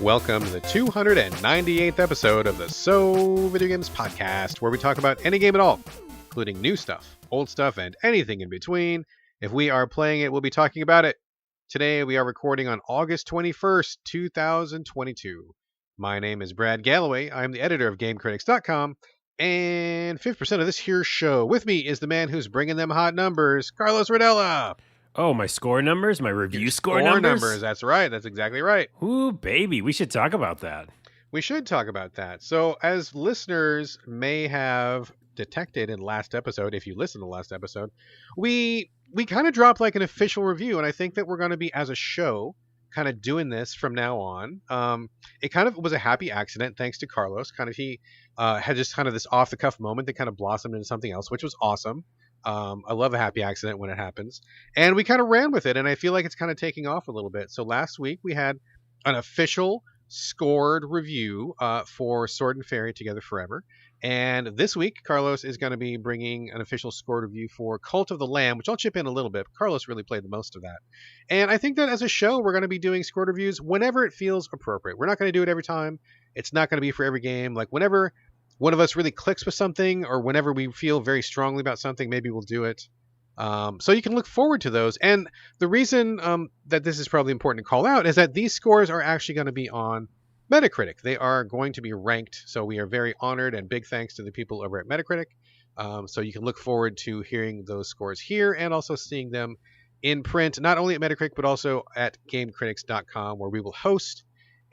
Welcome to the 298th episode of the Video Games podcast, where we talk about any game at all, including new stuff, old stuff, and anything in between. If we are playing it, we'll be talking about it. Today, we are recording on August 21st, 2022. My name is Brad Galloway. I'm the editor of GameCritics.com, and 50% of this here show. With me is the man who's bringing them hot numbers, Carlos Rodella. Oh, my score numbers? My review score numbers? That's right. That's exactly right. Ooh, baby. We should talk about that. We should talk about that. So, as listeners may have detected in last episode, if you listen to the last episode, we kind of dropped like an official review, and I think that we're going to be, as a show, kind of doing this from now on. It kind of was a happy accident, thanks to Carlos. He had just kind of this off-the-cuff moment that kind of blossomed into something else, which was awesome. I love a happy accident when it happens. And we kind of ran with it, and I feel like it's kind of taking off a little bit. So last week we had an official scored review for Sword and Fairy Together Forever. And this week, Carlos is going to be bringing an official scored review for Cult of the Lamb, which I'll chip in a little bit. Carlos really played the most of that. And I think that as a show, we're going to be doing scored reviews whenever it feels appropriate. We're not going to do it every time. It's not going to be for every game. Like whenever one of us really clicks with something, or whenever we feel very strongly about something, maybe we'll do it. So you can look forward to those. And the reason that this is probably important to call out is that these scores are actually going to be on Metacritic. They are going to be ranked. So we are very honored, and big thanks to the people over at Metacritic. So you can look forward to hearing those scores here and also seeing them in print, not only at Metacritic, but also at GameCritics.com, where we will host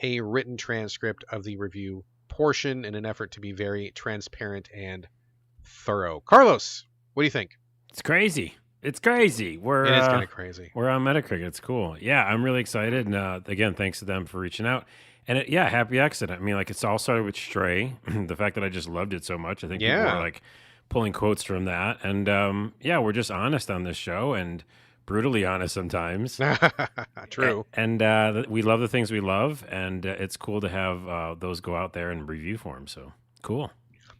a written transcript of the review portion in an effort to be very transparent and thorough. Carlos, what do you think? It's crazy. It is kind of crazy. We're on Metacritic. It's cool. Yeah, I'm really excited. And again, thanks to them for reaching out. And happy accident. I mean, like, it's all started with Stray. The fact that I just loved it so much. I think people are like pulling quotes from that. And we're just honest on this show and brutally honest sometimes. True. And we love the things we love, and it's cool to have those go out there in review form. So cool.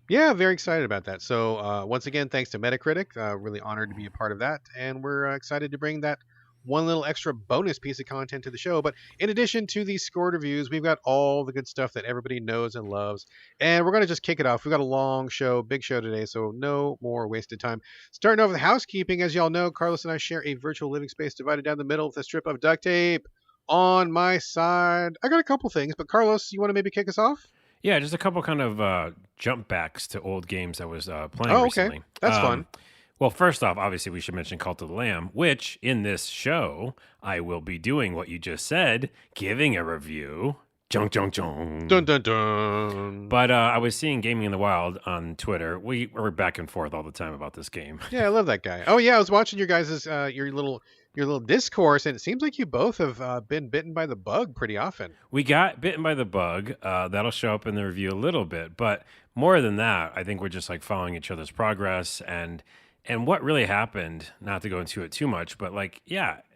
Yeah, very excited about that. So once again, thanks to Metacritic. Really honored to be a part of that, and we're excited to bring that one little extra bonus piece of content to the show. But in addition to these scored reviews, we've got all the good stuff that everybody knows and loves. And we're going to just kick it off. We've got a long show, big show today, so no more wasted time. Starting over the housekeeping, as y'all know, Carlos and I share a virtual living space divided down the middle with a strip of duct tape. On my side, I got a couple things, but Carlos, you want to maybe kick us off? Yeah, just a couple kind of jump backs to old games I was playing recently. Okay. That's fun. Well, first off, obviously, we should mention Cult of the Lamb, which in this show, I will be doing what you just said, giving a review. Dun, dun, dun. But I was seeing Gaming in the Wild on Twitter. We were back and forth all the time about this game. Yeah, I love that guy. Oh, yeah, I was watching your guys' your little discourse, and it seems like you both have been bitten by the bug pretty often. We got bitten by the bug. That'll show up in the review a little bit. But more than that, I think we're just like following each other's progress and what really happened, not to go into it too much, but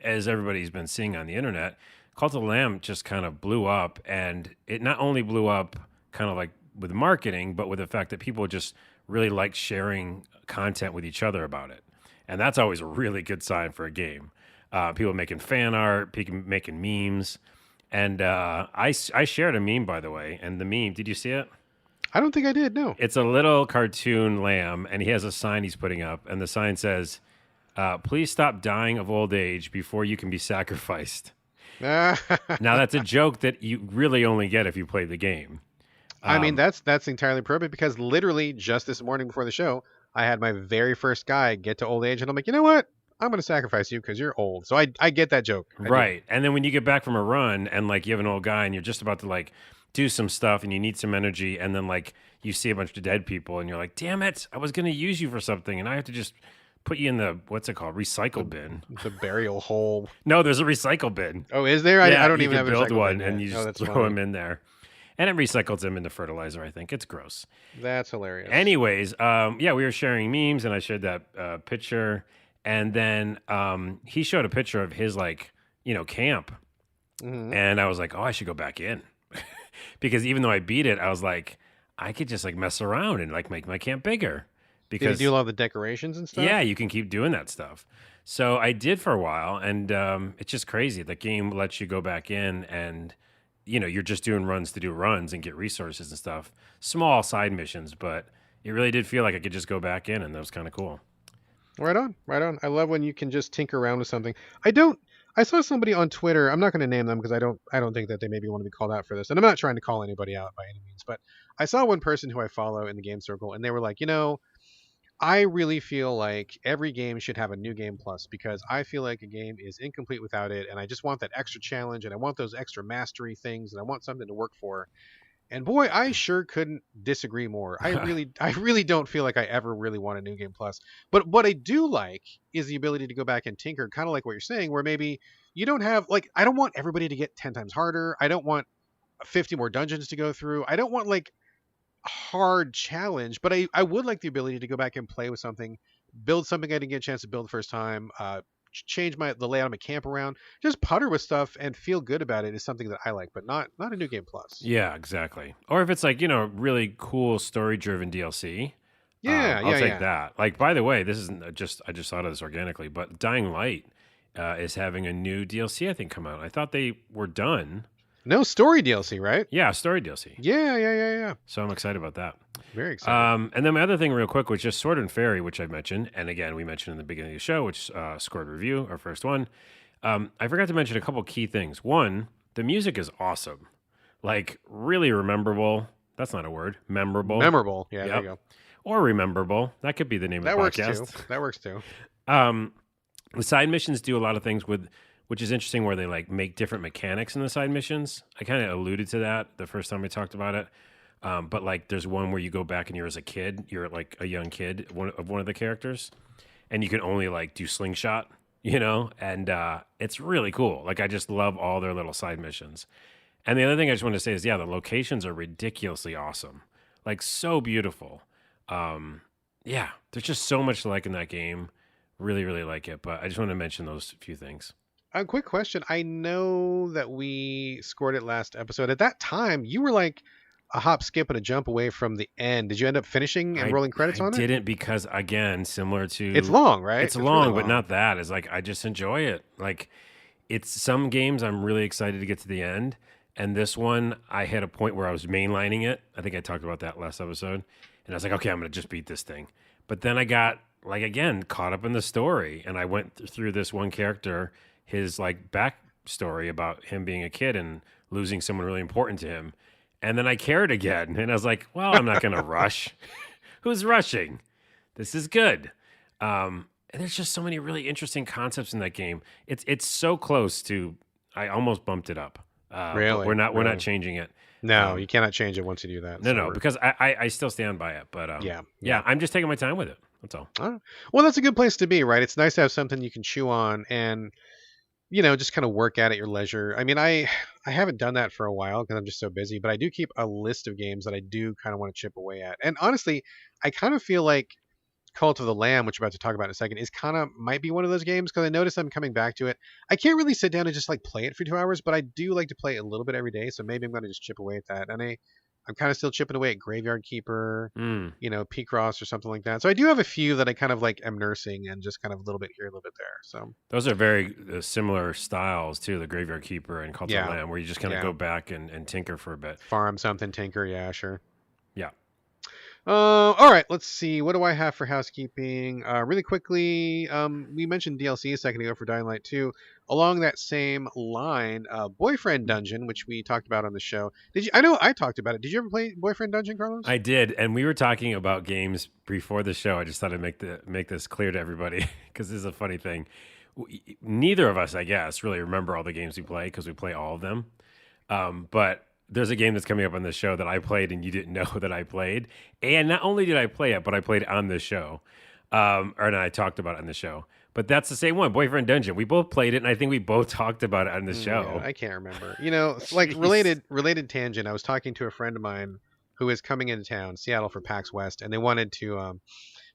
as everybody's been seeing on the internet, Cult of the Lamb just kind of blew up, and it not only blew up kind of like with marketing, but with the fact that people just really like sharing content with each other about it. And that's always a really good sign for a game. People making fan art, people making memes. And I shared a meme, by the way, and the meme, did you see it? I don't think I did, no. It's a little cartoon lamb, and he has a sign he's putting up, and the sign says, please stop dying of old age before you can be sacrificed. Now, that's a joke that you really only get if you play the game. I mean, that's entirely appropriate, because literally just this morning before the show, I had my very first guy get to old age, and I'm like, you know what? I'm going to sacrifice you because you're old. So I get that joke. Right. And then when you get back from a run, and like you have an old guy, and you're just about to like do some stuff, and you need some energy, and then like you see a bunch of dead people, and you're like, damn it, I was going to use you for something, and I have to just put you in the, what's it called, recycle bin. The burial hole. No, there's a recycle bin. Oh, is there? Yeah, I don't even have a build one, bin and you just throw them in there. And it recycles them into fertilizer, I think. It's gross. That's hilarious. Anyways, we were sharing memes, and I shared that picture. And then he showed a picture of his, camp. Mm-hmm. And I was like, oh, I should go back in. Because even though I beat it, I was like, I could just, mess around and, make my camp bigger. Because did you do a lot of the decorations and stuff? Yeah, you can keep doing that stuff. So I did for a while, and it's just crazy. The game lets you go back in and you're just doing runs to do runs and get resources and stuff. Small side missions, but it really did feel like I could just go back in, and that was kind of cool. Right on, right on. I love when you can just tinker around with something. I don't. I saw somebody on Twitter. I'm not going to name them because I don't think that they maybe want to be called out for this. And I'm not trying to call anybody out by any means. But I saw one person who I follow in the game circle, and they were like, I really feel like every game should have a new game plus because I feel like a game is incomplete without it, and I just want that extra challenge, and I want those extra mastery things, and I want something to work for. And boy, I sure couldn't disagree more. I really don't feel like I ever really want a new game plus. But what I do like is the ability to go back and tinker, kind of like what you're saying, where maybe you don't have like I don't want everybody to get 10 times harder. I don't want 50 more dungeons to go through. I don't want like a hard challenge, but I would like the ability to go back and play with something, build something I didn't get a chance to build the first time, change the layout of my camp around, just putter with stuff and feel good about it is something that I like, but not a new game plus. Yeah, exactly. Or if it's like, really cool story driven DLC, Yeah, I'll yeah, take yeah. that. Like, by the way, this isn't I just thought of this organically, but Dying Light is having a new DLC, I think, come out. I thought they were done. No story DLC, right? Yeah, story DLC. Yeah. So I'm excited about that. Very excited. And then my other thing, real quick, was just Sword and Fairy, which I mentioned, and again we mentioned in the beginning of the show, which scored review, our first one. I forgot to mention a couple key things. One, the music is awesome, like really rememberable. That's not a word. Memorable. Memorable. Yeah, Yep. there you go. Or rememberable. That could be the name That of the works podcast. too. That works too. The side missions do a lot of things which is interesting, where they like make different mechanics in the side missions. I kind of alluded to that the first time we talked about it. But like, there's one where you go back and you're as a kid, you're like a young kid, one of the characters, and you can only like do slingshot, and it's really cool. Like, I just love all their little side missions. And the other thing I just want to say is, yeah, the locations are ridiculously awesome, like so beautiful. Yeah, there's just so much to like in that game. Really, really like it. But I just want to mention those few things. A quick question. I know that we scored it last episode. At that time, you were like a hop, skip, and a jump away from the end. Did you end up finishing and rolling credits on it? I didn't, because again, similar to It's long, right? It's long, really but not that. It's like I just enjoy it. Like, it's some games I'm really excited to get to the end, and this one I had a point where I was mainlining it. I think I talked about that last episode, and I was like, okay, I'm gonna just beat this thing. But then I got like again caught up in the story, and I went through this one character, his like backstory about him being a kid and losing someone really important to him. And then I cared again, and I was like, well, I'm not going to rush. Who's rushing? This is good. And there's just so many really interesting concepts in that game. It's so close to, I almost bumped it up. Really? We're not changing it. No, you cannot change it once you do that. No, because I still stand by it. But yeah, I'm just taking my time with it. That's all. Well, that's a good place to be, right? It's nice to have something you can chew on and just kind of work at your leisure. I mean, I haven't done that for a while because I'm just so busy, but I do keep a list of games that I do kind of want to chip away at. And honestly, I kind of feel like Cult of the Lamb, which we're about to talk about in a second, is kind of might be one of those games because I notice I'm coming back to it. I can't really sit down and just like play it for 2 hours, but I do like to play it a little bit every day. So maybe I'm going to just chip away at that. And I'm kind of still chipping away at Graveyard Keeper, P-Cross or something like that. So I do have a few that I kind of like am nursing and just kind of a little bit here, a little bit there. So those are very similar styles too, the Graveyard Keeper and Cult of the Lamb, where you just kind of go back and tinker for a bit. Farm something, tinker, yeah, sure. Yeah. All right, let's see. What do I have for housekeeping? Really quickly, we mentioned DLC a second ago for Dying Light 2. Along that same line, Boyfriend Dungeon, which we talked about on the show. I know I talked about it. Did you ever play Boyfriend Dungeon, Carlos? I did, and we were talking about games before the show. I just thought I'd make this clear to everybody because this is a funny thing. Neither of us, I guess, really remember all the games we play because we play all of them. But there's a game that's coming up on this show that I played and you didn't know that I played. And not only did I play it, but I played it on this show. And I talked about it on the show. But that's the same one, Boyfriend Dungeon. We both played it, and I think we both talked about it on the show. Yeah, I can't remember. Like related tangent, I was talking to a friend of mine who is coming into town, Seattle, for PAX West, and they wanted to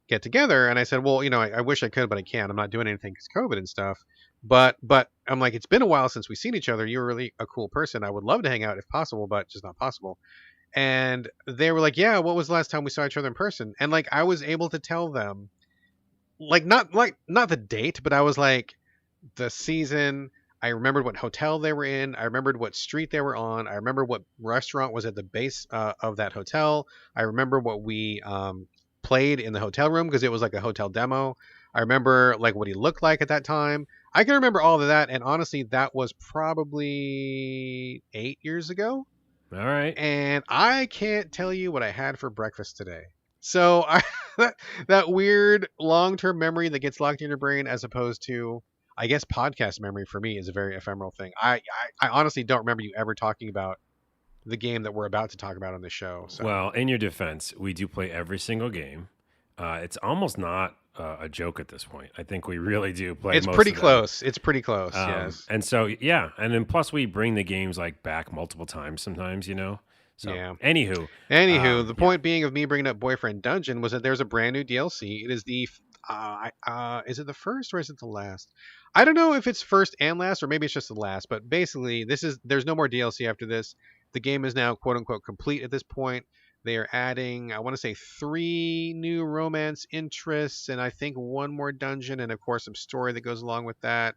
get together. And I said, well, I wish I could, but I can't. I'm not doing anything because COVID and stuff. But I'm like, it's been a while since we've seen each other. You're really a cool person. I would love to hang out if possible, but just not possible. And they were like, yeah, what was the last time we saw each other in person? And like, I was able to tell them, not the date, but I was like, the season. I remembered what hotel they were in. I remembered what street they were on. I remember what restaurant was at the base of that hotel. I remember what we played in the hotel room because it was like a hotel demo. I remember like what he looked like at that time. I can remember all of that, and honestly, that was probably 8 years ago. All right. And I can't tell you what I had for breakfast today. So that weird long-term memory that gets locked in your brain, as opposed to, I guess, podcast memory for me is a very ephemeral thing. I honestly don't remember you ever talking about the game that we're about to talk about on the show. So Well, in your defense, we do play every single game. It's almost not a joke at this point. I think we really do play. It's most pretty of them. close. It's pretty close. Yes. And so yeah, and then plus we bring the games like back multiple times sometimes, you know. So Yeah. anywho, The point being of me bringing up Boyfriend Dungeon was that there's a brand new DLC. It is is it the first or is it the last? I don't know if it's first and last, or maybe it's just the last. But basically, there's no more DLC after this. The game is now quote unquote complete at this point. They are adding, I want to say, 3 new romance interests, and I think 1 more dungeon, and of course some story that goes along with that.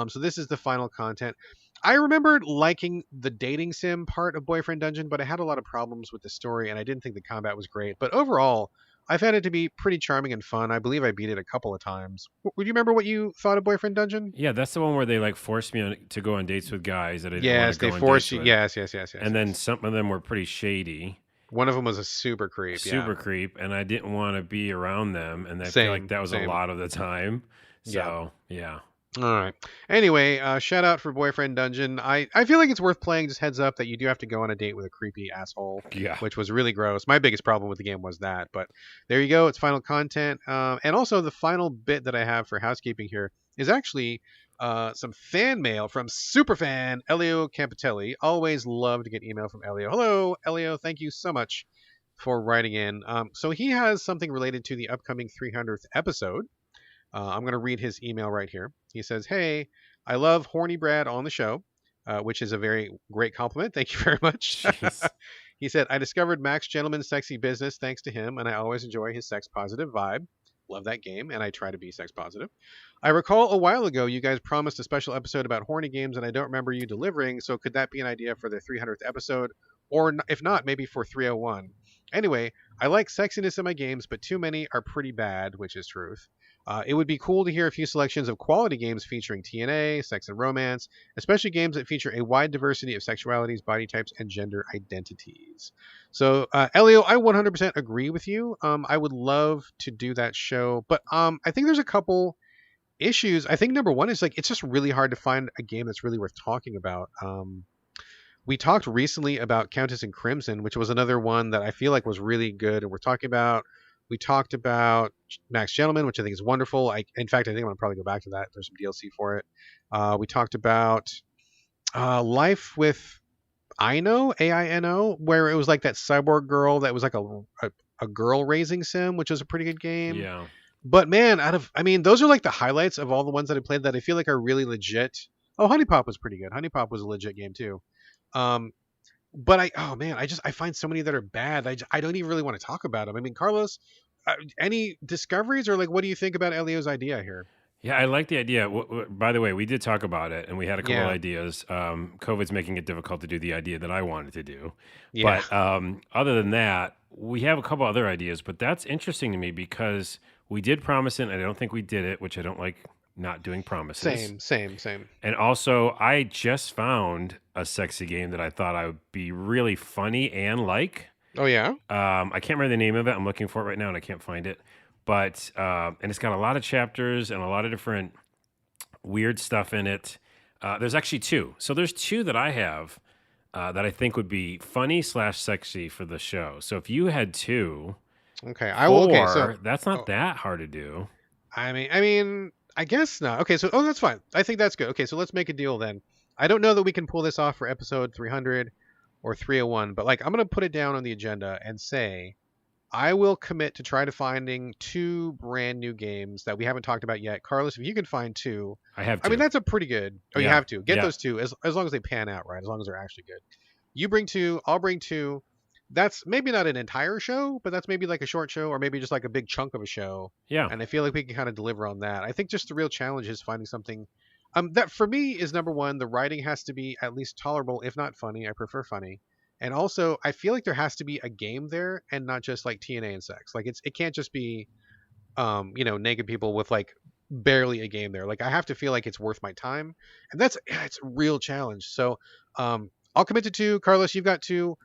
So this is the final content. I remember liking the dating sim part of Boyfriend Dungeon, but I had a lot of problems with the story, and I didn't think the combat was great. But overall, I found it to be pretty charming and fun. I believe I beat it a couple of times. Would you remember what you thought of Boyfriend Dungeon? yeah, that's the one where they like forced me to go on dates with guys that I didn't want Yes, to go they on forced dates you. with. Yes. And then some of them were pretty shady, One of them was a super creep. super creep, and I didn't want to be around them. And I feel Same, like that was same. a lot of the time. So yeah. All right. Anyway, shout out for Boyfriend Dungeon. I feel like it's worth playing. Just heads up that you do have to go on a date with a creepy asshole, Yeah. which was really gross. My biggest problem with the game was that. But there you go. It's final content. And also the final bit that I have for housekeeping here is actually some fan mail from superfan Elio Campitelli. Always love to get email from Elio. Hello, Elio. Thank you so much for writing in. So he has something related to the upcoming 300th episode. I'm going to read his email right here. He says, "Hey, I love Horny Brad on the show," which is a very great compliment. Thank you very much. Jeez. He said, "I discovered Max Gentleman's Sexy Business thanks to him, and I always enjoy his sex positive vibe. Love that game, and I try to be sex positive. I recall a while ago you guys promised a special episode about horny games, and I don't remember you delivering, so could that be an idea for the 300th episode? Or if not, maybe for 301. Anyway, I like sexiness in my games, but too many are pretty bad, which is truth. It would be cool to hear a few selections of quality games featuring TNA, sex and romance, especially games that feature a wide diversity of sexualities, body types, and gender identities." So, Elio, I 100% agree with you. I would love to do that show, but I think there's a couple issues. I think number one is like it's just really hard to find a game that's really worth talking about. We talked recently about Countess and Crimson, which was another one that I feel like was really good, and we're talking about. We talked about Max Gentleman, which I think is wonderful. In fact, I think I'm going to probably go back to that. There's some DLC for it. We talked about Life with Aino, Aino, where it was like that cyborg girl that was like a girl raising sim, which was a pretty good game. Yeah. But man, those are like the highlights of all the ones that I played that I feel like are really legit. Oh, Honey Pop was pretty good. Honey Pop was a legit game too. But I find so many that are bad. I don't even really want to talk about them. I mean, Carlos, any discoveries or like, what do you think about Elio's idea here? Yeah, I like the idea. By the way, we did talk about it, and we had a couple Yeah. ideas. COVID's making it difficult to do the idea that I wanted to do. Yeah. But other than that, we have a couple other ideas. But that's interesting to me because we did promise it, and I don't think we did it, which I don't like not doing promises. Same. And also, I just found a sexy game that I thought I would be really funny and like. Oh yeah. I can't remember the name of it. I'm looking for it right now, and I can't find it. But and it's got a lot of chapters and a lot of different weird stuff in it. There's actually 2. So there's 2 that I have that I think would be funny / sexy for the show. So if you had 2, Okay. I will. Okay. 4, So that's not that hard to do. I mean, I guess not. Okay. So that's fine. I think that's good. Okay. So let's make a deal then. I don't know that we can pull this off for episode 300 or 301, but like I'm gonna put it down on the agenda and say I will commit to try to finding 2 brand new games that we haven't talked about yet. Carlos, if you can find 2, I have 2. I mean that's a pretty good. Oh, you Yeah. have to get Yeah. those 2 as long as they pan out, right? As long as they're actually good. You bring 2, I'll bring 2. That's maybe not an entire show, but that's maybe like a short show or maybe just like a big chunk of a show. Yeah. And I feel like we can kind of deliver on that. I think just the real challenge is finding something That for me is number one. The writing has to be at least tolerable, if not funny. I prefer funny. And also, I feel like there has to be a game there, and not just like TNA and sex. Like it can't just be naked people with like barely a game there. Like I have to feel like it's worth my time, and it's a real challenge. So I'll commit to two. Carlos, you've got two.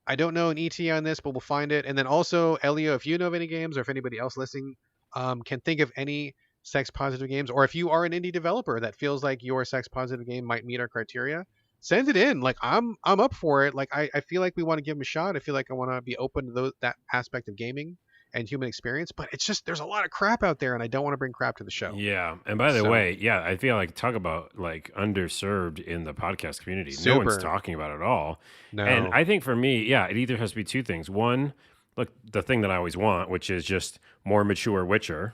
I don't know an ETA on this, but we'll find it. And then also, Elio, if you know of any games, or if anybody else listening can think of any sex positive games, or if you are an indie developer that feels like your sex positive game might meet our criteria, send it in. Like I'm up for it. Like I feel like we want to give them a shot. I feel like I want to be open to that aspect of gaming and human experience, but it's just there's a lot of crap out there, and I don't want to bring crap to the show. Yeah. And by the way, yeah, I feel like talk about like underserved in the podcast community. Super. No one's talking about it at all. No. And I think for me, yeah, it either has to be two things. One, look, the thing that I always want, which is just more mature Witcher.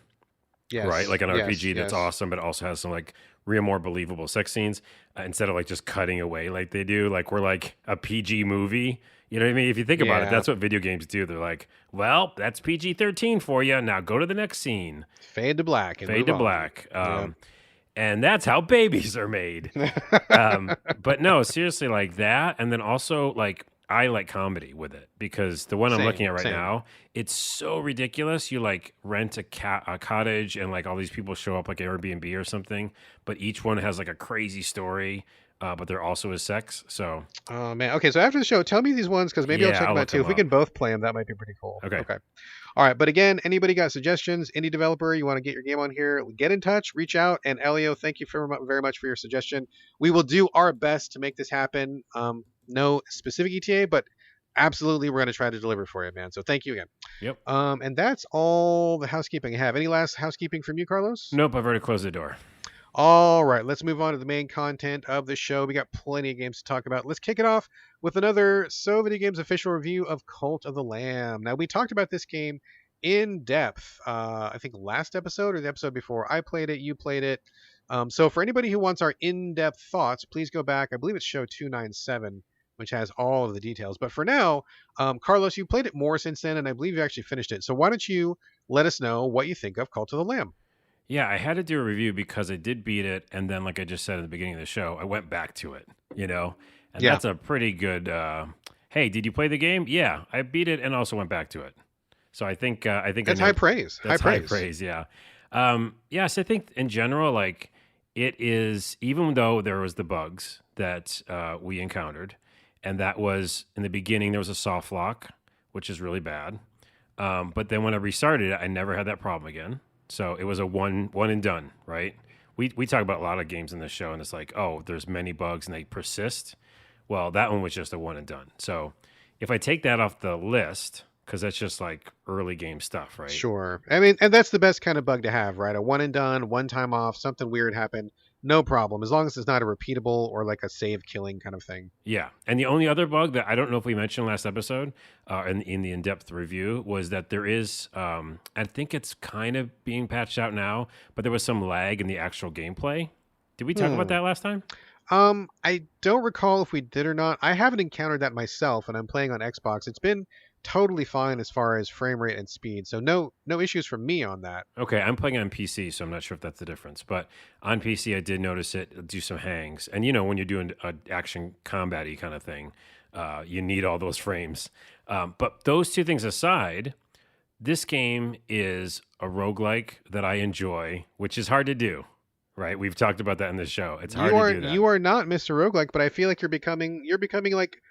Yes. Right? Like an RPG yes. that's awesome, but also has some like real more believable sex scenes instead of like just cutting away like they do. Like we're like a PG movie. You know what I mean? If you think about it, that's what video games do. They're like, well, that's PG-13 for you. Now go to the next scene. Fade to black. Fade to black. And that's how babies are made. But no, seriously, like that. And then also like I like comedy with it because the one I'm looking at right now, it's so ridiculous. You like rent a cottage and like all these people show up like Airbnb or something, but each one has like a crazy story. But there also is sex. So, oh man, okay. So after the show, tell me these ones because maybe I'll check them out too. If we can both play them, that might be pretty cool. Okay. All right. But again, anybody got suggestions? Indie developer, you want to get your game on here? Get in touch, reach out. And Elio, thank you very much for your suggestion. We will do our best to make this happen. No specific ETA, but absolutely, we're going to try to deliver for you, man. So thank you again. Yep. And that's all the housekeeping I have. Any last housekeeping from you, Carlos? Nope. I've already closed the door. All right, let's move on to the main content of the show. We got plenty of games to talk about. Let's kick it off with another Videogames official review of Cult of the Lamb. Now, we talked about this game in depth, I think last episode or the episode before. I played it, you played it. So for anybody who wants our in-depth thoughts, please go back. I believe it's show 297, which has all of the details. But for now, Carlos, you played it more since then, and I believe you actually finished it. So why don't you let us know what you think of Cult of the Lamb? Yeah, I had to do a review because I did beat it, and then, like I just said at the beginning of the show, I went back to it, and that's a pretty good, hey, did you play the game? Yeah, I beat it and also went back to it. So I think that's high praise. That's high praise, yeah. Yes, I think in general, like, it is, even though there was the bugs that we encountered, and that was, in the beginning, there was a soft lock, which is really bad. But then when I restarted it, I never had that problem again. So it was a one and done, right? We talk about a lot of games in this show, and it's like, oh, there's many bugs and they persist. Well, that one was just a one and done. So if I take that off the list, because that's just like early game stuff, right? Sure. I mean, and that's the best kind of bug to have, right? A one and done, one time off, something weird happened. No problem, as long as it's not a repeatable or like a save killing kind of thing. Yeah, and the only other bug that I don't know if we mentioned last episode in the in-depth review was that there is, I think it's kind of being patched out now, but there was some lag in the actual gameplay. Did we talk about that last time? I don't recall if we did or not. I haven't encountered that myself, and I'm playing on Xbox. It's been totally fine as far as frame rate and speed, so no issues from me on that. Okay, I'm playing on PC, so I'm not sure if that's the difference, but on PC I did notice it do some hangs, and when you're doing an action combat-y kind of thing, you need all those frames. But those two things aside, this game is a roguelike that I enjoy, which is hard to do. Right, we've talked about that in this show. It's hard to do that. You are not Mr. Roguelike, but I feel like you're becoming like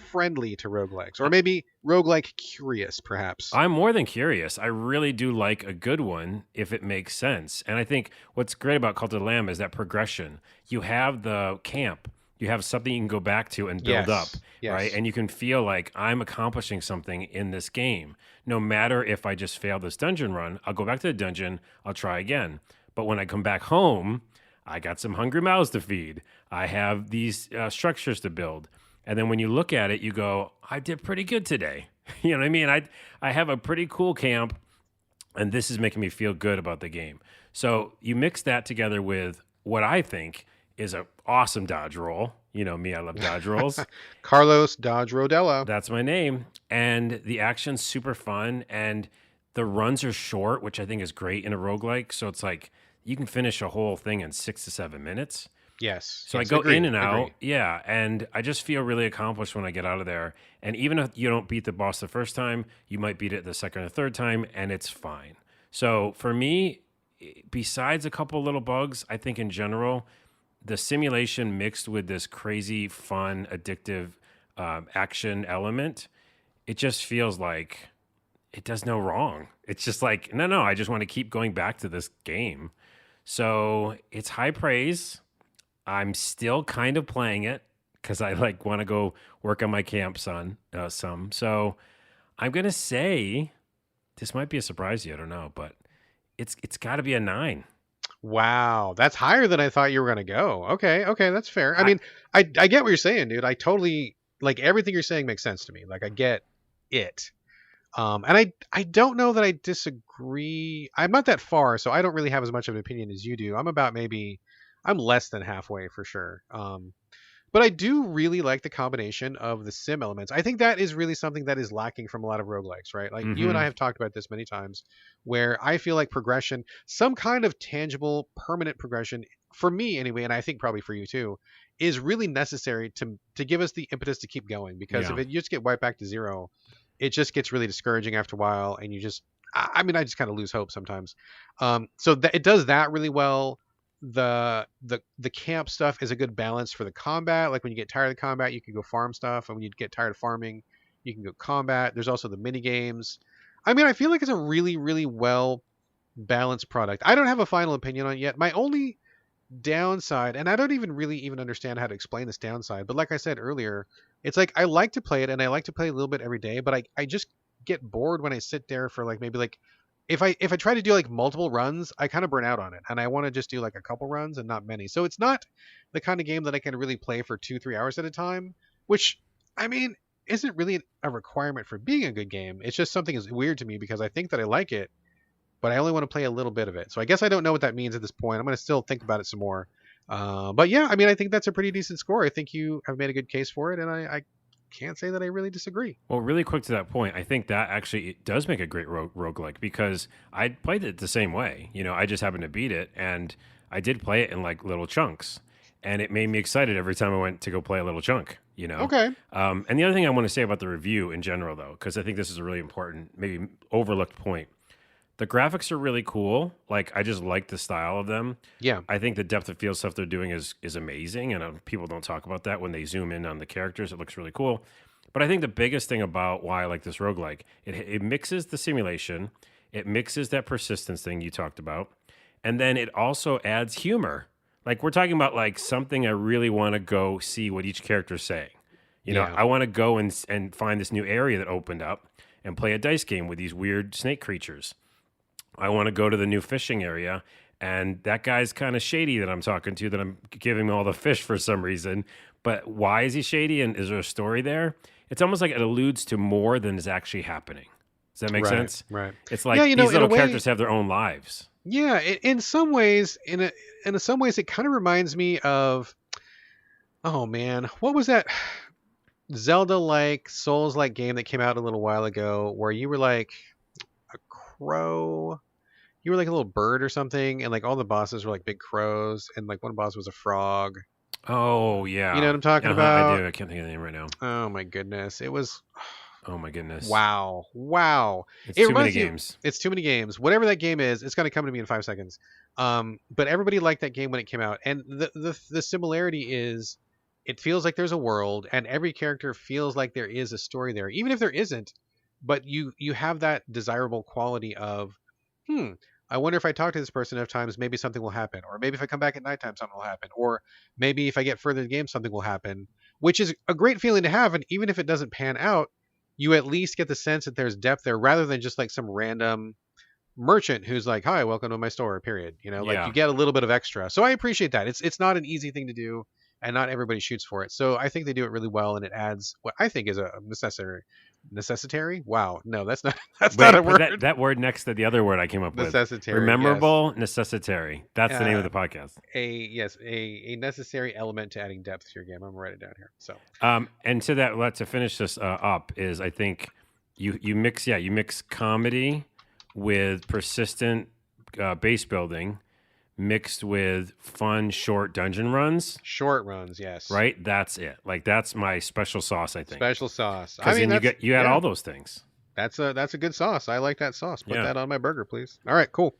friendly to roguelikes, or maybe roguelike curious, perhaps. I'm more than curious. I really do like a good one if it makes sense. And I think what's great about Cult of the Lamb is that progression. You have the camp. You have something you can go back to and build up, right? And you can feel like I'm accomplishing something in this game. No matter if I just fail this dungeon run, I'll go back to the dungeon, I'll try again. But when I come back home, I got some hungry mouths to feed. I have these structures to build. And then when you look at it, you go, I did pretty good today. You know what I mean? I have a pretty cool camp, and this is making me feel good about the game. So you mix that together with what I think is an awesome dodge roll. You know me, I love dodge rolls. Carlos Dodge Rodella. That's my name. And the action's super fun, and the runs are short, which I think is great in a roguelike. So it's like you can finish a whole thing in 6 to 7 minutes. Yes. So I Yes. go Agree. in and out, Agree. yeah, and I just feel really accomplished when I get out of there. And even if you don't beat the boss the first time, you might beat it the second or third time, and it's fine. So for me, besides a couple little bugs, I think in general, the simulation mixed with this crazy, fun, addictive action element, it just feels like it does no wrong. It's just like, no, I just want to keep going back to this game. So it's high praise. I'm still kind of playing it because I like want to go work on my camp some. So I'm gonna say this might be a surprise to you. I don't know, but it's got to be a 9. Wow, that's higher than I thought you were gonna go. Okay, okay, that's fair. I I, mean, I get what you're saying, dude. I totally like everything you're saying makes sense to me. Like I get it. And I don't know that I disagree. I'm not that far, so I don't really have as much of an opinion as you do. I'm less than halfway for sure. But I do really like the combination of the sim elements. I think that is really something that is lacking from a lot of roguelikes, right? Like you and I mm-hmm. have talked about this many times, where I feel like progression, some kind of tangible, permanent progression, for me anyway, and I think probably for you too, is really necessary to give us the impetus to keep going. Because if Yeah. it you just get wiped back to zero, it just gets really discouraging after a while, and you just, I mean, I just kind of lose hope sometimes. So it does that really well. The camp stuff is a good balance for the combat. Like when you get tired of the combat, you can go farm stuff, and when you get tired of farming, you can go combat. There's also the mini games. I mean, I feel like it's a really, really well balanced product. I don't have a final opinion on it yet. My only downside, and I don't even really even understand how to explain this downside, but like I said earlier, it's like I like to play it and I like to play a little bit every day, but I just get bored when I sit there for like maybe like if I try to do like multiple runs, I kind of burn out on it, and I want to just do like a couple runs and not many. So it's not the kind of game that I can really play for 2-3 hours at a time, which, I mean, isn't really a requirement for being a good game. It's just something is weird to me because I think that I like it, but I only want to play a little bit of it. So I guess I don't know what that means at this point. I'm going to still think about it some more. But yeah, I mean, I think that's a pretty decent score. I think you have made a good case for it, and I can't say that I really disagree. Well, really quick to that point, I think that actually it does make a great roguelike because I played it the same way. I just happened to beat it, and I did play it in like little chunks, and it made me excited every time I went to go play a little chunk. Okay. And the other thing I want to say about the review in general, though, because I think this is a really important, maybe overlooked point. The graphics are really cool. Like, I just like the style of them. Yeah. I think the depth of field stuff they're doing is amazing, and people don't talk about that when they zoom in on the characters. It looks really cool. But I think the biggest thing about why I like this roguelike, it mixes the simulation, it mixes that persistence thing you talked about, and then it also adds humor. Like, we're talking about like something I really want to go see what each character's saying. Yeah. I want to go and find this new area that opened up and play a dice game with these weird snake creatures. I want to go to the new fishing area, and that guy's kind of shady that I'm talking to, that I'm giving him all the fish for some reason. But why is he shady, and is there a story there? It's almost like it alludes to more than is actually happening. Does that make sense? Right. It's like Yeah, these in a little way, characters have their own lives. yeah. In some ways, in some ways, it kind of reminds me of, oh man, what was that Zelda-like, Souls-like game that came out a little while ago, where you were like a crow? You were like a little bird or something, and like all the bosses were like big crows, and like one boss was a frog. Oh, You know yeah. what I'm talking I about? do. I can't think of the name right now. Oh my goodness. It was, Oh, my goodness. wow. Wow. It's It too many reminds you, games. it's too many games. Whatever that game is, it's going to come to me in 5 seconds. But everybody liked that game when it came out. And the similarity is it feels like there's a world, and every character feels like there is a story there, even if there isn't. But you have that desirable quality of, I wonder if I talk to this person enough times, maybe something will happen. Or maybe if I come back at nighttime, something will happen. Or maybe if I get further in the game, something will happen, which is a great feeling to have. And even if it doesn't pan out, you at least get the sense that there's depth there rather than just like some random merchant who's like, hi, welcome to my store, period. Like Yeah. you get a little bit of extra. So I appreciate that. It's not an easy thing to do, and not everybody shoots for it. So I think they do it really well, and it adds what I think is a necessitary. Wow. No, that's not that's not Wait, a put word. that word next to the other word I came up with. Necessitary. Yes. Rememberable, necessitary. That's the name of the podcast. A necessary element to adding depth to your game. I'm gonna write it down here. So And to that, to finish this up is, I think you mix comedy with persistent base building, mixed with fun, short dungeon runs, Short runs, yes. right? That's it. Like that's my special sauce, I think. Special sauce. I Because mean, then that's you had yeah. all those things. That's a good sauce. I like that sauce. Put Yeah. that on my burger, please. All right, cool.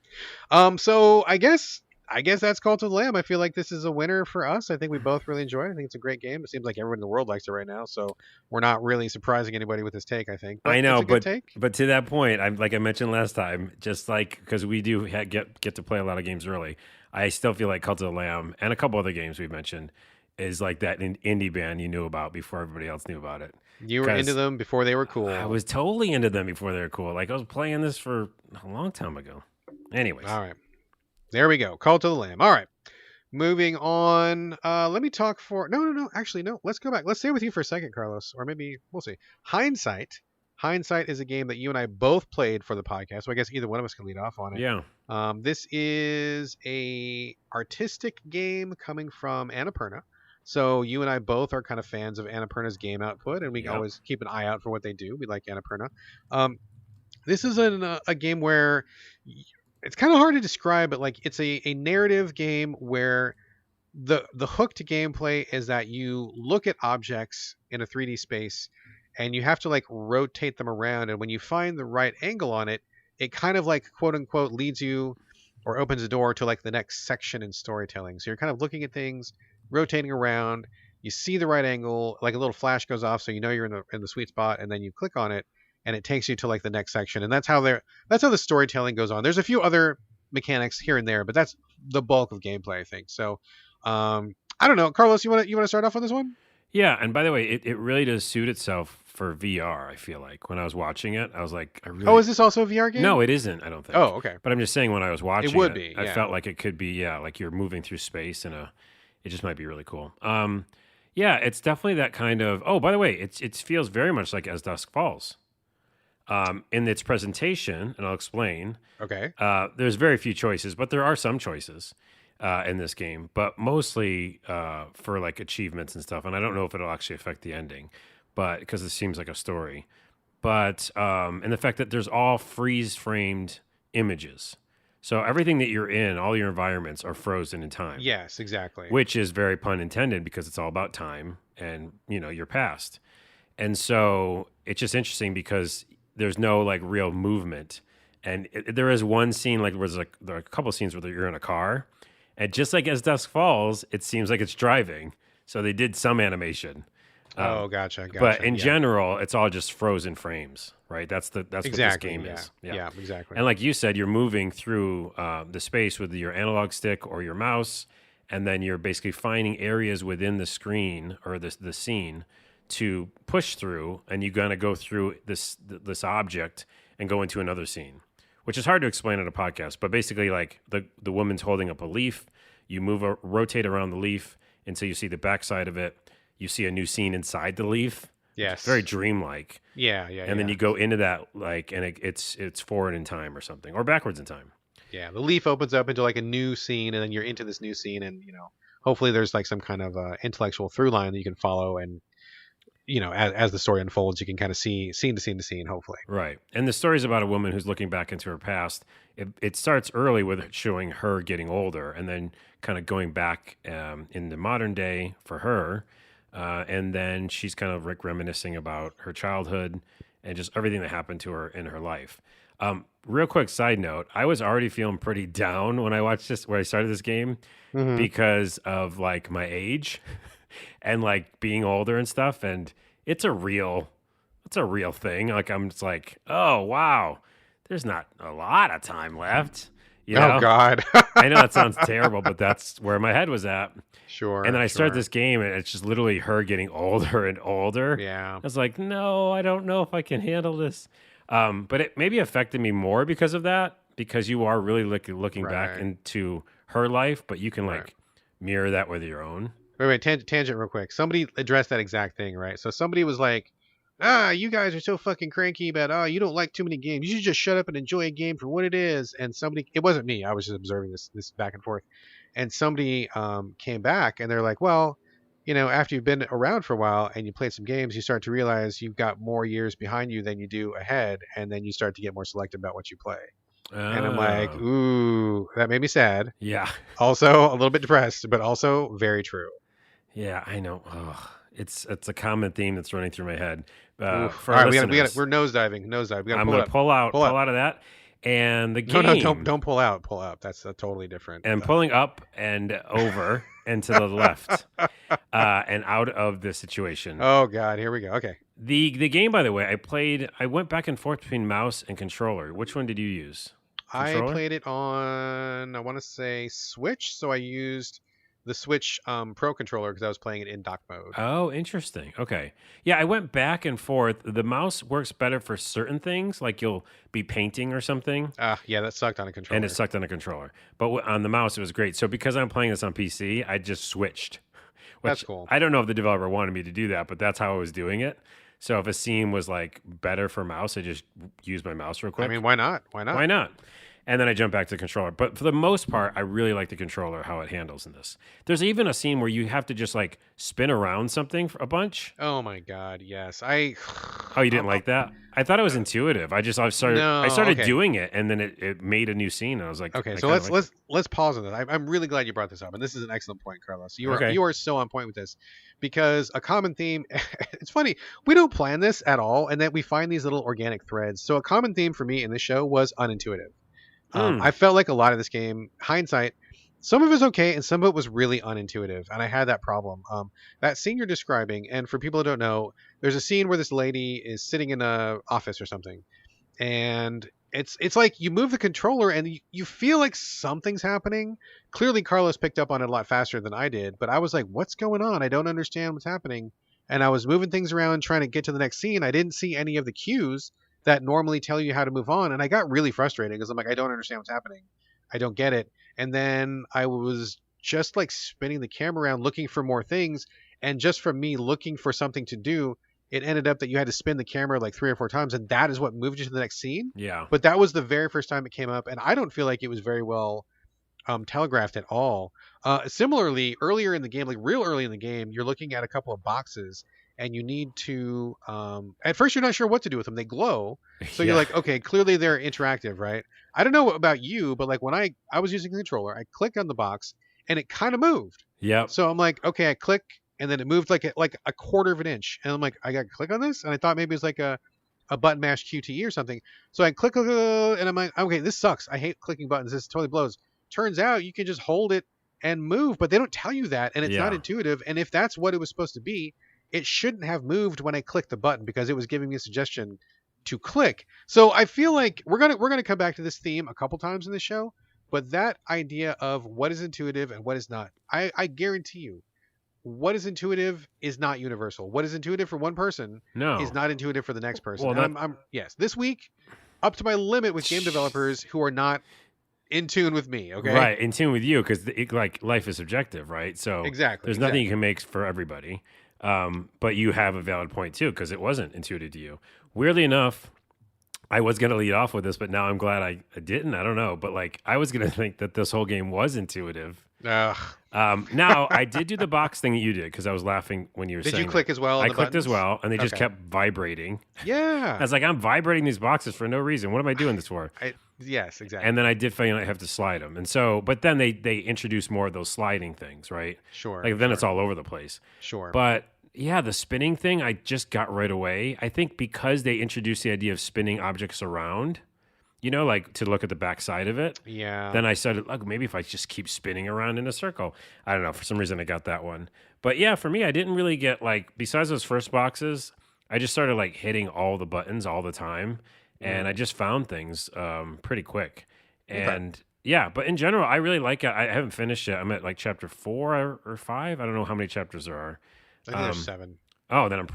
So I guess that's Call to the Lamb. I feel like this is a winner for us. I think we both really enjoy it. I think it's a great game. It seems like everyone in the world likes it right now, so we're not really surprising anybody with this take, I think. But I it's know, a good take. but to that point, I'm like I mentioned last time, just like because we do get to play a lot of games early, I still feel like Cult of the Lamb and a couple other games we've mentioned is like that indie band you knew about before everybody else knew about it. You were into them before they were cool. I was totally into them before they were cool. Like I was playing this for a long time ago. Anyways, All right. There we go. Call to the Lamb. All right. Moving on. Let me talk for no. Actually, no. Let's go back. Let's stay with you for a second, Carlos. Or maybe we'll see. Hindsight. Hindsight is a game that you and I both played for the podcast. So I guess either one of us can lead off on it. yeah, This is a artistic game coming from Annapurna. So you and I both are kind of fans of Annapurna's game output, and we Yep. always keep an eye out for what they do. We like Annapurna. This is a game where it's kind of hard to describe, but like it's a narrative game where the hook to gameplay is that you look at objects in a 3D space and you have to like rotate them around, and when you find the right angle on it, it kind of like quote unquote leads you or opens a door to like the next section in storytelling. So you're kind of looking at things, rotating around, you see the right angle, like a little flash goes off so you know you're in the sweet spot, and then you click on it and it takes you to like the next section. And that's how the storytelling goes on. There's a few other mechanics here and there, but that's the bulk of gameplay, I think. So I don't know, Carlos, you want to start off on this one? yeah. And by the way, it really does suit itself for VR. I feel like when I was watching it, I was like, I really. Oh, is this also a VR game? No, it isn't. I don't think. Oh, okay. But I'm just saying when I was watching would be, I yeah. felt like it could be, yeah, like you're moving through space and it just might be really cool. Yeah, it's definitely that kind of. Oh, by the way, it feels very much like As Dusk Falls. In its presentation, and I'll explain. Okay. There's very few choices, but there are some choices in this game, but mostly for like achievements and stuff. And I don't know if it'll actually affect the ending, but because it seems like a story. But and the fact that there's all freeze framed images, so everything that you're in, all your environments are frozen in time. Yes, exactly. Which is very pun intended because it's all about time and your past. And so it's just interesting because there's no like real movement. And there is one scene there are a couple of scenes where you're in a car, and just like As Dusk Falls, it seems like it's driving. So they did some animation. Gotcha. But in yeah. general, it's all just frozen frames, right? That's exactly, what this game yeah. is. Yeah, exactly. And like you said, you're moving through the space with your analog stick or your mouse, and then you're basically finding areas within the screen or the scene to push through, and you're going to go through this object and go into another scene, which is hard to explain on a podcast. But basically, like the woman's holding up a leaf, you rotate around the leaf until you see the backside of it. You see a new scene inside the leaf. Yes. It's very dreamlike. Yeah. And then you go into that and it's forward in time or something, or backwards in time. Yeah, the leaf opens up into like a new scene, and then you're into this new scene, and hopefully there's like some kind of intellectual through line that you can follow, and as the story unfolds, you can kind of see scene to scene to scene, hopefully. Right. And the story is about a woman who's looking back into her past. It starts early with showing her getting older, and then kind of going back in the modern day for her. And then she's kind of reminiscing about her childhood and just everything that happened to her in her life. Real quick side note, I was already feeling pretty down when I started this game because of like my age and like being older and stuff. And it's a real thing. Like I'm just like, oh, wow, there's not a lot of time left. Oh, God. I know that sounds terrible, but that's where my head was at. Sure. And then I started this game, and it's just literally her getting older and older. Yeah. I was like, no, I don't know if I can handle this. But it maybe affected me more because of that, because you are really looking back into her life, but you can mirror that with your own. Wait, tangent real quick. Somebody addressed that exact thing, right? So somebody was like, you guys are so fucking cranky about, you don't like too many games. You should just shut up and enjoy a game for what it is. And it wasn't me. I was just observing this back and forth. And somebody came back and they're like, well, after you've been around for a while and you played some games, you start to realize you've got more years behind you than you do ahead. And then you start to get more selective about what you play. And I'm like, Oh, ooh, that made me sad. yeah. Also a little bit depressed, but also very true. Yeah, I know. Oh, it's a common theme that's running through my head. Oof. For All our right, listeners, we're nosediving, nosedive. We got to I'm pull it gonna up, pull pull up. out of that, and the No, game, don't pull out, pull up. That's a totally different. and pulling up and over and to the left, and out of the situation. Oh God, here we go. Okay, The game, by the way, I went back and forth between mouse and controller. Which one did you use? I Controller? played it on, I want to say Switch, so I used the Switch Pro controller because I was playing it in dock mode. Oh, interesting. Okay. Yeah, I went back and forth. The mouse works better for certain things, like you'll be painting or something, Yeah, that sucked on a and it controller. sucked on a controller. But on the mouse, it was great. So because I'm playing this on PC, I just switched, That's which cool. I don't know if the developer wanted me to do that, but that's how I was doing it. So if a scene was like better for mouse, I just used my mouse real I quick. mean, why not? Why not? Why not? And then I jump back to the controller. But for the most part, I really like the controller, how it handles in this. There's even a scene where you have to just like spin around something for a bunch. Oh my God, yes. Oh, you didn't I'm- like that? I thought it was intuitive. I No, started okay. doing it, and then it made a new scene. And I was like, Okay, I so kinda like it. let's pause on this. I'm really glad you brought this up, and this is an excellent point, Carlos. Okay. You are so on point with this, because a common theme. It's funny, we don't plan this at all, and that we find these little organic threads. So a common theme for me in this show was unintuitive. Hmm. I felt like a lot of this game, hindsight, some of it was okay, and some of it was really unintuitive, and I had that problem. That scene you're describing, and for people who don't know, there's a scene where this lady is sitting in a office or something, and it's like you move the controller and you feel like something's happening. Clearly Carlos picked up on it a lot faster than I did, but I was like, what's going on? I don't understand what's happening. And I was moving things around trying to get to the next scene. I didn't see any of the cues that normally tell you how to move on, and I got really frustrated because I'm like, I don't understand what's happening. I don't get it. And then I was just like spinning the camera around looking for more things, and just from me looking for something to do, it ended up that you had to spin the camera like 3 or 4 times, and that is what moved you to the next scene. Yeah. But that was the very first time it came up, and I don't feel like it was very well telegraphed at all. Similarly, earlier in the game, like real early in the game, you're looking at a couple of boxes, and you need to. At first, you're not sure what to do with them. They glow, so you're Yeah. like, okay, clearly they're interactive, right? I don't know about you, but like when I was using the controller, I clicked on the box, and it kind of moved. Yep. So I'm like, okay, I click, and then it moved like a quarter of an inch, and I'm like, I got to click on this, and I thought maybe it's like a button mash QTE or something. So I click, and I'm like, okay, this sucks. I hate clicking buttons. This totally blows. Turns out you can just hold it and move, but they don't tell you that, and it's not Yeah. intuitive. And if that's what it was supposed to be, it shouldn't have moved when I clicked the button because it was giving me a suggestion to click. So I feel like we're gonna come back to this theme a couple times in the show, but that idea of what is intuitive and what is not, I guarantee you, what is intuitive is not universal. What is intuitive for one person is No. not intuitive for the next person. Well, And I'm yes, this week up to my limit with game developers who are not in tune with me. Okay, Right, in tune with you because like life is subjective, right? So exactly. there's nothing you can make for everybody. But you have a valid point too because it wasn't intuitive to you. Weirdly enough, I was gonna lead off with this, but now I'm glad I didn't. I don't know, but like I was gonna think that this whole game was intuitive. Ugh. Now I did do the box thing that you did because I was laughing when you were Did saying you click that. as well? On I the clicked as buttons? well, and they just Okay. kept vibrating. I Yeah. was like, I'm vibrating these boxes for no reason. What am I doing this for? Yes, exactly. And then I did find I have to slide them. And so, but then they introduced more of those sliding things, right? Sure. Like then it's all over the place. Sure. But yeah, the spinning thing I just got right away. I think because they introduced the idea of spinning objects around, like to look at the back side of it. Yeah. Then I started, look, maybe if I just keep spinning around in a circle. I don't know. For some reason, I got that one. But yeah, for me, I didn't really get besides those first boxes, I just started hitting all the buttons all the time. And I just found things pretty quick. And yeah, but in general, I really like it. I haven't finished yet. I'm at chapter 4 or 5. I don't know how many chapters there are. I think there's 7. Oh, then I'm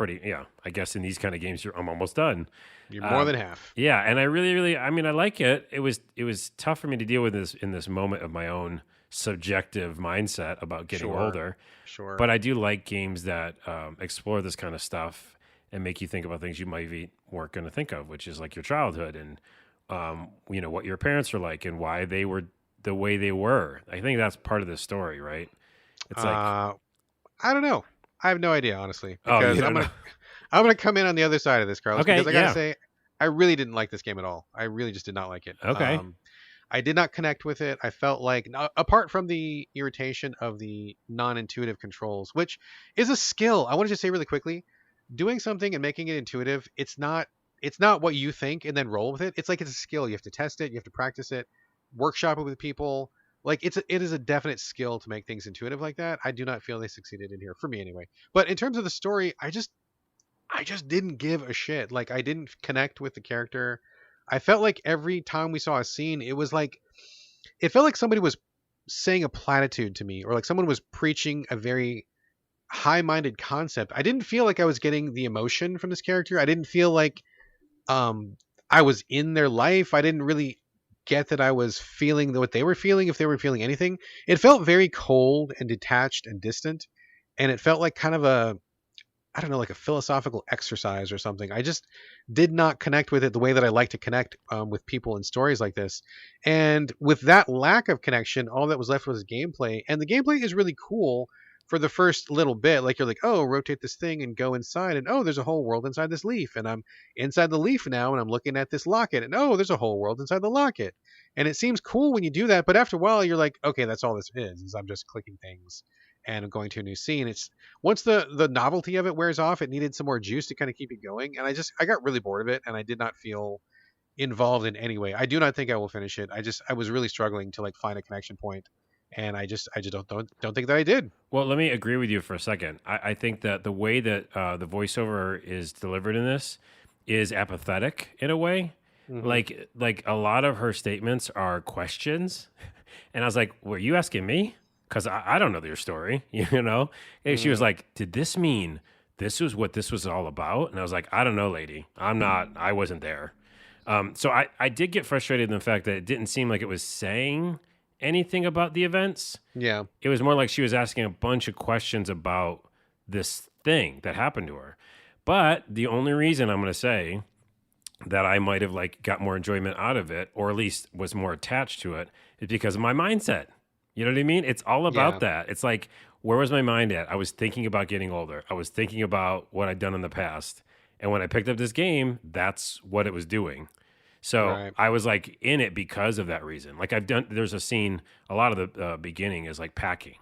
I guess in these kind of games, I'm almost done. You're more than half. Yeah, and I really, really, I like it. It was tough for me to deal with this in this moment of my own subjective mindset about getting Sure. older. Sure. But I do like games that explore this kind of stuff and make you think about things you maybe weren't going to think of, which is like your childhood and what your parents were like and why they were the way they were. I think that's part of the story, right? It's I don't know. I have no idea, honestly, Oh, you because don't know. I'm gonna come in on the other side of this, Carlos. Okay, Because I gotta yeah. say, I really didn't like this game at all. I really just did not like it. Okay. I did not connect with it. I felt like, apart from the irritation of the non-intuitive controls, which is a skill. I want to just say really quickly, doing something and making it intuitive, it's not what you think and then roll with it. It's like it's a skill. You have to test it, you have to practice it, workshop it with people. Like it is a definite skill to make things intuitive like that. I do not feel they succeeded in here for me anyway. But in terms of the story, I just didn't give a shit. Like I didn't connect with the character. I felt like every time we saw a scene, it felt like somebody was saying a platitude to me, or like someone was preaching a very high-minded concept. I didn't feel like I was getting the emotion from this character. I didn't feel like I was in their life. I didn't really get that I was feeling what they were feeling, if they were feeling anything. It felt very cold and detached and distant, and it felt like kind of a, I don't know, like a philosophical exercise or something. I just did not connect with it the way that I like to connect with people in stories like this. And with that lack of connection, all that was left was gameplay. And the gameplay is really cool for the first little bit. Like you're like, oh, rotate this thing and go inside. And oh, there's a whole world inside this leaf. And I'm inside the leaf now and I'm looking at this locket. And oh, there's a whole world inside the locket. And it seems cool when you do that. But after a while, you're like, okay, that's all this is I'm just clicking things and going to a new scene. It's once the novelty of it wears off, it needed some more juice to kind of keep it going. And I got really bored of it, and I did not feel involved in any way. I do not think I will finish it. I was really struggling to like find a connection point, and I just don't think that I did. Well, let me agree with you for a second. I think that the way that the voiceover is delivered in this is apathetic in a way. Hmm. Like a lot of her statements are questions, and I was like, "Were you asking me?" Because I don't know your story, you know? And she was like, did this mean this was what this was all about? And I was like, I don't know, lady. I wasn't there. So I did get frustrated in the fact that it didn't seem like it was saying anything about the events. Yeah. It was more like she was asking a bunch of questions about this thing that happened to her. But the only reason I'm going to say that I might have like got more enjoyment out of it, or at least was more attached to it, is because of my mindset. You know what I mean? It's all about Yeah. that. It's like, where was my mind at? I was thinking about getting older. I was thinking about what I'd done in the past. And when I picked up this game, that's what it was doing. So Right. I was like in it because of that reason. Like there's a scene, a lot of the beginning is like packing.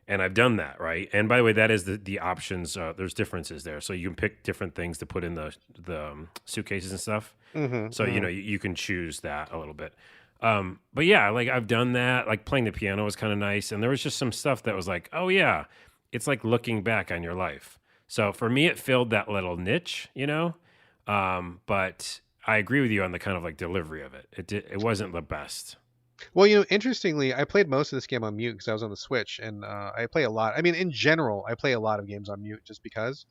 And I've done that, right? And by the way, that is the options. There's differences there. So you can pick different things to put in the suitcases and stuff. Hmm. So, you know, you can choose that a little bit. But yeah, like I've done that. Like playing the piano was kind of nice, and there was just some stuff that was like, oh yeah, it's like looking back on your life. So for me, it filled that little niche, you know. But I agree with you on the kind of like delivery of it. It wasn't the best. Well, interestingly, I played most of this game on mute because I was on the Switch, and I play a lot. I mean, in general, I play a lot of games on mute just because.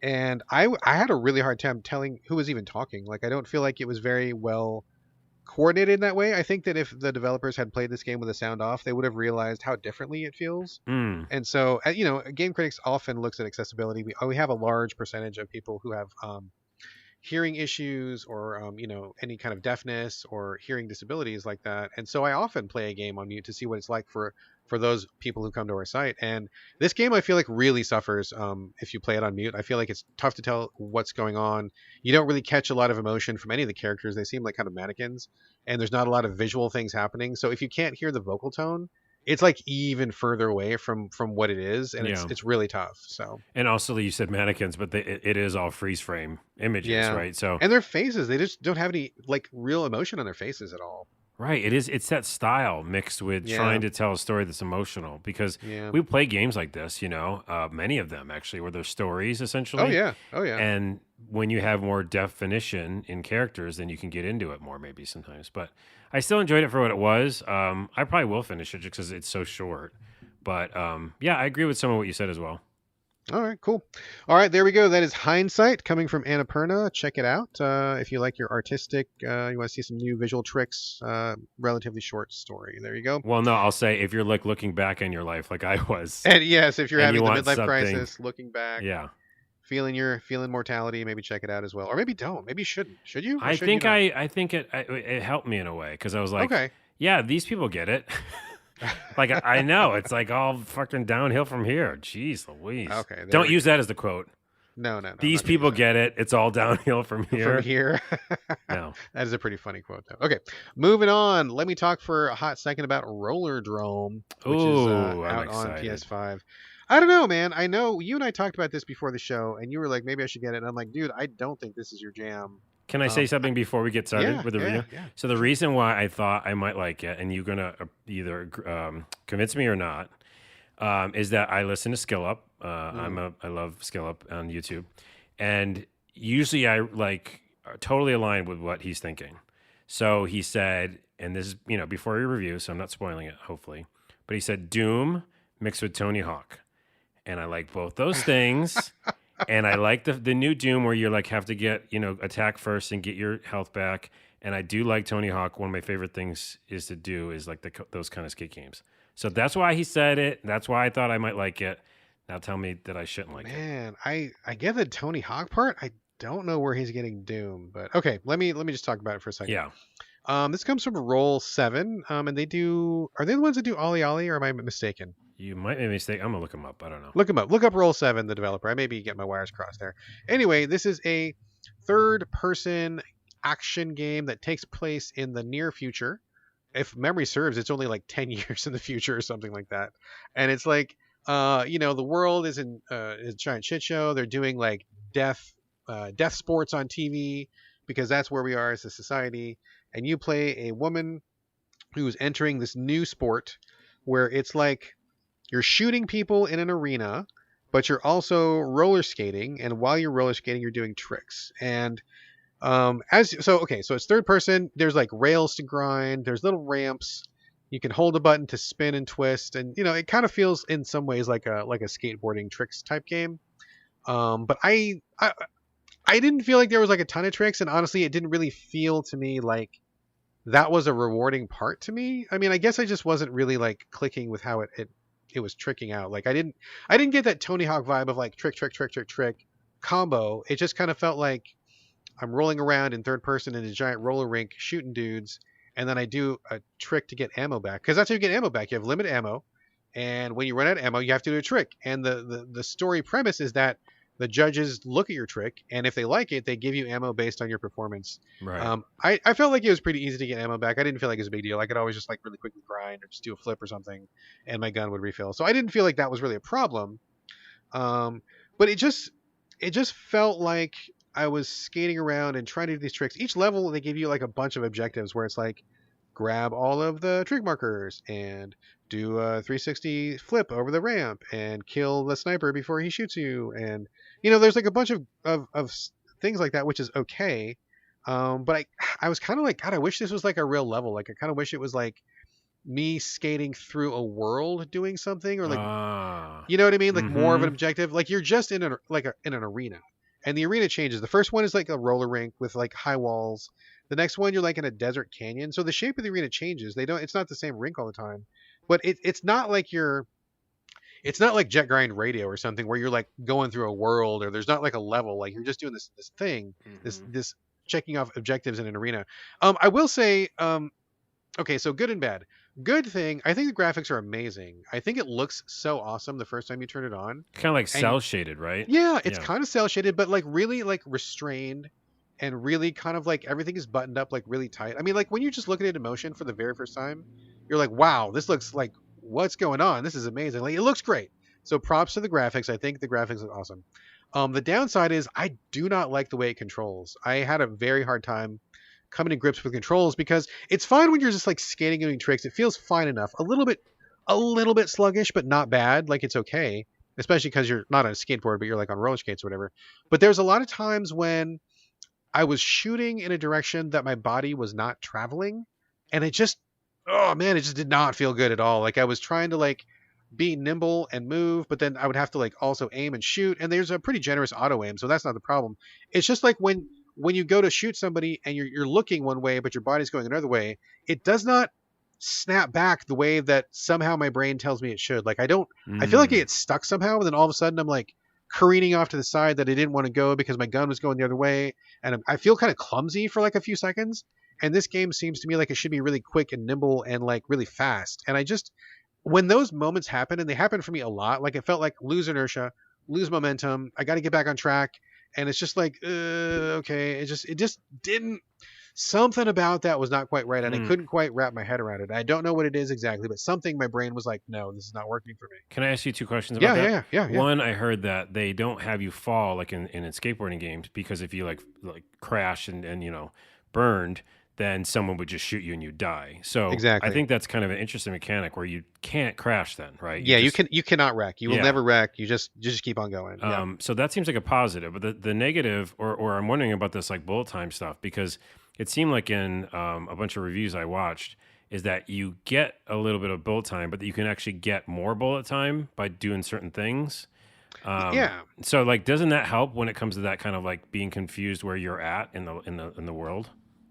And I had a really hard time telling who was even talking. Like, I don't feel like it was very well coordinated in that way. I think that if the developers had played this game with the sound off, they would have realized how differently it feels. Mm, And so, game critics often looks at accessibility. We have a large percentage of people who have hearing issues or any kind of deafness or hearing disabilities like that. And so I often play a game on mute to see what it's like for those people who come to our site. And this game I feel like really suffers if you play it on mute. I feel like it's tough to tell what's going on. You don't really catch a lot of emotion from any of the characters. They seem like kind of mannequins, and there's not a lot of visual things happening. So if you can't hear the vocal tone, it's like even further away from what it is, and yeah. it's really tough. So And also, you said mannequins, but it is all freeze frame images, yeah. right? So And their faces, they just don't have any like real emotion on their faces at all. right, it's that style mixed with Yeah. trying to tell a story that's emotional. Because Yeah. we play games like this, many of them actually, where they're stories essentially. Oh yeah. Oh yeah. And when you have more definition in characters, then you can get into it more maybe sometimes. But I still enjoyed it for what it was. I probably will finish it just because it's so short. But yeah, I agree with some of what you said as well. All right, cool. All right, there we go. That is Hindsight coming from Annapurna. Check it out. If you like your artistic, you want to see some new visual tricks, relatively short story. There you go. Well, no, I'll say if you're like looking back on your life like I was, And yes, if you're and having you the want midlife something, crisis, looking back, yeah. feeling mortality, maybe check it out as well. Or maybe don't. Maybe you shouldn't. Should you? Or I should think you not? I think it helped me in a way because I was like, Okay. yeah, these people get it. Like I know it's like all fucking downhill from here. Jeez Louise. Okay. There Don't we use go. that as the quote. No, no, no. I'm These not gonna use people that. get it. It's all downhill from From here. here. No. That is a pretty funny quote, though. Okay, moving on. Let me talk for a hot second about Rollerdrome, which is Ooh, I'm out on excited. PS5. I don't know, man. I know you and I talked about this before the show, and you were like, maybe I should get it. And I'm like, dude, I don't think this is your jam. Can I say something before we get started Yeah, with the yeah, review? yeah. So the Sure. reason why I thought I might like it, and you're gonna either convince me or not, is that I listen to Skill Up. I love Skill Up on YouTube, and usually I like totally align with what he's thinking. So he said, and this is before your review, so I'm not spoiling it, hopefully. But he said Doom mixed with Tony Hawk, and I like both those things. And I like the new Doom where you like have to get attack first and get your health back. And I do like Tony Hawk. One of my favorite things is to do is like those kind of skate games. So that's why he said it. That's why I thought I might like it. Now tell me that I shouldn't like it. Man, I get the Tony Hawk part. I don't know where he's getting Doom, but okay, let me just talk about it for a second. Yeah. This comes from Roll 7, and are they the ones that do Ollie Ollie, or am I mistaken? You might make a mistake. I'm gonna look them up. I don't know. Look them up. Look up Roll 7, the developer. I may be getting my wires crossed there. Anyway, this is a third-person action game that takes place in the near future. If memory serves, it's only like 10 years in the future or something like that. And it's like, the world is in a giant shit show. They're doing like death sports on TV because that's where we are as a society. And you play a woman who's entering this new sport where it's like you're shooting people in an arena, but you're also roller skating. And while you're roller skating, you're doing tricks. And so it's third person. There's like rails to grind. There's little ramps. You can hold a button to spin and twist, and it kind of feels in some ways like a skateboarding tricks type game. But I didn't feel like there was like a ton of tricks, and honestly, it didn't really feel to me like that was a rewarding part to me. I mean, I guess I just wasn't really like clicking with how it was tricking out. Like I didn't get that Tony Hawk vibe of like trick combo. It just kind of felt like I'm rolling around in third person in a giant roller rink shooting dudes, and then I do a trick to get ammo back, because that's how you get ammo back. You have limited ammo, and when you run out of ammo, you have to do a trick. And the story premise is that the judges look at your trick, and if they like it, they give you ammo based on your performance. Right. I felt like it was pretty easy to get ammo back. I didn't feel like it was a big deal. I could always just like really quickly grind or just do a flip or something, and my gun would refill. So I didn't feel like that was really a problem. But it just felt like I was skating around and trying to do these tricks. Each level, they give you like a bunch of objectives where it's like, grab all of the trick markers and do a 360 flip over the ramp and kill the sniper before he shoots you. And, there's like a bunch of things like that, which is okay. But I was kind of like, God, I wish this was like a real level. Like, I kind of wish it was like me skating through a world doing something, or like, you know what I mean? Like more of an objective. Like you're just in in an arena. And the arena changes. The first one is like a roller rink with like high walls. The next one, you're like in a desert canyon. So the shape of the arena changes. It's not the same rink all the time, but it's not like it's not like Jet Grind Radio or something where you're like going through a world, or there's not like a level. Like you're just doing this thing, this checking off objectives in an arena. I will say, okay, so good and bad. Good thing, I think the graphics are amazing. I think it looks so awesome the first time you turn it on. Kind of like cell shaded, right? Yeah, it's kind of cell shaded, but like really like restrained, and really kind of like everything is buttoned up like really tight. I mean, like when you just look at it in motion for the very first time, you're like, wow, this looks like, what's going on? This is amazing. Like it looks great. So props to the graphics. I think the graphics look awesome. The downside is I do not like the way it controls. I had a very hard time coming to grips with controls, because it's fine when you're just like skating and doing tricks. It feels fine enough. A little bit sluggish, but not bad. Like it's okay, especially because you're not on a skateboard, but you're like on roller skates or whatever. But there's a lot of times when I was shooting in a direction that my body was not traveling, and it just did not feel good at all. Like I was trying to like be nimble and move, but then I would have to like also aim and shoot, and there's a pretty generous auto aim, so that's not the problem. It's just like when you go to shoot somebody and you're looking one way, but your body's going another way, it does not snap back the way that somehow my brain tells me it should. Like I feel like it gets stuck somehow, and then all of a sudden I'm like careening off to the side that I didn't want to go because my gun was going the other way, and I feel kind of clumsy for like a few seconds. And this game seems to me like it should be really quick and nimble and like really fast. And when those moments happen, and they happen for me a lot, like it felt like lose inertia, lose momentum. I got to get back on track, and it's just like, okay, it just didn't. Something about that was not quite right, and I Hmm. couldn't quite wrap my head around it. I don't know what it is exactly, but something my brain was like, no, this is not working for me. Can I ask you two questions about Yeah, yeah, that? yeah, yeah, yeah. One, I heard that they don't have you fall like in skateboarding games because if you like crash and burned, then someone would just shoot you and you die. So I Exactly. think that's kind of an interesting mechanic where you can't crash then, right? You Yeah, just you cannot wreck. You will yeah. never wreck. You just keep on going. Yeah. So that seems like a positive, but the negative, or I'm wondering about this like bullet time stuff because it seemed like in a bunch of reviews I watched is that you get a little bit of bullet time, but that you can actually get more bullet time by doing certain things. Yeah. So like, doesn't that help when it comes to that kind of like being confused where you're at in the world?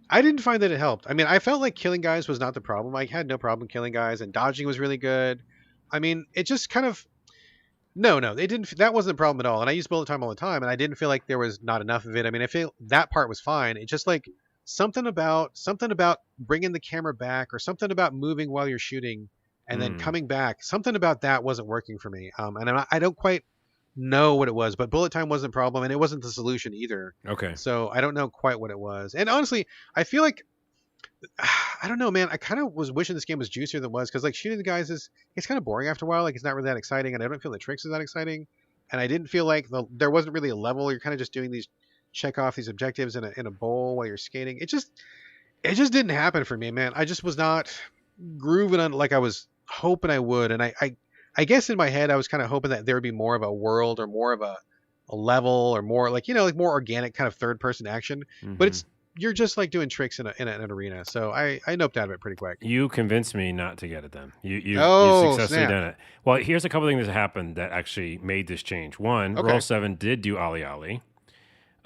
I didn't find that it helped. I mean, I felt like killing guys was not the problem. I had no problem killing guys, and dodging was really good. I mean, it just kind of no, they didn't. That wasn't a problem at all. And I use bullet time all the time, and I didn't feel like there was not enough of it. I mean, I feel that part was fine. It just like something about bringing the camera back, or something about moving while you're shooting, and then Mm, coming back. Something about that wasn't working for me. And I don't quite know what it was, but bullet time wasn't a problem, and it wasn't the solution either. okay. So I don't know quite what it was. And honestly, I feel like I don't know, man. I kind of was wishing this game was juicier than it was because like shooting the guys is it's kind of boring after a while. Like it's not really that exciting, and I don't feel the tricks is that exciting. And I didn't feel like there wasn't really a level. You're kind of just doing these check off these objectives in a bowl while you're skating. It just didn't happen for me, man. I just was not grooving on like I was hoping I would. And I guess in my head I was kind of hoping that there would be more of a world or more of a level or more like like more organic kind of third person action. But Hmm. it's you're just like doing tricks in an arena. So I noped out of it pretty quick. You convinced me not to get it then. You've Oh successfully snap! done it. Well, here's a couple things that happened that actually made this change. One, Roll Okay. 7 did do Ali Ali.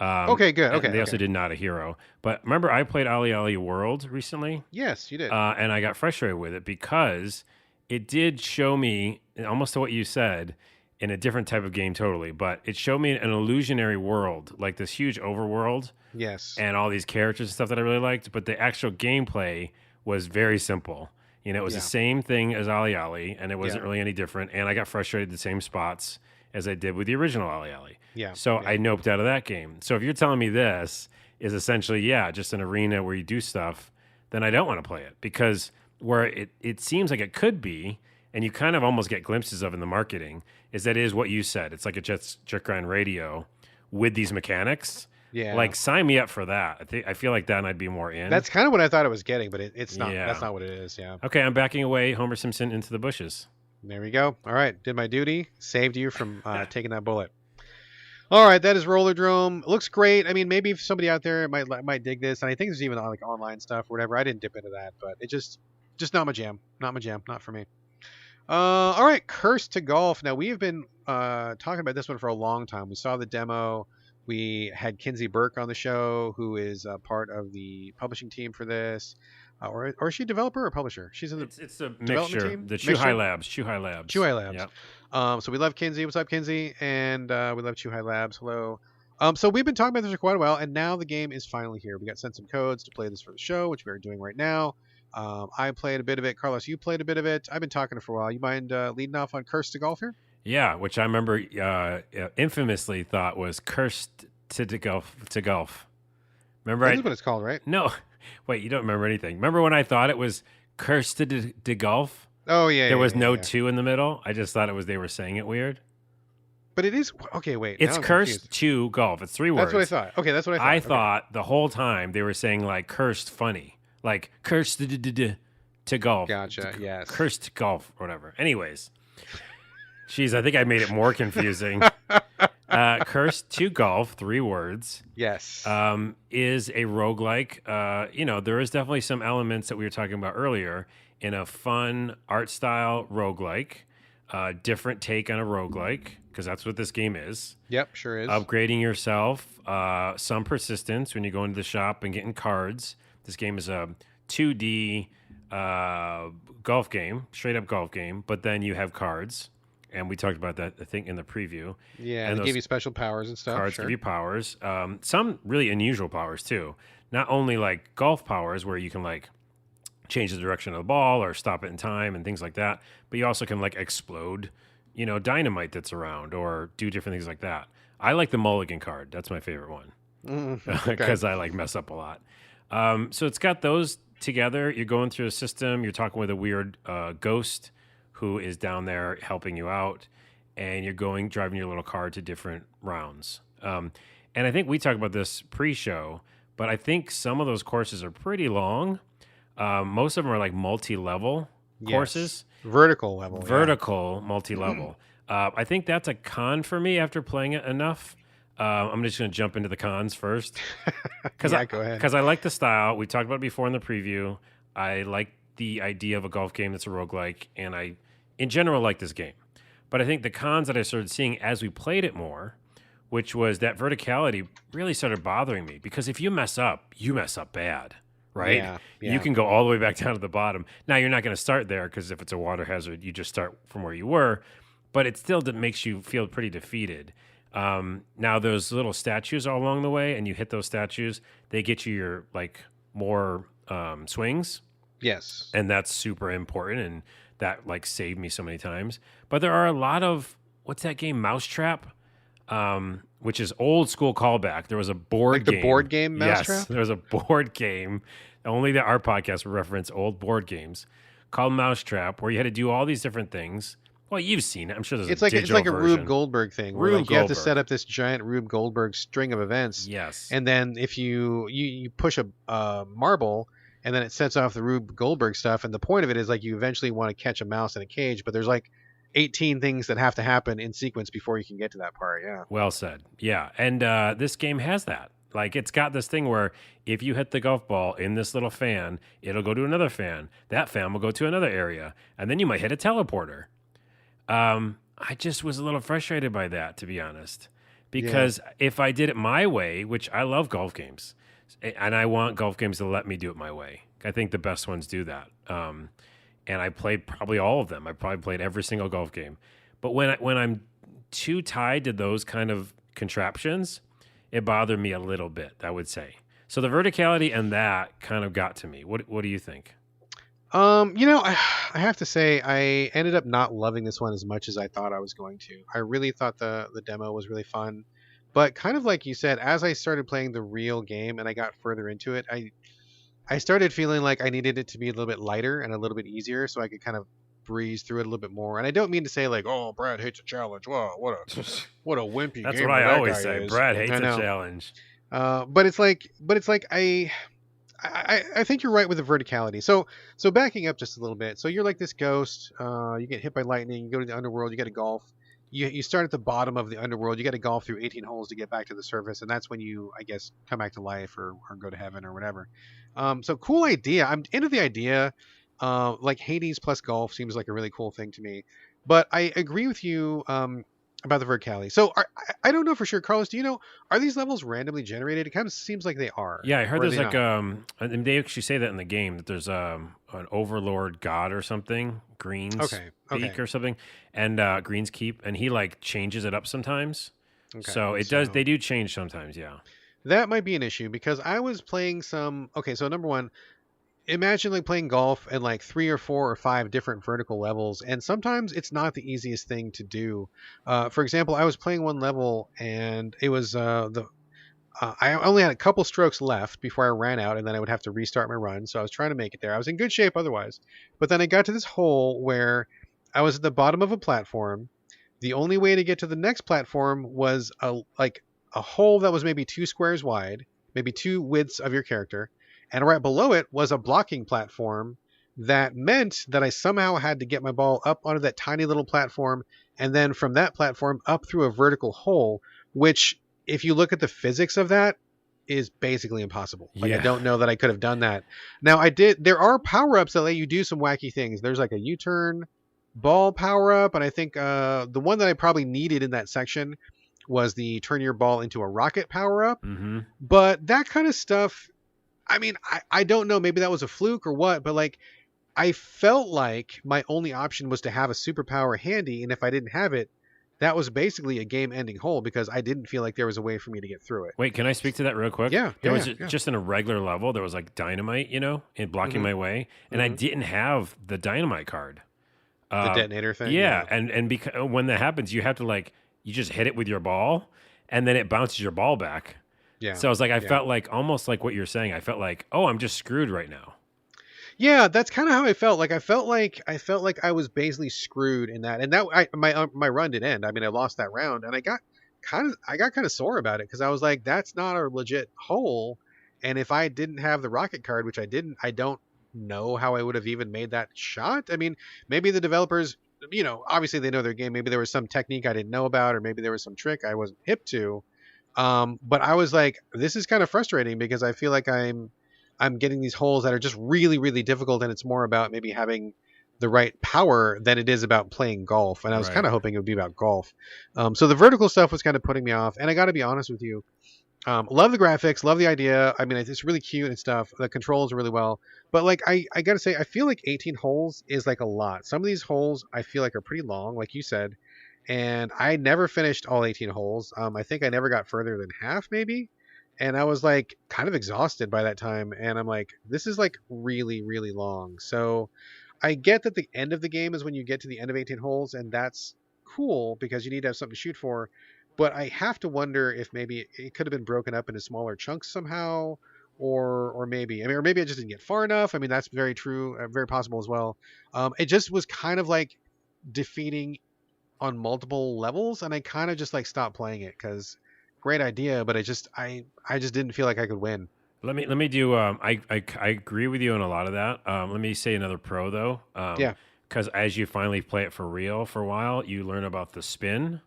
Okay. Good. And Okay. they also Okay. did Not a Hero. But remember, I played Ali Ali World recently, Yes, you did. and I got frustrated with it because it did show me, almost to what you said, in a different type of game totally, but it showed me an illusionary world, like this huge overworld Yes. and all these characters and stuff that I really liked, but the actual gameplay was very simple. It was the Yeah. same thing as Ali Ali, and it wasn't Yeah. really any different. And I got frustrated at the same spots as I did with the original Ali Ali. Yeah. So Yeah. I noped out of that game. So if you're telling me this is essentially, yeah, just an arena where you do stuff, then I don't want to play it because where it seems like it could be, and you kind of almost get glimpses of in the marketing, is that is what you said. It's like a jet grind radio with these mechanics. Yeah. Like sign me up for that. I feel like that I'd be more in. That's kind of what I thought it was getting, but it's not. Yeah. That's not what it is. Yeah. Okay, I'm backing away Homer Simpson into the bushes. There we go. All right. Did my duty. Saved you from taking that bullet. All right. That is Rollerdrome. Looks great. I mean, maybe if somebody out there might dig this, and I think there's even like online stuff or whatever. I didn't dip into that, but it just not my jam. Not my jam. Not for me. All right. Cursed to Golf. Now we have been talking about this one for a long time. We saw the demo. We had Kinsey Burke on the show, who is part of the publishing team for this. Or is she a developer or publisher? She's in the It's a development mixture. team? The Mixture? Chuhai Labs. Chuhai Labs. Yep. So we love Kinsey. What's up, Kinsey? And we love Chuhai Labs. Hello. So we've been talking about this for quite a while, and now the game is finally here. We got sent some codes to play this for the show, which we are doing right now. I played a bit of it. Carlos, you played a bit of it. I've been talking for a while. You mind leading off on Curse to Golf here? Yeah, which I remember infamously thought was cursed to golf. Remember, That is what it's called, right? no, wait, you don't remember anything. Remember when I thought it was cursed to golf? Oh yeah. There yeah, was yeah, no yeah. two in the middle. I just thought it was they were saying it weird. But it is okay. Wait, It's now I'm cursed confused. to golf. It's three words. That's what I thought. Okay, that's what I thought. I Okay. thought the whole time they were saying like cursed funny, like cursed to golf. Gotcha. Yes. Cursed golf or whatever. Anyways, geez, I think I made it more confusing. Cursed to Golf, 3 words, Yes. is a roguelike. There is definitely some elements that we were talking about earlier in a fun art style roguelike, different take on a roguelike, because that's what this game is. Yep. Sure is. Upgrading yourself, some persistence when you go into the shop and getting cards. This game is a 2D golf game, straight up golf game, but then you have cards. And we talked about that, I think, in the preview. Yeah, and they those give you special powers and stuff. cards Sure. give you powers. Some really unusual powers, too. Not only like golf powers, where you can like change the direction of the ball or stop it in time and things like that, but you also can like explode dynamite that's around or do different things like that. I like the mulligan card. That's my favorite one Okay. because I like mess up a lot. So it's got those together. You're going through a system. You're talking with a weird ghost who is down there helping you out, and you're driving your little car to different rounds. And I think we talked about this pre-show, but I think some of those courses are pretty long. Most of them are like multi-level courses. Vertical level. Vertical multi-level. I think that's a con for me after playing it enough. I'm just going to jump into the cons first. Go ahead. Because I like the style. We talked about it before in the preview. I like the idea of a golf game that's a roguelike, and I, in general, like this game. But I think the cons that I started seeing as we played it more, which was that verticality really started bothering me. Because if you mess up bad, right? Yeah. You can go all the way back down to the bottom. Now, you're not going to start there because if it's a water hazard, you just start from where you were. But it still makes you feel pretty defeated. Now, those little statues all along the way, and you hit those statues, they get you your more swings. Yes. And that's super important, and that saved me so many times. But there are a lot of, what's that game, Mousetrap? Which is old school callback. There was a board game. The board game Mousetrap? Yes, there was a board game. Only our podcast will reference old board games called Mousetrap, where you had to do all these different things. Well, you've seen it. I'm sure there's it's a like digital a version. Rube Goldberg thing, where you have to set up this giant Rube Goldberg string of events. Yes. And then if you push a marble, and then it sets off the Rube Goldberg stuff, and the point of it is you eventually want to catch a mouse in a cage, but there's 18 things that have to happen in sequence before you can get to that part. Yeah. Well said. Yeah. And this game has that. It's got this thing where if you hit the golf ball in this little fan, it'll go to another fan. That fan will go to another area. And then you might hit a teleporter. I just was a little frustrated by that, to be honest. Because if I did it my way, which I love golf games, and I want golf games to let me do it my way. I think the best ones do that. And I played probably all of them. I probably played every single golf game. But when I'm too tied to those kind of contraptions, it bothered me a little bit, I would say. So the verticality and that kind of got to me. What do you think? I have to say I ended up not loving this one as much as I thought I was going to. I really thought the demo was really fun. But kind of like you said, as I started playing the real game and I got further into it, I started feeling like I needed it to be a little bit lighter and a little bit easier so I could kind of breeze through it a little bit more. And I don't mean to say oh, Brad hates a challenge. Whoa, what a wimpy That's gamer what I that always guy say. is. Brad hates a challenge. But it's like I think you're right with the verticality. So backing up just a little bit. So you're this ghost. You get hit by lightning. You go to the underworld. You got to golf. You start at the bottom of the underworld. You got to golf through 18 holes to get back to the surface, and that's when you, I guess, come back to life or go to heaven or whatever. So cool idea. I'm into the idea. Hades plus golf seems like a really cool thing to me. But I agree with you about the verticality. So I don't know for sure, Carlos. Do you know, are these levels randomly generated? It kind of seems like they are. Yeah, I heard there's and they actually say that in the game that there's an overlord god or something, Green's Peak or something, and Green's Keep, and he changes it up sometimes. Okay, so they do change sometimes. Yeah, that might be an issue because I was playing some. Okay, so number one, imagine playing golf and 3 or 4 or 5 different vertical levels, and sometimes it's not the easiest thing to do. For example, I was playing one level and it was I only had a couple strokes left before I ran out, and then I would have to restart my run. So I was trying to make it there. I was in good shape otherwise, but then I got to this hole where I was at the bottom of a platform. The only way to get to the next platform was a hole that was maybe 2 squares wide, maybe 2 widths of your character. And right below it was a blocking platform that meant that I somehow had to get my ball up onto that tiny little platform and then from that platform up through a vertical hole, which, if you look at the physics of that, is basically impossible. I don't know that I could have done that. Now, there are power-ups that let you do some wacky things. There's a U-turn ball power-up, and I think the one that I probably needed in that section was the turn your ball into a rocket power-up. Mm-hmm. But that kind of stuff... I mean, I don't know. Maybe that was a fluke or what, but I felt like my only option was to have a superpower handy, and if I didn't have it, that was basically a game-ending hole because I didn't feel like there was a way for me to get through it. Wait, can I speak to that real quick? Yeah. There was just in a regular level, there was dynamite, in blocking my way, and I didn't have the dynamite card. The Um, detonator thing, yeah, yeah. and because when that happens, you have to like you just hit it with your ball, and then it bounces your ball back. Yeah. So it's like I Yeah. felt like almost like what you're saying. I felt like, oh, I'm just screwed right now. Yeah, that's kind of how I felt. Like I felt like I was basically screwed in that. And that my run did end. I mean, I lost that round, and I got kind of sore about it because I was like, that's not a legit hole. And if I didn't have the rocket card, which I didn't, I don't know how I would have even made that shot. I mean, maybe the developers, obviously they know their game. Maybe there was some technique I didn't know about, or maybe there was some trick I wasn't hip to. But I was like, this is kind of frustrating because I feel like I'm getting these holes that are just really, really difficult, and it's more about maybe having the right power than it is about playing golf. And I was kind Right. of hoping it would be about golf. So the vertical stuff was kind of putting me off. And I got to be honest with you, love the graphics, love the idea. I mean, it's really cute and stuff. The controls are really well. But like, I gotta say, I feel like 18 holes is like a lot. Some of these holes I feel like are pretty long, like you said, and I never finished all 18 holes. I think I never got further than half, maybe. And I was like kind of exhausted by that time. And I'm like, this is like really, really long. So I get that the end of the game is when you get to the end of 18 holes, and that's cool because you need to have something to shoot for. But I have to wonder if maybe it could have been broken up into smaller chunks somehow, or maybe, I mean, or maybe I just didn't get far enough. I mean, that's very true, very possible as well. It just was kind of like defeating on multiple levels, and I kind of just like stopped playing it because great idea, but I just didn't feel like I could win. Let me do. I agree with you on a lot of that. Let me say another pro though, Yeah. because as you finally play it for real for a while, you learn about the spin,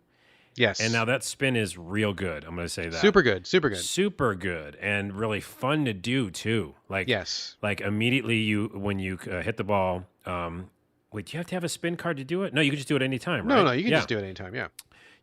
and now Yes. that spin is real good. I'm going to say that Super good. Super good. super good and really fun to do too. Yes. Like immediately you when you hit the ball. Wait, do you have to have a spin card to do it? No, you can just do it anytime, No, right? no, you can Yeah, just do it anytime. Yeah.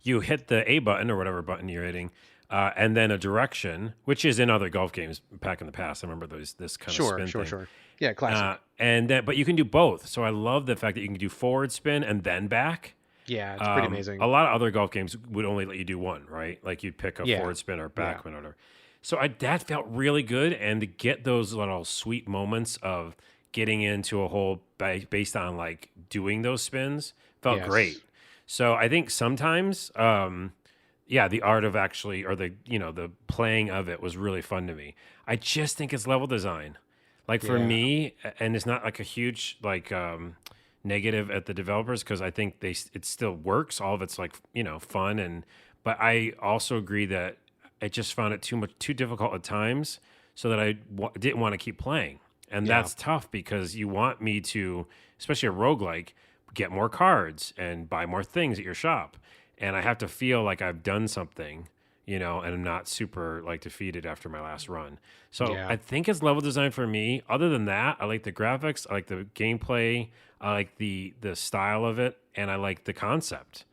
you hit the A button or whatever button you're hitting, and then a direction, which is in other golf games back in the past. I remember this kind of Sure. spin Sure. thing. Sure. Yeah. Classic. And then, but you can do both. So I love the fact that you can do forward spin and then back. Yeah. It's pretty A amazing. lot of other golf games would only let you do one, right? Like you'd pick a Yeah. forward spin or back Yeah. spin or whatever. So that felt really good, and to get those little sweet moments of getting into a hole based on like doing those spins felt great. Yes. So I think sometimes, yeah, the art of actually, or the playing of it was really fun to me. I just think it's level design. Like for Yeah. me, and it's not like a huge like negative at the developers because I think it still works. All of it's like fun but I also agree that I just found it too difficult at times, so that I didn't want to keep playing, and Yeah. that's tough because you want me to, especially a roguelike, get more cards and buy more things at your shop, and I have to feel like I've done something. And I'm not super like defeated after my last run. So Yeah. I think it's level design for me. Other than that, I like the graphics, I like the gameplay, I like the style of it, and I like the concept.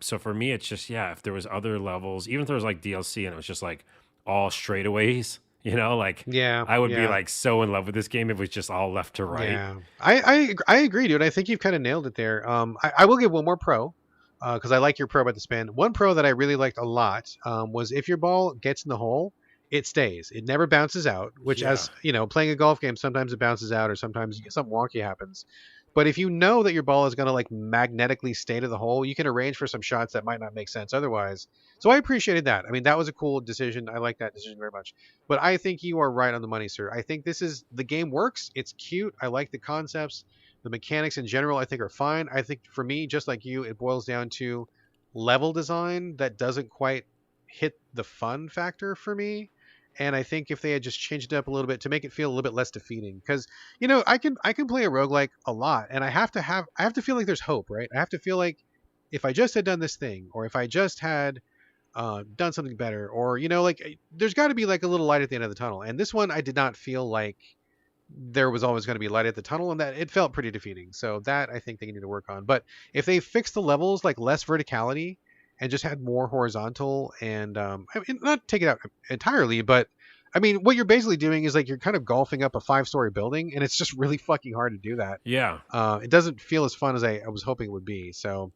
So for me, it's just if there was other levels, even if there was like DLC and it was just like all straightaways, like Yeah. I would be Yeah. like so in love with this game if it was just all left to right. Yeah. I agree, dude. I think you've kind of nailed it there. I will give one more pro. Because I like your pro about the spin. One pro that I really liked a lot was if your ball gets in the hole, it stays. It never bounces out. Which, Yeah. as you know, playing a golf game, sometimes it bounces out, or sometimes something wonky happens. But if you know that your ball is going to like magnetically stay to the hole, you can arrange for some shots that might not make sense otherwise. So I appreciated that. I mean, that was a cool decision. I like that decision very much. But I think you are right on the money, sir. I think the game works. It's cute. I like the concepts. The mechanics in general, I think, are fine. I think for me, just like you, it boils down to level design that doesn't quite hit the fun factor for me. And I think if they had just changed it up a little bit to make it feel a little bit less defeating, because I can play a roguelike a lot, and I have to feel like there's hope, right? I have to feel like if I just had done this thing, or if I just had done something better, or like there's got to be like a little light at the end of the tunnel. And this one, I did not feel like there was always going to be light at the tunnel, and that it felt pretty defeating. So that I think they need to work on. But if they fix the levels, like less verticality and just had more horizontal, and I mean, not take it out entirely, but I mean, what you're basically doing is like you're kind of golfing up a 5-story building, and it's just really fucking hard to do that. Yeah. It doesn't feel as fun as I was hoping it would be. So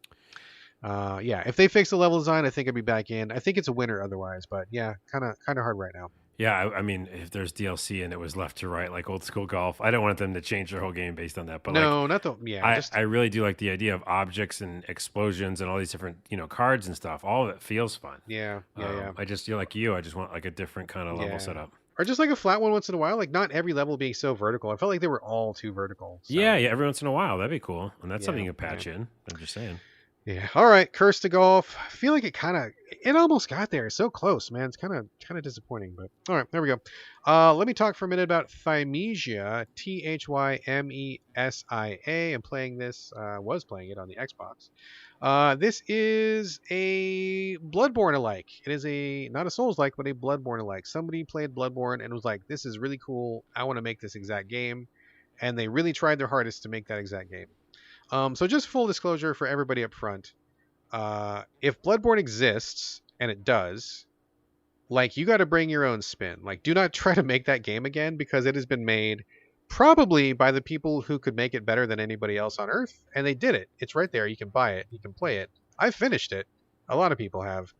yeah, if they fix the level design, I think I'd be back in. I think it's a winner otherwise, but yeah, kind of hard right now. Yeah, I mean, if there's DLC and it was left to right, like old school golf, I don't want them to change their whole game based on that. But like, No, not the yeah, I just I really do like the idea of objects and explosions and all these different cards and stuff. All of it feels fun. yeah, yeah, yeah, I just feel like you. I just want like a different kind of level yeah. setup. Or just like a flat one once in a while. Like not every level being so vertical. I felt like they were all too vertical. Yeah, So yeah. Every once in a while, that'd be cool, and that's something yeah, you can yeah. patch in. I'm just saying. Yeah. All right. Curse to golf. I feel like it almost got there. It's so close, man. It's kind of disappointing, but all right, there we go. Let me talk for a minute about Thymesia. Thymesia. I'm playing this. Was playing it on the Xbox. This is a Bloodborne alike. It is not a Souls like, but a Bloodborne alike. Somebody played Bloodborne and was like, "This is really cool. I want to make this exact game," and they really tried their hardest to make that exact game. So just full disclosure for everybody up front, if Bloodborne exists, and it does, like you got to bring your own spin. Like do not try to make that game again because it has been made probably by the people who could make it better than anybody else on earth, and they did it. It's right there. You can buy it. You can play it. I've finished it. A lot of people have.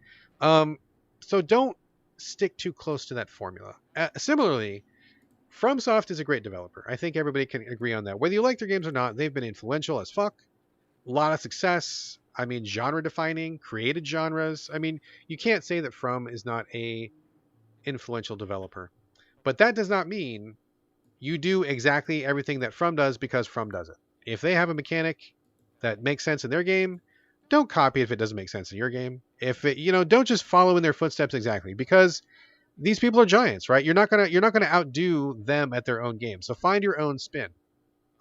Um, so don't stick too close to that formula. Similarly, FromSoft is a great developer. I think everybody can agree on that. Whether you like their games or not, they've been influential as fuck. A lot of success. I mean, genre defining, created genres. I mean, you can't say that From is not a influential developer. But that does not mean you do exactly everything that From does because From does it. If they have a mechanic that makes sense in their game, don't copy it if it doesn't make sense in your game. If it, don't just follow in their footsteps exactly because these people are giants, right? You're not gonna outdo them at their own game. So find your own spin.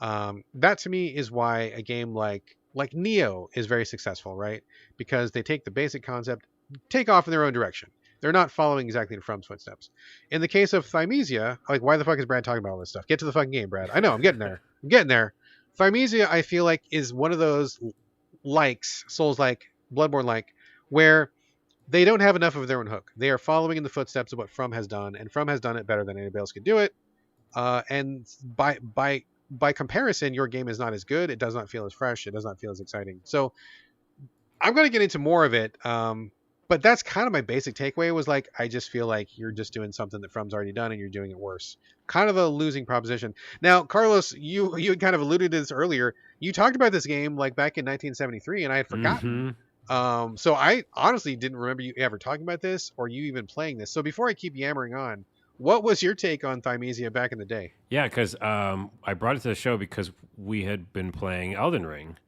That to me is why a game like Neo is very successful, right? Because they take the basic concept, take off in their own direction. They're not following exactly in From's footsteps. In the case of Thymesia, like why the fuck is Brad talking about all this stuff? Get to the fucking game, Brad. I know, I'm getting there. I'm getting there. Thymesia, I feel like, is one of those likes, Souls like, Bloodborne like, where they don't have enough of their own hook. They are following in the footsteps of what From has done, and From has done it better than anybody else could do it. And by comparison, your game is not as good. It does not feel as fresh. It does not feel as exciting. So I'm going to get into more of it. But that's kind of my basic takeaway was like, I just feel like you're just doing something that From's already done and you're doing it worse. Kind of a losing proposition. Now, Carlos, you had kind of alluded to this earlier. You talked about this game like back in 1973 and I had forgotten. So I honestly didn't remember you ever talking about this or you even playing this. So before I keep yammering on, what was your take on Thymesia back in the day? Yeah, because I brought it to the show because we had been playing Elden Ring,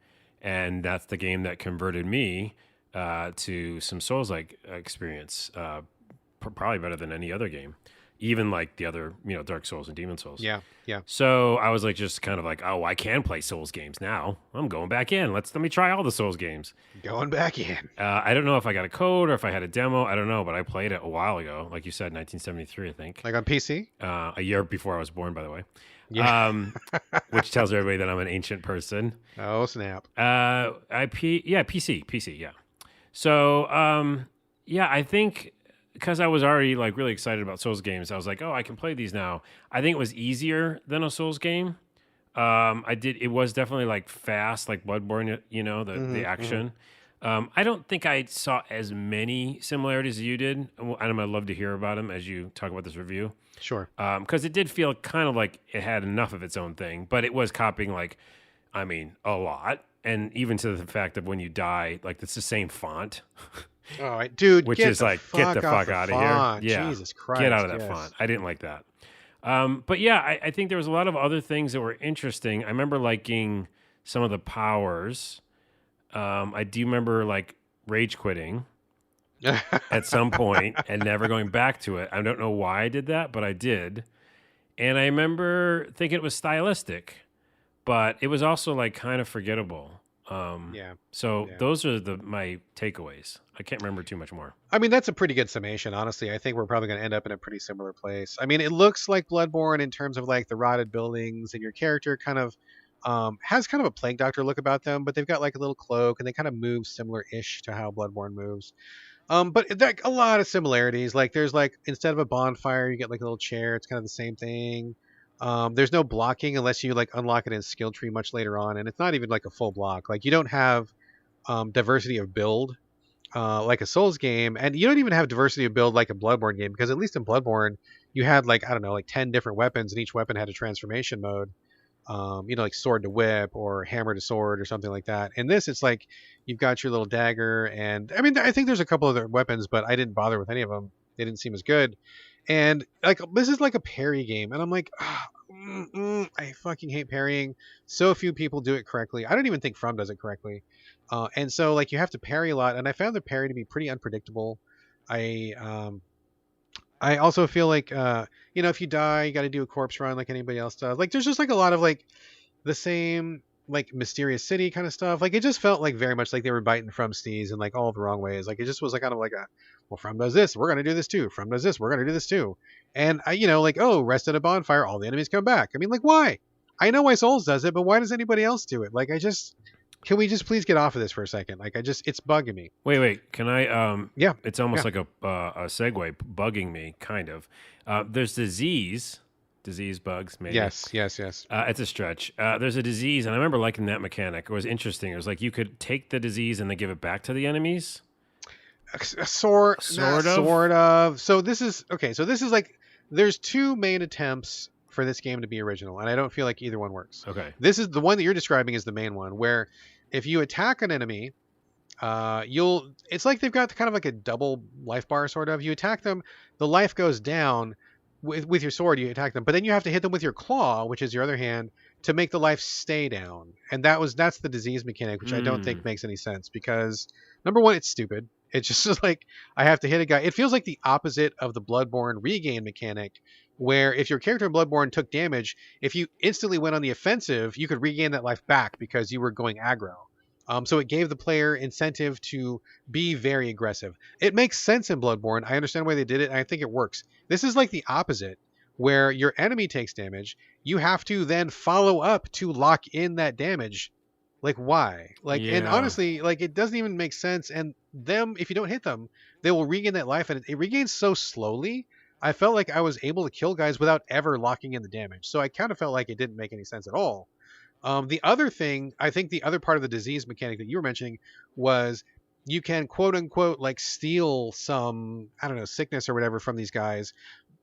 and that's the game that converted me to some Souls-like experience, probably better than any other game, even like the other, Dark Souls and Demon Souls. Yeah. So I was like, just kind of like, oh, I can play Souls games now. I'm going back in. Let me try all the Souls games. Going back in. I don't know if I got a code or if I had a demo. I don't know, but I played it a while ago, like you said, 1973, I think. Like on PC? A year before I was born, by the way. Yeah. Which tells everybody that I'm an ancient person. Oh, snap. PC, yeah. So, I think because I was already like really excited about Souls games, I was like, oh, I can play these now. I think it was easier than a Souls game. It was definitely like fast, like Bloodborne, the action. I don't think I saw as many similarities as you did, and I'm gonna love to hear about them as you talk about this review. Sure. Because it did feel kind of like it had enough of its own thing, but it was copying a lot, and even to the fact of when you die, like it's the same font. All right, dude. Which is like, get the fuck out of here. Yeah, Jesus Christ. Get out of that font. I didn't like that. But yeah, I think there was a lot of other things that were interesting. I remember liking some of the powers. I do remember like rage quitting at some point and never going back to it. I don't know why I did that, but I did. And I remember thinking it was stylistic, but it was also like kind of forgettable. So those are my takeaways. I can't remember too much more. I mean, that's a pretty good summation, honestly. I think we're probably going to end up in a pretty similar place. I mean, it looks like Bloodborne in terms of like the rotted buildings, and your character kind of has kind of a Plague Doctor look about them, but they've got like a little cloak and they kind of move similar-ish to how Bloodborne moves. But like a lot of similarities. Like there's like, instead of a bonfire, you get like a little chair. It's kind of the same thing. There's no blocking unless you like unlock it in skill tree much later on, and it's not even like a full block. Like you don't have diversity of build like a Souls game, and you don't even have diversity of build like a Bloodborne game, because at least in Bloodborne you had like, I don't know, like 10 different weapons, and each weapon had a transformation mode. Like sword to whip or hammer to sword or something like that. In this, it's like you've got your little dagger, and I mean, I think there's a couple other weapons, but I didn't bother with any of them. They didn't seem as good. And like, this is like a parry game, and I'm like, I fucking hate parrying. So few people do it correctly. I don't even think From does it correctly. And so like you have to parry a lot, and I found the parry to be pretty unpredictable. I I also feel like if you die, you got to do a corpse run like anybody else does. Like there's just like a lot of like the same like mysterious city kind of stuff. Like it just felt like very much like they were biting from Steez in like all the wrong ways. Like it just was like kind of like a, well, From does this, we're gonna do this too. From does this, we're gonna do this too. And I, like, oh, rest at a bonfire, all the enemies come back. I mean, like, why? I know why Souls does it, but why does anybody else do it? Like, can we just please get off of this for a second? Like, it's bugging me. Wait. Can I? Yeah, It's almost yeah. like a segue, bugging me, kind of. There's disease bugs, maybe. Yes, yes, yes. It's a stretch. There's a disease, and I remember liking that mechanic. It was interesting. It was like you could take the disease and then give it back to the enemies. Sort of. Sort of. So this is okay. So this is like there's two main attempts for this game to be original, and I don't feel like either one works. Okay. This is the one that you're describing is the main one, where if you attack an enemy, it's like they've got kind of like a double life bar sort of. You attack them, the life goes down with your sword. You attack them, but then you have to hit them with your claw, which is your other hand, to make the life stay down. And that's the disease mechanic, which I don't think makes any sense because number one, it's stupid. It's just like I have to hit a guy. It feels like the opposite of the Bloodborne regain mechanic, where if your character in Bloodborne took damage, if you instantly went on the offensive, you could regain that life back because you were going aggro. So it gave the player incentive to be very aggressive. It makes sense in Bloodborne. I understand why they did it, and I think it works. This is like the opposite, where your enemy takes damage. You have to then follow up to lock in that damage. Like, why? Like, and Yeah. honestly, like, it doesn't even make sense. And them, if you don't hit them, they will regain that life, and it regains so slowly. I felt like I was able to kill guys without ever locking in the damage. So I kind of felt like it didn't make any sense at all. The other thing, I think the other part of the disease mechanic that you were mentioning was you can quote unquote like steal some, I don't know, sickness or whatever from these guys.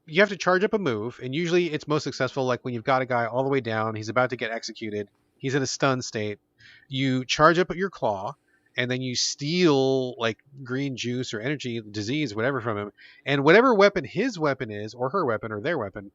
You have to charge up a move, and usually it's most successful like when you've got a guy all the way down, he's about to get executed, he's in a stun state. You charge up your claw, and then you steal like green juice or energy, disease, whatever from him, and whatever weapon his weapon is, or her weapon, or their weapon,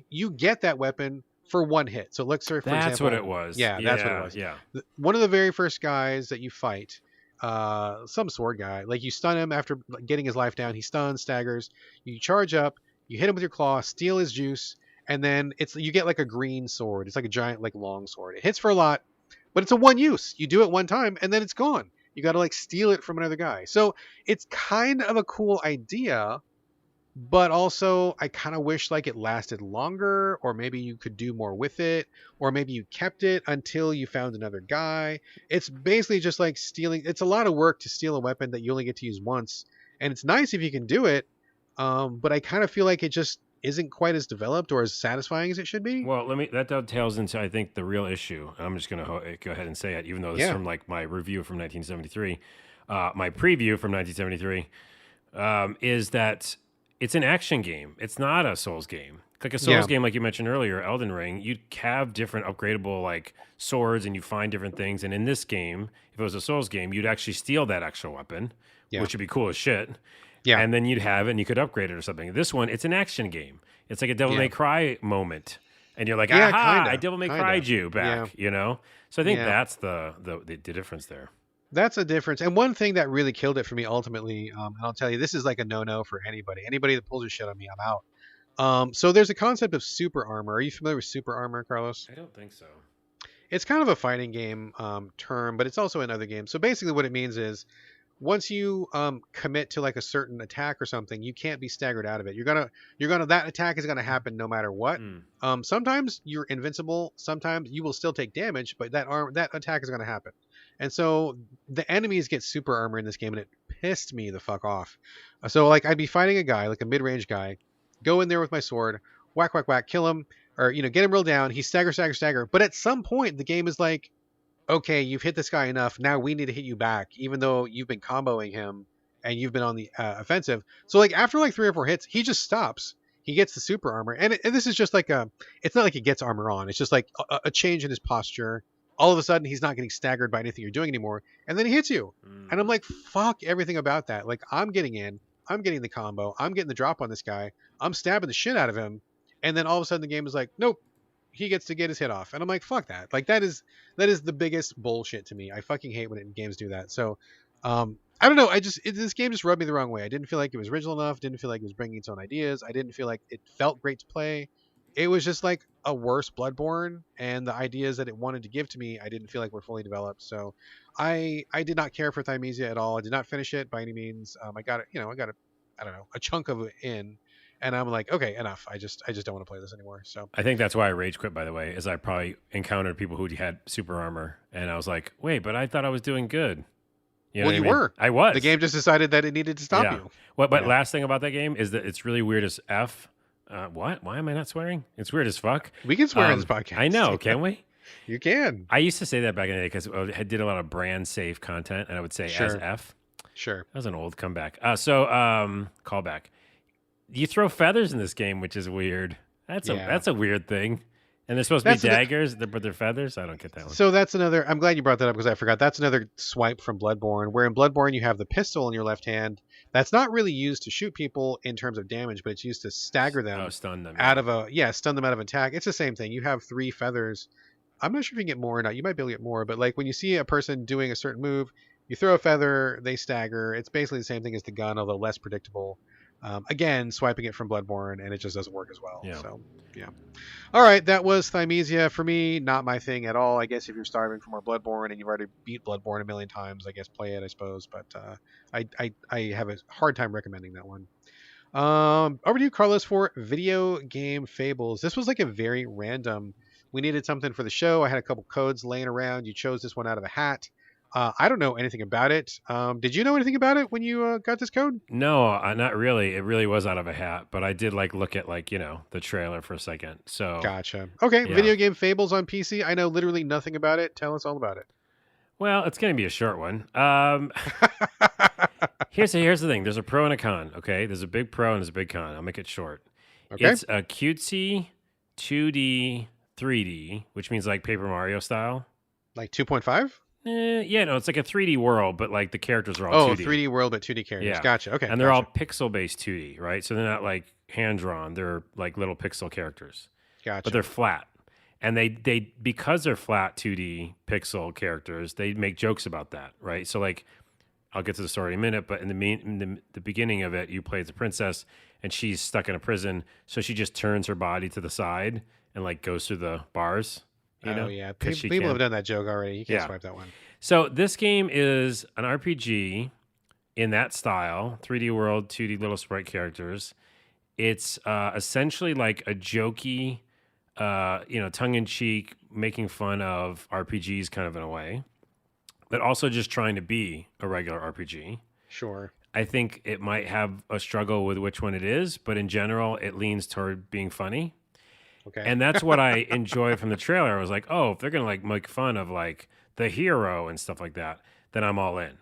you get that weapon for one hit. So let's say, for example, That's what it was. Yeah, that's what it was. Yeah. One of the very first guys that you fight, some sword guy, like you stun him after getting his life down. He stuns, staggers. You charge up, you hit him with your claw, steal his juice, and then you get like a green sword. It's like a giant, like long sword. It hits for a lot, but it's a one use. You do it one time, and then it's gone. You got to like steal it from another guy. So it's kind of a cool idea. But also, I kind of wish like it lasted longer, or maybe you could do more with it, or maybe you kept it until you found another guy. It's basically just like stealing. It's a lot of work to steal a weapon that you only get to use once, and it's nice if you can do it. But I kind of feel like it just isn't quite as developed or as satisfying as it should be. Well, that dovetails into I think the real issue. I'm just going to go ahead and say it, even though this is from like my review from 1973, my preview from 1973, is that it's an action game. It's not a Souls game. Like a Souls game, like you mentioned earlier, Elden Ring, you'd have different upgradable like swords and you find different things. And in this game, if it was a Souls game, you'd actually steal that extra weapon, which would be cool as shit. Yeah. And then you'd have it and you could upgrade it or something. This one, it's an action game. It's like a Devil May Cry moment. And you're like, aha, I Devil May Cry'd you back, you know? So I think that's the difference there. That's a difference. And one thing that really killed it for me ultimately, and I'll tell you, this is like a no-no for anybody. Anybody that pulls your shit on me, I'm out. So there's a concept of super armor. Are you familiar with super armor, Carlos? I don't think so. It's kind of a fighting game term, but it's also in other games. So basically what it means is once you commit to like a certain attack or something, you can't be staggered out of it. That attack is gonna happen no matter what. Sometimes you're invincible. Sometimes you will still take damage, but that attack is gonna happen. And so the enemies get super armor in this game, and it pissed me the fuck off. So like I'd be fighting a guy, like a mid-range guy, go in there with my sword, whack, whack, whack, kill him, or get him real down. He stagger. But at some point, the game is like, okay, you've hit this guy enough. Now we need to hit you back, even though you've been comboing him and you've been on the offensive. So like after like 3 or 4 hits, he just stops. he gets the super armor, and this is just like it's not like he gets armor on. It's just like a change in his posture. All of a sudden, he's not getting staggered by anything you're doing anymore, and then he hits you. And I'm like, fuck everything about that. Like, I'm getting in, I'm getting the combo, I'm getting the drop on this guy, I'm stabbing the shit out of him, and then all of a sudden the game is like, nope, he gets to get his hit off, and I'm like, fuck that. Like, that is the biggest bullshit to me. I fucking hate when games do that. So, I don't know. This game just rubbed me the wrong way. I didn't feel like it was original enough. Didn't feel like it was bringing its own ideas. I didn't feel like it felt great to play. It was just like a worse Bloodborne, and the ideas that it wanted to give to me, I didn't feel like were fully developed. So, I did not care for Thymesia at all. I did not finish it by any means. I got it. I got I don't know, a chunk of it in, and I'm like, okay, enough. I just don't want to play this anymore. So I think that's why I rage quit, by the way, is I probably encountered people who had super armor, and I was like, wait, but I thought I was doing good. You know well, you what I mean? were. I was. The game just decided that it needed to stop you. Well, but last thing about that game is that it's really weird as F. What? Why am I not swearing? It's weird as fuck. We can swear on this podcast. I know, can we? You can. I used to say that back in the day because I did a lot of brand safe content, and I would say as F. Sure. That was an old comeback. Callback. You throw feathers in this game, which is weird. That's a weird thing. And they're supposed to be daggers, but they're feathers. I don't get that one. So that's another. I'm glad you brought that up because I forgot. That's another swipe from Bloodborne, where in Bloodborne you have the pistol in your left hand. That's not really used to shoot people in terms of damage, but it's used to stagger them, stun them stun them out of attack. It's the same thing. You have 3 feathers. I'm not sure if you can get more or not. You might be able to get more, but like when you see a person doing a certain move, you throw a feather, they stagger. It's basically the same thing as the gun, although less predictable. Again, swiping it from Bloodborne, and it just doesn't work as well. Yeah. So, yeah. All right, that was Thymesia. For me, not my thing at all. I guess if you're starving for more Bloodborne and you've already beat Bloodborne a million times, I guess play it, I suppose. But I have a hard time recommending that one. Over to you, Carlos, for video game Fables. This was like a very random. We needed something for the show. I had a couple codes laying around. You chose this one out of a hat. I don't know anything about it. Did you know anything about it when you got this code? No, not really. It really was out of a hat, but I did look at the trailer for a second. So gotcha. Okay, video game Fables on PC. I know literally nothing about it. Tell us all about it. Well, it's going to be a short one. Here's the thing. There's a pro and a con. Okay, there's a big pro and there's a big con. I'll make it short. Okay. It's a cutesy 2D 3D, which means like Paper Mario style. Like 2.5? It's like a 3D world, but like the characters are all 2D. 3D world, but 2D characters. Yeah. Gotcha. Okay. And they're all pixel-based 2D, right? So they're not like hand-drawn. They're like little pixel characters. Gotcha. But they're flat. And they because they're flat 2D pixel characters, they make jokes about that, right? So like, I'll get to the story in a minute, but in the beginning of it, you play as a princess, and she's stuck in a prison, so she just turns her body to the side and like goes through the bars. Yeah. People have done that joke already. You can't swipe that one. So this game is an RPG in that style, 3D world, 2D little sprite characters. It's essentially like a jokey, tongue-in-cheek, making fun of RPGs kind of in a way, but also just trying to be a regular RPG. Sure. I think it might have a struggle with which one it is, but in general, it leans toward being funny. Okay. And that's what I enjoy from the trailer. I was like, oh, if they're going to like make fun of like the hero and stuff like that, then I'm all in.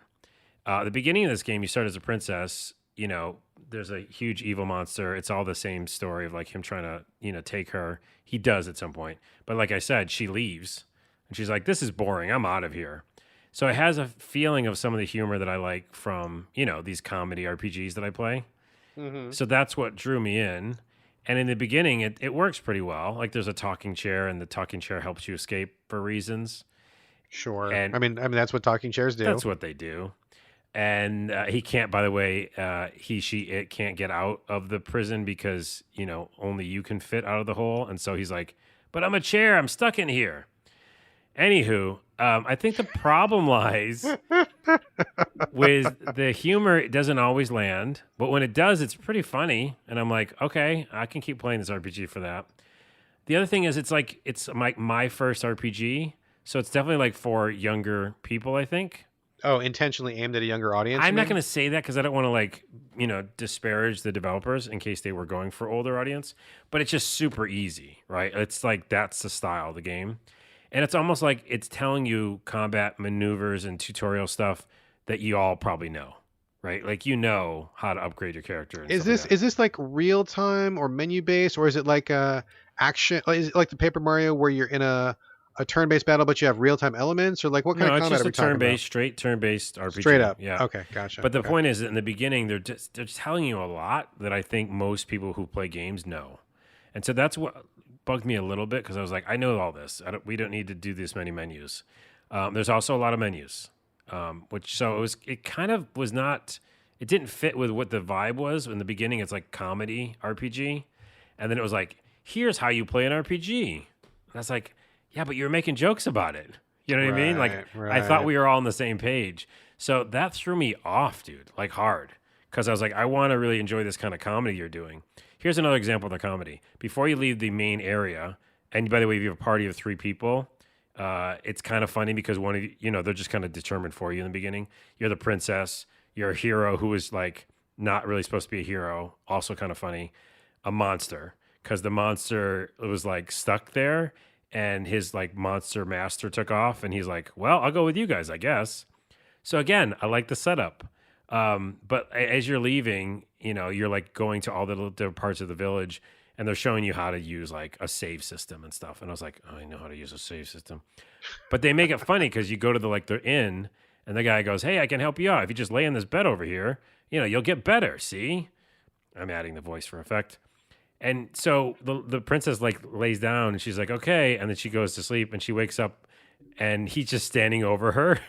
The beginning of this game, you start as a princess, there's a huge evil monster. It's all the same story of like him trying to, take her. He does at some point. But like I said, she leaves and she's like, this is boring. I'm out of here. So it has a feeling of some of the humor that I like from, these comedy RPGs that I play. Mm-hmm. So that's what drew me in. And in the beginning, it works pretty well. Like there's a talking chair, and the talking chair helps you escape for reasons. Sure. And I mean that's what talking chairs do. That's what they do. And he can't, by the way, it can't get out of the prison because, only you can fit out of the hole. And so he's like, but I'm a chair. I'm stuck in here. Anywho, I think the problem lies with the humor. It doesn't always land, but when it does, it's pretty funny. And I'm like, okay, I can keep playing this RPG for that. The other thing is, it's like my first RPG, so it's definitely like for younger people, I think. Oh, intentionally aimed at a younger audience? I'm not going to say that because I don't want to disparage the developers in case they were going for older audience, but it's just super easy, right? It's like that's the style of the game. And it's almost like it's telling you combat maneuvers and tutorial stuff that you all probably know, right? Like you know how to upgrade your character and Is stuff like this that. is this like real time or menu based, or is it like a action? Like, is it like the Paper Mario where you're in a turn based battle, but you have real time elements, or like what kind of No, it's combat are just a we talking about? straight turn-based Straight RPG. up. Yeah. Okay, gotcha. But the Okay. point is that in the beginning, they're just telling you a lot that I think most people who play games know, and so that's what bugged me a little bit because I was like, I know all this. We don't need to do this many menus. There's also a lot of menus, which so it kind of was not. It didn't fit with what the vibe was in the beginning. It's like comedy RPG, and then it was like, here's how you play an RPG. And I was like, yeah, but you're making jokes about it. You know what I mean? Like Right. I thought Right. we were all on the same page. So that threw me off, dude, like hard. Because I was like, I want to really enjoy this kind of comedy you're doing. Here's another example of the comedy. Before you leave the main area, and by the way, if you have a party of 3 people, it's kind of funny because one of you know, they're just kind of determined for you in the beginning. You're the princess, you're a hero who is like not really supposed to be a hero, also kind of funny, a monster. Because the monster was like stuck there and his like monster master took off and he's like, well, I'll go with you guys, I guess. So again, I like the setup. But as you're leaving, you know, you're like going to all the little different parts of the village and they're showing you how to use like a save system and stuff. And I was like, oh, I know how to use a save system. But they make it funny because you go to the inn and the guy goes, hey, I can help you out. If you just lay in this bed over here, you know, you'll get better. See? I'm adding the voice for effect. And so the princess like lays down and she's like, okay. And then she goes to sleep and she wakes up and he's just standing over her,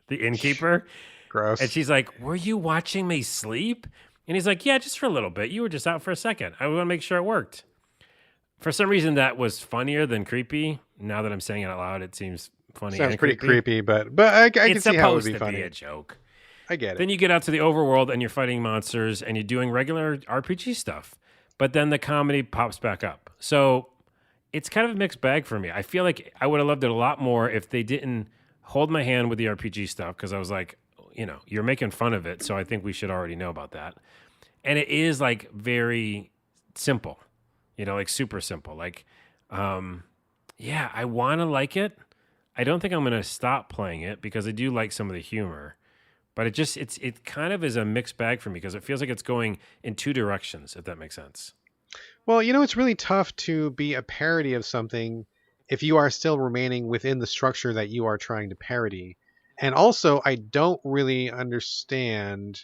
the innkeeper. And Gross. she's like, were you watching me sleep? And he's like, yeah, just for a little bit. You were just out for a second. I want to make sure it worked. For some reason, that was funnier than creepy. Now that I'm saying it out loud, it seems funny Sounds and pretty creepy. creepy, but I can It's see how it would supposed be to be funny. a joke. I get Then it. you get out to the overworld and you're fighting monsters and you're doing regular RPG stuff. But then the comedy pops back up. So it's kind of a mixed bag for me. I feel like I would have loved it a lot more if they didn't hold my hand with the RPG stuff because I was like, you know, you're making fun of it. So I think we should already know about that. And it is like very simple, you know, like super simple. Like, yeah, I want to like it. I don't think I'm going to stop playing it because I do like some of the humor. But it kind of is a mixed bag for me because it feels like it's going in 2 directions, if that makes sense. Well, you know, it's really tough to be a parody of something if you are still remaining within the structure that you are trying to parody. And also, I don't really understand,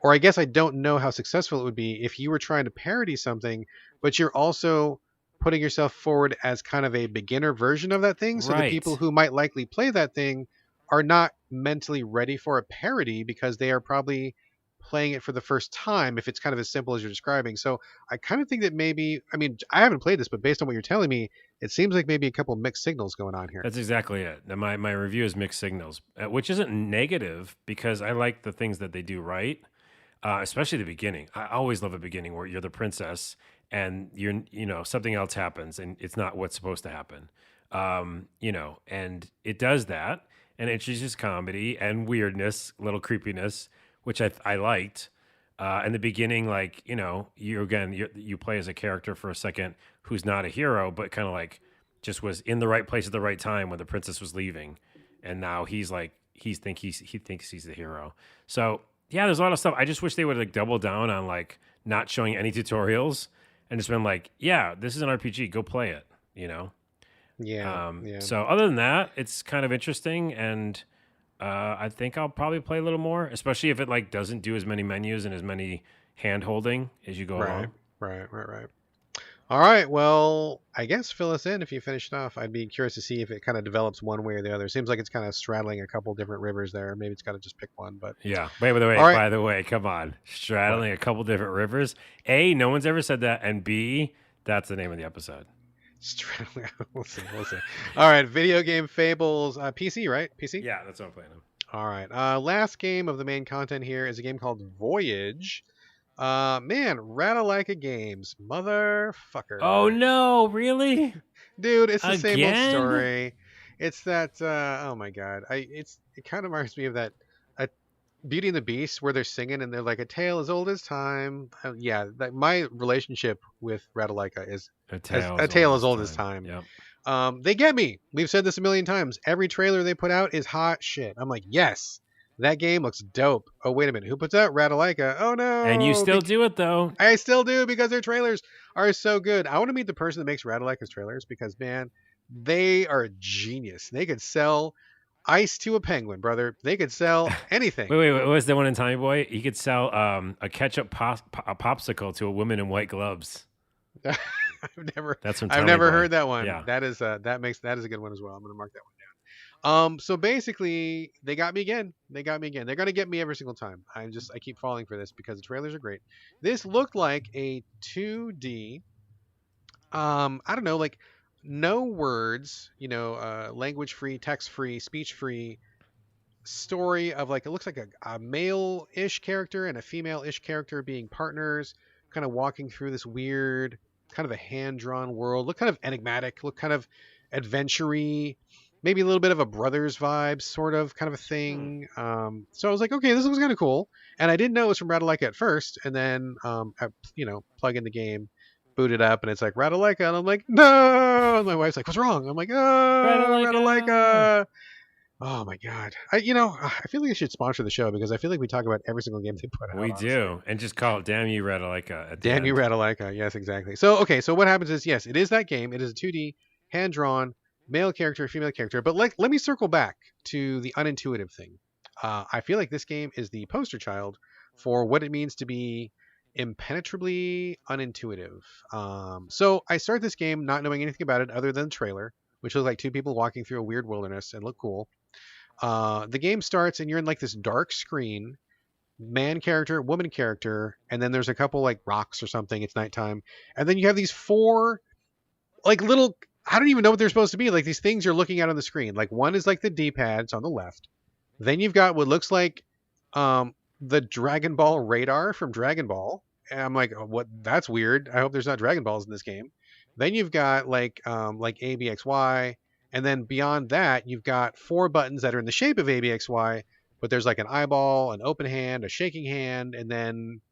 or I guess I don't know how successful it would be if you were trying to parody something, but you're also putting yourself forward as kind of a beginner version of that thing. So the people Right. who might likely play that thing are not mentally ready for a parody because they are probably playing it for the first time if it's kind of as simple as you're describing. So I kind of think that maybe, I mean, I haven't played this, but based on what you're telling me, it seems like maybe a couple mixed signals going on here. That's exactly it. Now, my review is mixed signals, which isn't negative because I like the things that they do right, especially the beginning. I always love a beginning where you're the princess and you know, something else happens and it's not what's supposed to happen. You know, and it does that and it introduces comedy and weirdness, little creepiness, which I liked. In the beginning, like, you know, you play as a character for a second who's not a hero, but kind of like just was in the right place at the right time when the princess was leaving, and now he's like he thinks he's the hero. So yeah, there's a lot of stuff. I just wish they would like double down on like not showing any tutorials and just been like, yeah, this is an RPG, go play it. You know. Yeah, yeah. So other than that, it's kind of interesting and. I think I'll probably play a little more, especially if it like doesn't do as many menus and as many hand holding as you go Right, along. right. All right, well, I guess fill us in if you finished off. I'd be curious to see if it kind of develops one way or the other. Seems like it's kind of straddling a couple different rivers there. Maybe it's got to just pick one, but Yeah. By the way, all right. come on, What? straddling a couple different rivers. A, no one's ever said that, and B, that's the name of the episode. Straddling. We'll see. We'll see. All right, video game Fables, PC, right? PC. Yeah, that's what I'm playing. All right. Last game of the main content here is a game called Voyage. Man, Ratalaika Games, Oh motherfucker, no, really? dude, it's the same old Again? story. It's that. Oh my god, it kind of reminds me of that. Beauty and the Beast, where they're singing and they're like a tale as old as time. Yeah, my relationship with Ratalaika is A as tale a as old tale as as old as time. time. Yep. They get me. We've said this a million times. Every trailer they put out is hot shit. I'm like, yes, That game looks dope. Oh, wait a minute. Who puts out Radalaika? Oh, And you no. still do it though. I still do because their trailers are so good. I want to meet the person that makes Radalaika's trailers because, man, they are genius. They could sell ice to a penguin, brother. They could sell anything. Wait, what was the one in Tommy Boy? He could sell a ketchup a popsicle to a woman in white gloves. That's from I've Tommy never Boy. heard that one. Yeah. That is that is a good one as well. I'm gonna mark that one down. So basically, they got me again. They got me again. They're gonna get me every single time. I keep falling for this because the trailers are great. This looked like a 2D. I don't know, like no words, language free, text free, speech free story of like it looks like a male-ish character and a female-ish character being partners, kind of walking through this weird, kind of a hand-drawn world. Look kind of enigmatic, look kind of adventure-y, maybe a little bit of a brothers vibe, sort of kind of a thing. So I was like, okay, this looks kind of cool, and I didn't know it was from Radalaika at first, and then I, plug in the game, boot it up, and it's like Radalaika, and I'm like, no. And my wife's like, what's wrong? I'm like, oh, Radalaika. Oh my god! I feel like I should sponsor the show because I feel like we talk about every single game they put out. We do, and just call it "Damn You, Radalaika." Damn you, Radalaika! Yes, exactly. So okay, so what happens is yes, it is that game. It is a 2D, hand drawn, male character, female character. But let me circle back to the unintuitive thing. I feel like this game is the poster child for what it means to be impenetrably unintuitive. So I start this game not knowing anything about it other than the trailer, which looks like two people walking through a weird wilderness and look cool. The game starts and you're in like this dark screen, man character, woman character, and then there's a couple like rocks or something. It's nighttime, and then you have these four like little. I don't even know what they're supposed to be. Like these things you're looking at on the screen. Like one is like the D-pad, it's on the left. Then you've got what looks like the Dragon Ball radar from Dragon Ball. And I'm like, oh, what? That's weird. I hope there's not Dragon Balls in this game. Then you've got like A, B, X, Y. And then beyond that, you've got four buttons that are in the shape of ABXY, but there's like an eyeball, an open hand, a shaking hand, and then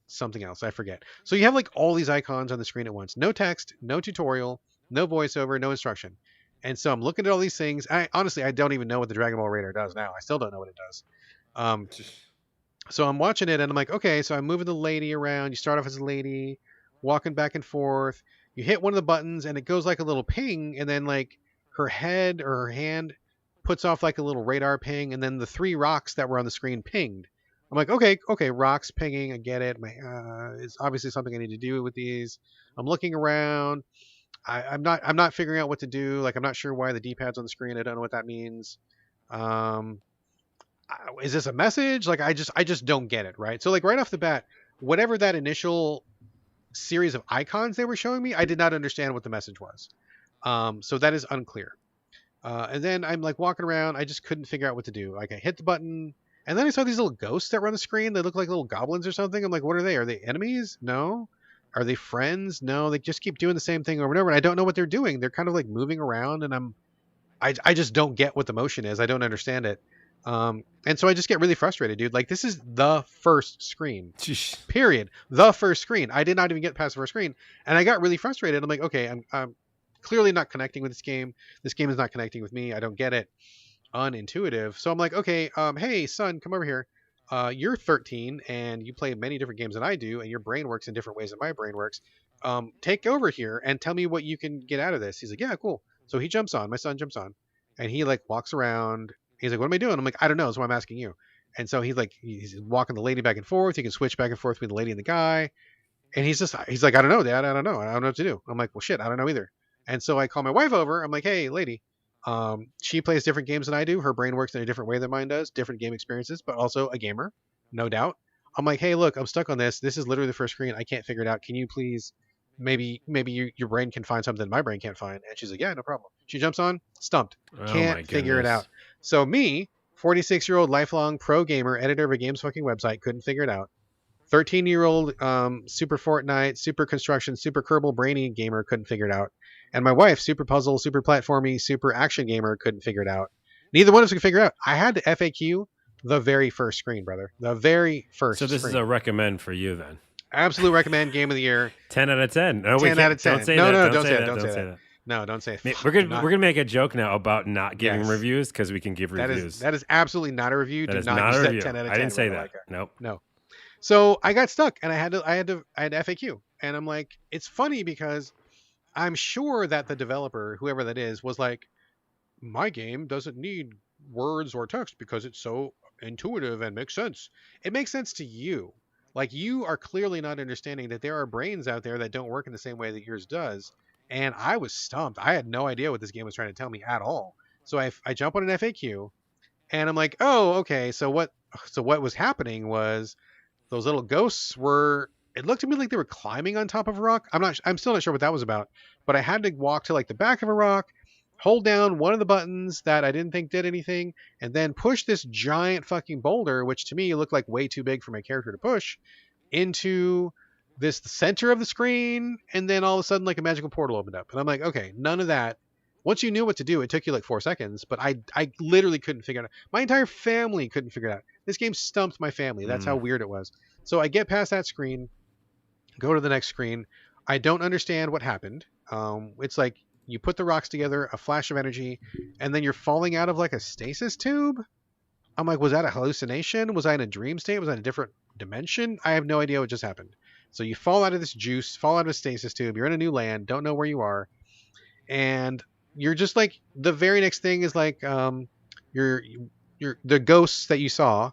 something else. I forget. So you have like all these icons on the screen at once. No text, no tutorial, no voiceover, no instruction. And so I'm looking at all these things. Honestly, I don't even know what the Dragon Ball Radar does now. I still don't know what it does. So I'm watching it and I'm like, okay, so I'm moving the lady around. You start off as a lady, walking back and forth. You hit one of the buttons and it goes like a little ping, and then like her head or her hand puts off like a little radar ping, and then the three rocks that were on the screen pinged. I'm like, okay, rocks pinging, I get it. It's obviously something I need to do with these. I'm looking around. I'm not figuring out what to do. Like I'm not sure why the D-pad's on the screen. I don't know what that means. Is this a message? Like I just don't get it, right? So like right off the bat, whatever that initial series of icons they were showing me, I did not understand what the message was. So that is unclear. And then I'm like walking around. I just couldn't figure out what to do. Like I hit the button, and then I saw these little ghosts that were on the screen. They look like little goblins or something. I'm like, what are they? Are they enemies? No. Are they friends? No. They just keep doing the same thing over and over, and I don't know what they're doing. They're kind of like moving around, and I just don't get what the motion is. I don't understand it. And so I just get really frustrated, dude. Like this is the first screen, period. The first screen. I did not even get past the first screen, and I got really frustrated. I'm like, okay, I'm clearly not connecting with this game. This game is not connecting with me. I don't get it. Unintuitive. So I'm like, okay, hey son, come over here. You're 13 and you play many different games than I do, and your brain works in different ways than my brain works. Take over here and tell me what you can get out of this. He's like, yeah, cool. So he jumps on. My son jumps on, and he like walks around. He's like, what am I doing? I'm like, I don't know. That's why I'm asking you. And so he's walking the lady back and forth. He can switch back and forth between the lady and the guy. And he's like, I don't know, Dad. I don't know. I don't know what to do. I'm like, well, shit, I don't know either. And so I call my wife over. I'm like, hey, lady. She plays different games than I do. Her brain works in a different way than mine does. Different game experiences, but also a gamer, no doubt. I'm like, hey, look, I'm stuck on this. This is literally the first screen. I can't figure it out. Can you please, maybe your brain can find something my brain can't find? And she's like, yeah, no problem. She jumps on, stumped. Can't figure it out. So me, 46-year-old lifelong pro gamer, editor of a games fucking website, couldn't figure it out. 13-year-old super Fortnite, super construction, super Kerbal brainy gamer couldn't figure it out. And my wife, super puzzle, super platformy, super action gamer, couldn't figure it out. Neither one of us could figure it out. I had to FAQ the very first screen, brother. The very first So this screen. is a recommend for you then. Absolute recommend game of the year. 10 out of 10. No, 10 out of 10. Don't say no, that. no, Don't say that. Don't say that. No, don't say We're fuck. Do gonna not. we're gonna make a joke now about not giving Yes, reviews because we can give reviews. that is absolutely not a review. That Do is not not use a that review. 10 out of I didn't 10 say that. Like Nope. no. So I got stuck, and I had FAQ, and I'm like, it's funny because I'm sure that the developer, whoever that is, was like, my game doesn't need words or text because it's so intuitive and makes sense. It makes sense to you. Like, you are clearly not understanding that there are brains out there that don't work in the same way that yours does. And I was stumped. I had no idea what this game was trying to tell me at all. So I jump on an FAQ, and I'm like, oh, okay. So what was happening was those little ghosts were, it looked to me like they were climbing on top of a rock. I'm still not sure what that was about, but I had to walk to like the back of a rock, hold down one of the buttons that I didn't think did anything, and then push this giant fucking boulder, which to me looked like way too big for my character to push, into this the center of the screen, and then all of a sudden like a magical portal opened up. And I'm like, okay, none of that. Once you knew what to do, it took you like 4 seconds, but I literally couldn't figure it out. My entire family couldn't figure it out. This game stumped my family. That's how Mm. weird it was. So I get past that screen, go to the next screen. I don't understand what happened. It's like you put the rocks together, a flash of energy, and then you're falling out of like a stasis tube. I'm like, was that a hallucination? Was I in a dream state? Was I in a different dimension? I have no idea what just happened. So you fall out of this juice, fall out of a stasis tube. You're in a new land, don't know where you are, and you're just like, the very next thing is like, your the ghosts that you saw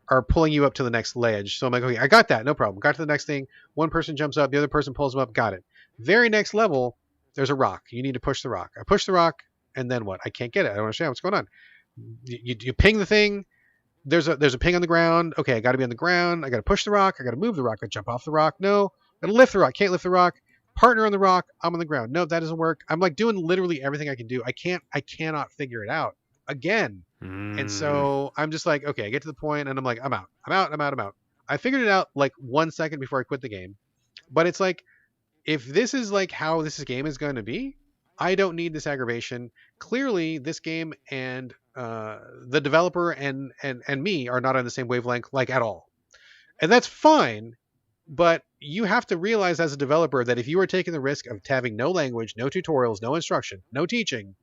are pulling you up to the next ledge. So I'm like, okay, I got that, no problem. Got to the next thing. One person jumps up, the other person pulls them up. Got it. Very next level, there's a rock. You need to push the rock. I push the rock, and then what? I can't get it. I don't understand what's going on. You ping the thing. There's a ping on the ground. Okay, I got to be on the ground. I got to push the rock. I got to move the rock. I jump off the rock. No, got to lift the rock. Can't lift the rock. Partner on the rock. I'm on the ground. No, that doesn't work. I'm like doing literally everything I can do. I cannot figure it out again. And Mm. so I'm just like, okay, I get to the point and I'm like, I'm out. I'm out. I'm out. I'm out. I figured it out like 1 second before I quit the game. But it's like, if this is like how this game is going to be, I don't need this aggravation. Clearly, this game and the developer and me are not on the same wavelength, like at all. And that's fine. But you have to realize as a developer that if you are taking the risk of having no language, no tutorials, no instruction, no teaching,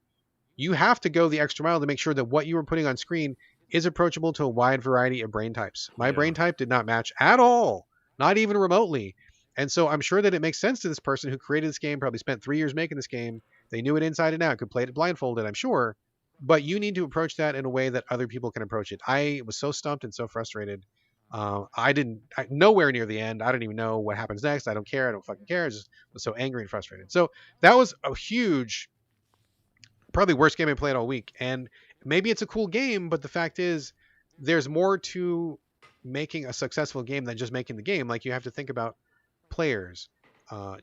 you have to go the extra mile to make sure that what you are putting on screen is approachable to a wide variety of brain types. My Yeah. brain type did not match at all, not even remotely. And so I'm sure that it makes sense to this person who created this game, probably spent 3 years making this game. They knew it inside and out, could play it blindfolded, I'm sure. But you need to approach that in a way that other people can approach it. I was so stumped and so frustrated. Nowhere near the end. I don't even know what happens next. I don't care. I don't fucking care. I just was so angry and frustrated. So that was a huge, probably worst game I played all week. And maybe it's a cool game, but the fact is, there's more to making a successful game than just making the game. Like, you have to think about players,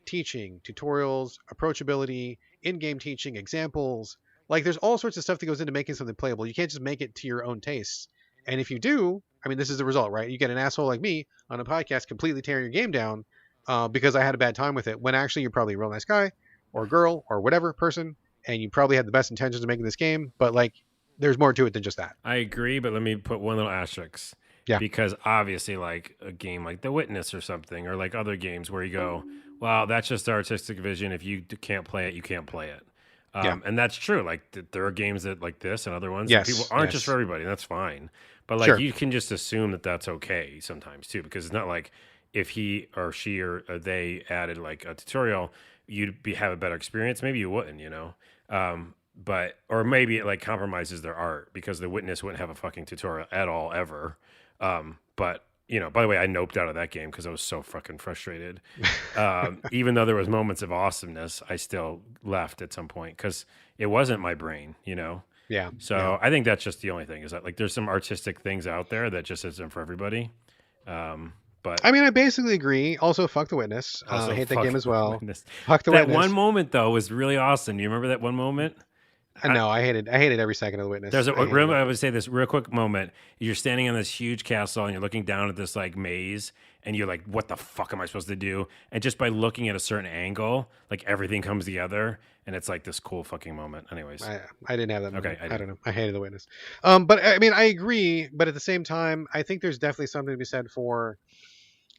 teaching, tutorials, approachability, in-game teaching, examples. Like, there's all sorts of stuff that goes into making something playable. You can't just make it to your own tastes. And if you do, I mean, this is the result, right? You get an asshole like me on a podcast completely tearing your game down because I had a bad time with it, when actually you're probably a real nice guy or girl or whatever person, and you probably had the best intentions of making this game, but like, there's more to it than just that. I agree, but let me put one little asterisk. Yeah. Because obviously, like a game like The Witness or something, or like other games where you go, wow, that's just artistic vision. If you can't play it, you can't play it. Yeah. And that's true. Like there are games that like this and other ones that people Yes. aren't just Yes. for everybody. And that's fine. But like Sure. you can just assume that that's okay sometimes too, because it's not like if he or she or they added like a tutorial, have a better experience. Maybe you wouldn't, you know. But or maybe it like compromises their art because The Witness wouldn't have a fucking tutorial at all ever. But you know, by the way, I noped out of that game because I was so fucking frustrated. Even though there was moments of awesomeness, I still left at some point because it wasn't my brain, you know. Yeah. So Yeah. I think that's just the only thing is that like there's some artistic things out there that just isn't for everybody. But I mean, I basically agree. Also, fuck The Witness. also, I hate that fuck game as The well. Witness. Fuck The That Witness. one moment though was really awesome. You remember that one moment? No, I hated every second of The Witness. There's I hated I it. would say this real quick moment. You're standing on this huge castle and you're looking down at this like maze and you're like, what the fuck am I supposed to do? And just by looking at a certain angle, like everything comes together and it's like this cool fucking moment. Anyways. I didn't have that moment. Okay, I don't know. I hated The Witness. But I mean, I agree. But at the same time, I think there's definitely something to be said for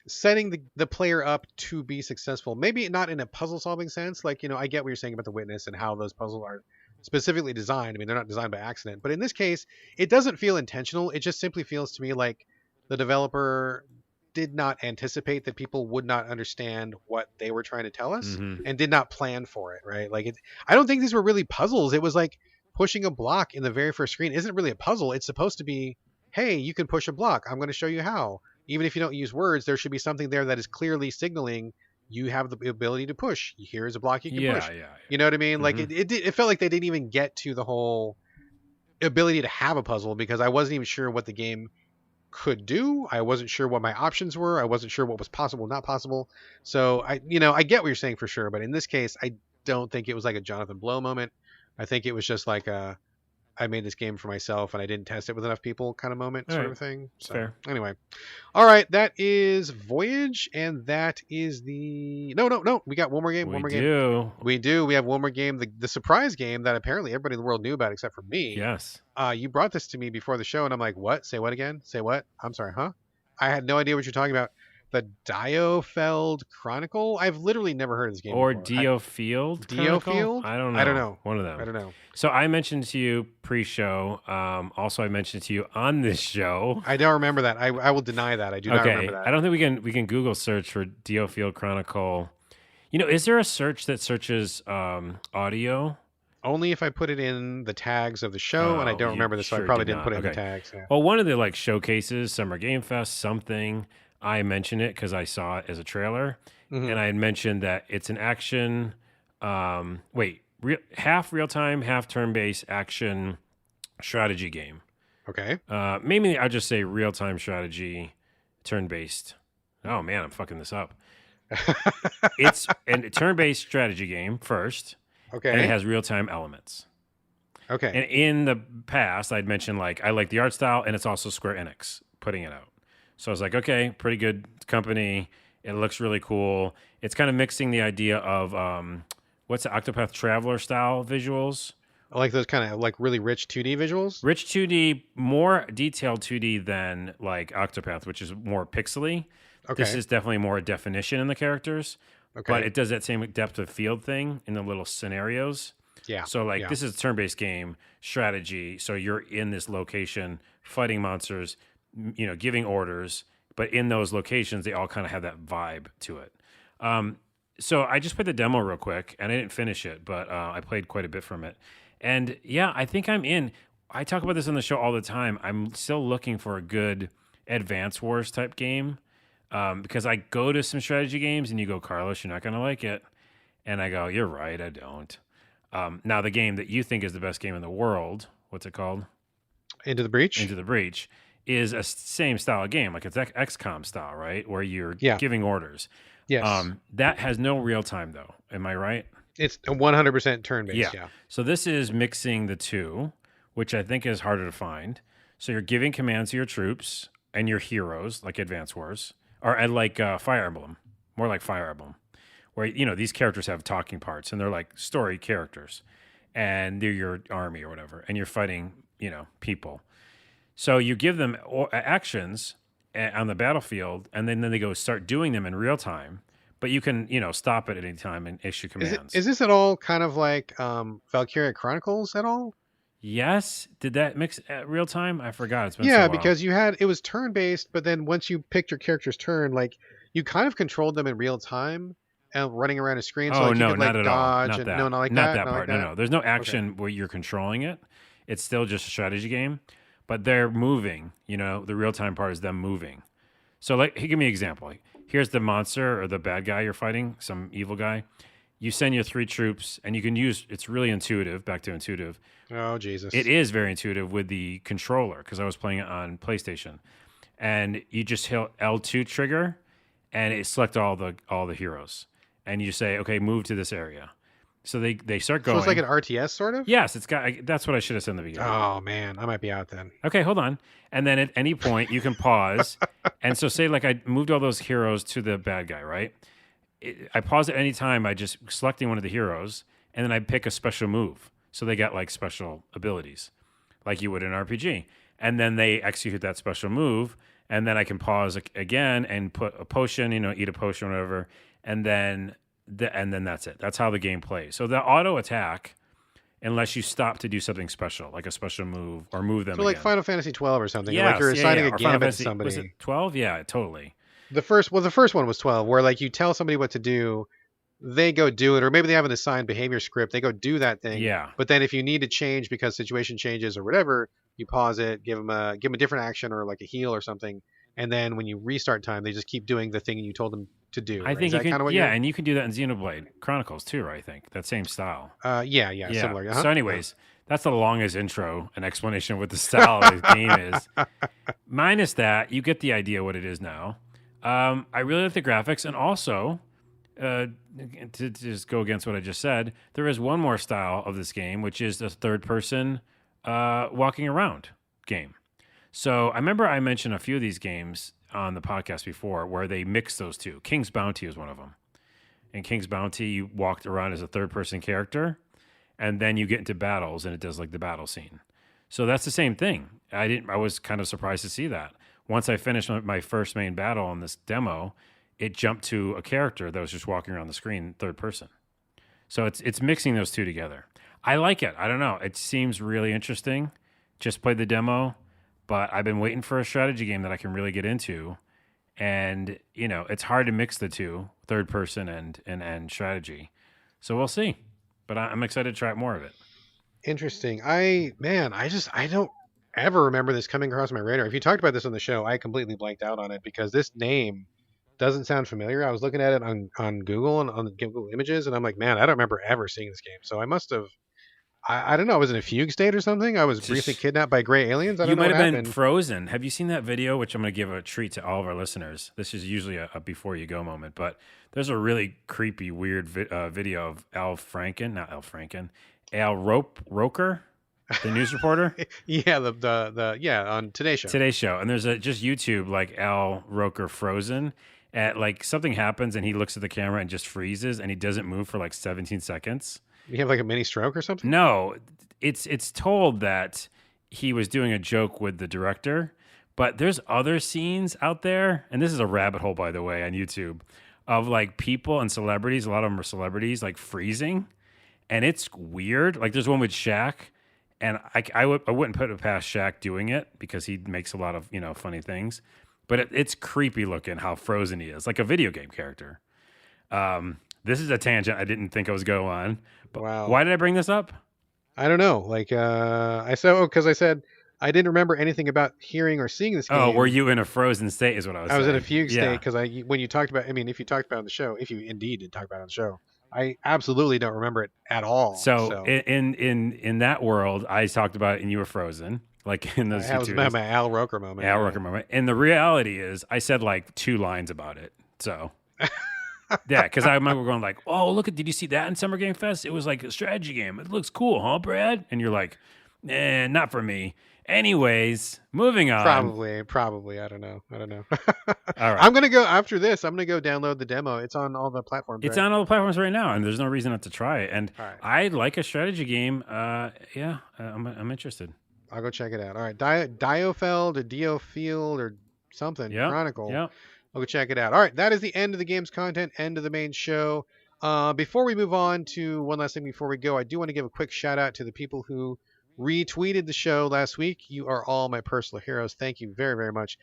setting the player up to be successful. Maybe not in a puzzle solving sense. Like, I get what you're saying about the witness and how those puzzles are specifically designed. I mean, they're not designed by accident. But in this case, it doesn't feel intentional. It just simply feels to me like the developer did not anticipate that people would not understand what they were trying to tell us Hmm. and did not plan for it, right? Like, I don't think these were really puzzles. It was like pushing a block in the very first screen isn't really a puzzle. It's supposed to be, hey, you can push a block. I'm going to show you how. Even if you don't use words, there should be something there that is clearly signaling you have the ability to push. Here's a block you can Yeah, push. yeah, You know what I mean? Like, yeah. it felt like they didn't even get to the whole ability to have a puzzle because I wasn't even sure what the game could do. I wasn't sure what my options were. I wasn't sure what was possible, not possible. So I get what you're saying for sure, but in this case, I don't think it was like a Jonathan Blow moment. I think it was just like I made this game for myself and I didn't test it with enough people kind of moment, All sort right. of thing. It's So fair. anyway, all right, that is Voyage, and that is the no. We got one more game. We One more game. do. We do. We have one more game. The surprise game that apparently everybody in the world knew about except for me. Yes. You brought this to me before the show, and I'm like, what? Say what again? Say what? I'm sorry, huh? I had no idea what you're talking about. The Diofeld Chronicle? I've literally never heard of this game Or before. Diofeld Chronicle? Diofeld? I don't know. I don't know. One of them. I don't know. So I mentioned to you pre-show. Also, I mentioned to you on this show. I don't remember that. I will deny that. I do not remember that. I don't think we can Google search for Diofeld Chronicle. Is there a search that searches audio? Only if I put it in the tags of the show, and I don't remember this, so I probably didn't put it in the tags. Yeah. Well, one of the showcases, Summer Game Fest, something, I mentioned it because I saw it as a trailer, and I had mentioned that it's an action, half real-time, half turn-based action strategy game. Okay. Maybe I'll just say real-time strategy, turn-based. Oh, man, I'm fucking this up. It's a turn-based strategy game first. Okay. And it has real-time elements. Okay. And in the past, I'd mentioned I like the art style, and it's also Square Enix putting it out. So I was like, okay, pretty good company. It looks really cool. It's kind of mixing the idea of what's the Octopath Traveler style visuals. I like those kind of really rich 2D visuals. Rich 2D, more detailed 2D than like Octopath, which is more pixely. Okay. This is definitely more definition in the characters. Okay. But it does that same depth of field thing in the little scenarios. Yeah. So yeah. This is a turn-based game strategy. So you're in this location fighting monsters, giving orders, but in those locations, they all kind of have that vibe to it. So I just played the demo real quick and I didn't finish it, but I played quite a bit from it. And yeah, I think I'm in. I talk about this on the show all the time. I'm still looking for a good Advance Wars type game. Because I go to some strategy games and you go, Carlos, you're not going to like it. And I go, you're right, I don't. Now, the game that you think is the best game in the world, what's it called? Into the Breach? Into the Breach, is a same style of game. Like it's XCOM style, right? Where you're giving orders. Yes. That has no real time, though. Am I right? It's 100% turn-based, yeah. So this is mixing the two, which I think is harder to find. So you're giving commands to your troops and your heroes, like Advance Wars. Or like Fire Emblem, more like Fire Emblem, where, these characters have talking parts and they're like story characters and they're your army or whatever. And you're fighting, people. So you give them actions on the battlefield and then they go start doing them in real time. But you can, stop it at any time and issue commands. Is this at all kind of like Valkyria Chronicles at all? Yes. Did that mix at real time? I forgot. It's been so long. Because it was turn based, but then once you picked your character's turn, you kind of controlled them in real time and running around a screen. So you could not at dodge all. Not that. No, not like not that. that part. No. There's no action where you're controlling it. It's still just a strategy game, but they're moving. The real time part is them moving. So give me an example. Here's the monster or the bad guy you're fighting, some evil guy. You send your 3 troops, and you can use. It's really intuitive. Back to intuitive. Oh, Jesus. It is very intuitive with the controller because I was playing it on PlayStation. And you just hit L2 trigger and it select all the heroes. And you say, okay, move to this area. So they start going. So it's like an RTS sort of? Yes, that's what I should have said in the beginning. Oh, man. I might be out then. Okay, hold on. And then at any point you can pause. And so say I moved all those heroes to the bad guy, right? I pause at any time by just selecting one of the heroes and then I pick a special move. So they got special abilities, like you would in an RPG. and then they execute that special move, and then I can pause again and put a potion, eat a potion or whatever, and then that's it. That's how the game plays. So the auto attack, unless you stop to do something special, like a special move or move them So like again. Final Fantasy 12 or something. Yes, Like you're assigning a Or Final gambit to Fantasy, somebody. was it 12? Yeah, totally. The first one was 12, where like you tell somebody what to do, they go do it, or maybe they have an assigned behavior script, they go do that thing. Yeah. But then if you need to change because situation changes or whatever, you pause it, give them a different action or like a heal or something, and then when you restart time, they just keep doing the thing you told them to do. I right? think Is you that can. kind of what Yeah, and you can do that in Xenoblade Chronicles too, right? I think that same style. Yeah, similar. So, anyways, that's the longest intro and explanation of what the style of the game is. Minus that, you get the idea what it is now. I really like the graphics, and also to just go against what I just said, there is one more style of this game, which is the third-person walking around game. So I remember I mentioned a few of these games on the podcast before where they mix those two. King's Bounty is one of them. In King's Bounty, you walked around as a third-person character, and then you get into battles, and it does like the battle scene. So that's the same thing. I was kind of surprised to see that. Once I finished my first main battle on this demo, it jumped to a character that was just walking around the screen, third person. So it's mixing those two together. I like it. I don't know. It seems really interesting. Just played the demo, but I've been waiting for a strategy game that I can really get into. And, it's hard to mix the two, third person and strategy. So we'll see. But I'm excited to try more of it. Interesting. I don't ever remember this coming across my radar. If you talked about this on the show, I completely blanked out on it because this name doesn't sound familiar. I was looking at it on Google and on the Google Images, and I'm like, man, I don't remember ever seeing this game. So I must have. I don't know. I was in a fugue state or something. I was briefly kidnapped by gray aliens. I don't know. You might what have been happened. frozen. Have you seen that video? Which I'm going to give a treat to all of our listeners. This is usually a before you go moment, but there's a really creepy, weird video of Al Roker, the news reporter. Yeah, the on Today's Show. Today's Show, and there's just YouTube like Al Roker frozen. At like something happens and he looks at the camera and just freezes and he doesn't move for like 17 seconds. You have like a mini stroke or something? No, it's told that he was doing a joke with the director, but there's other scenes out there, and this is a rabbit hole, by the way, on YouTube, of like people and celebrities, a lot of them are celebrities, like freezing, and it's weird. Like there's one with Shaq, and I wouldn't put it past Shaq doing it because he makes a lot of, funny things, but it's creepy looking how frozen he is, like a video game character. This is a tangent I didn't think I was going on. But wow. Why did I bring this up? I don't know. Like, because I said I didn't remember anything about hearing or seeing this game. Oh, were you in a frozen state is what I was saying. I was in a fugue state because when you talked about, if you talked about it on the show, if you indeed did talk about it on the show, I absolutely don't remember it at all. So. In that world, I talked about it and you were frozen. Like in those that was my Al Roker moment. Roker moment. And the reality is I said like 2 lines about it. So... Yeah, because I remember going like, "Oh, did you see that in Summer Game Fest? It was like a strategy game. It looks cool, huh, Brad?" And you're like, not for me." Anyways, moving on. Probably. I don't know. All right. I'm gonna go after this. I'm gonna go download the demo. It's on all the platforms. It's on all the platforms right now, and there's no reason not to try it. And right. I like a strategy game. I'm interested. I'll go check it out. All right, Diofeld or something. Chronicle. Yeah. I'll go check it out. All right, that is the end of the game's content, end of the main show. Before we move on to one last thing before we go, I do want to give a quick shout out to the people who retweeted the show last week. You are all my personal heroes. Thank you very, very much.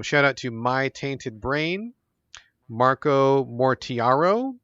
Shout out to My Tainted Brain, Marco Mortiaro,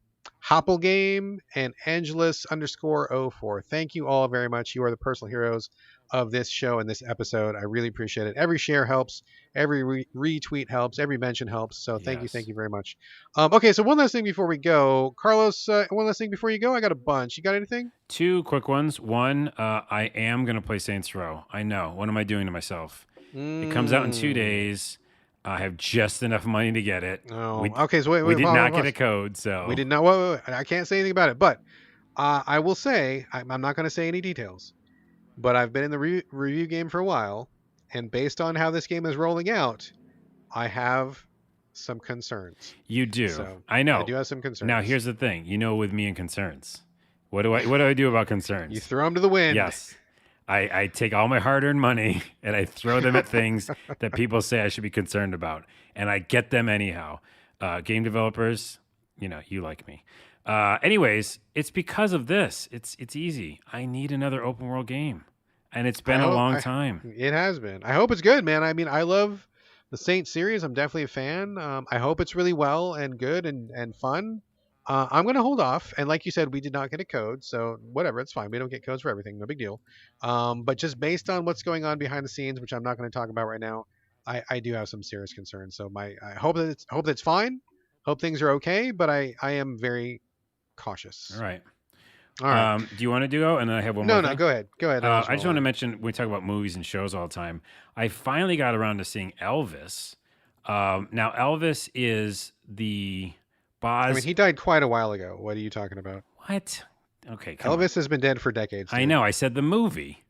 Hoppelgame, and Angelus_04. Thank you all very much. You are the personal heroes of this show and this episode. I really appreciate it. Every share helps. Every retweet helps. Every mention helps. So thank you very much. Okay, so one last thing before we go. Carlos, one last thing before you go. I got a bunch. You got anything? 2 quick ones. One, I am going to play Saints Row. I know. What am I doing to myself? It comes out in 2 days. I have just enough money to get it. Oh, okay. So wait, we did not get a code. So we did not. Wait. I can't say anything about it, but I will say I'm not going to say any details. But I've been in the review game for a while, and based on how this game is rolling out, I have some concerns. You do. So I know. I do have some concerns. Now, here's the thing. With me and concerns. What do I do about concerns? You throw them to the wind. Yes. I take all my hard-earned money and I throw them at things that people say I should be concerned about, and I get them anyhow. Game developers, you like me. Anyways, it's because of this. It's easy. I need another open world game, and it's I been a hope long time. it has been. I hope it's good, man. I mean, I love the Saint series. I'm definitely a fan. I hope it's really well and good and fun. I'm gonna hold off. And like you said, we did not get a code, so whatever, it's fine. We don't get codes for everything, no big deal. But just based on what's going on behind the scenes, which I'm not going to talk about right now, I do have some serious concerns. So I hope that it's fine. Hope things are okay, but I am very All cautious. right. All right. Do you want to do? And then I have one more No, no, thing. go ahead. Go ahead. I just want to mention we talk about movies and shows all the time. I finally got around to seeing Elvis. Now Elvis is the I Boz. mean, he died quite a while ago. What are you talking about? What? Okay, come on. Elvis has been dead for decades. I Dude. know. I said the movie.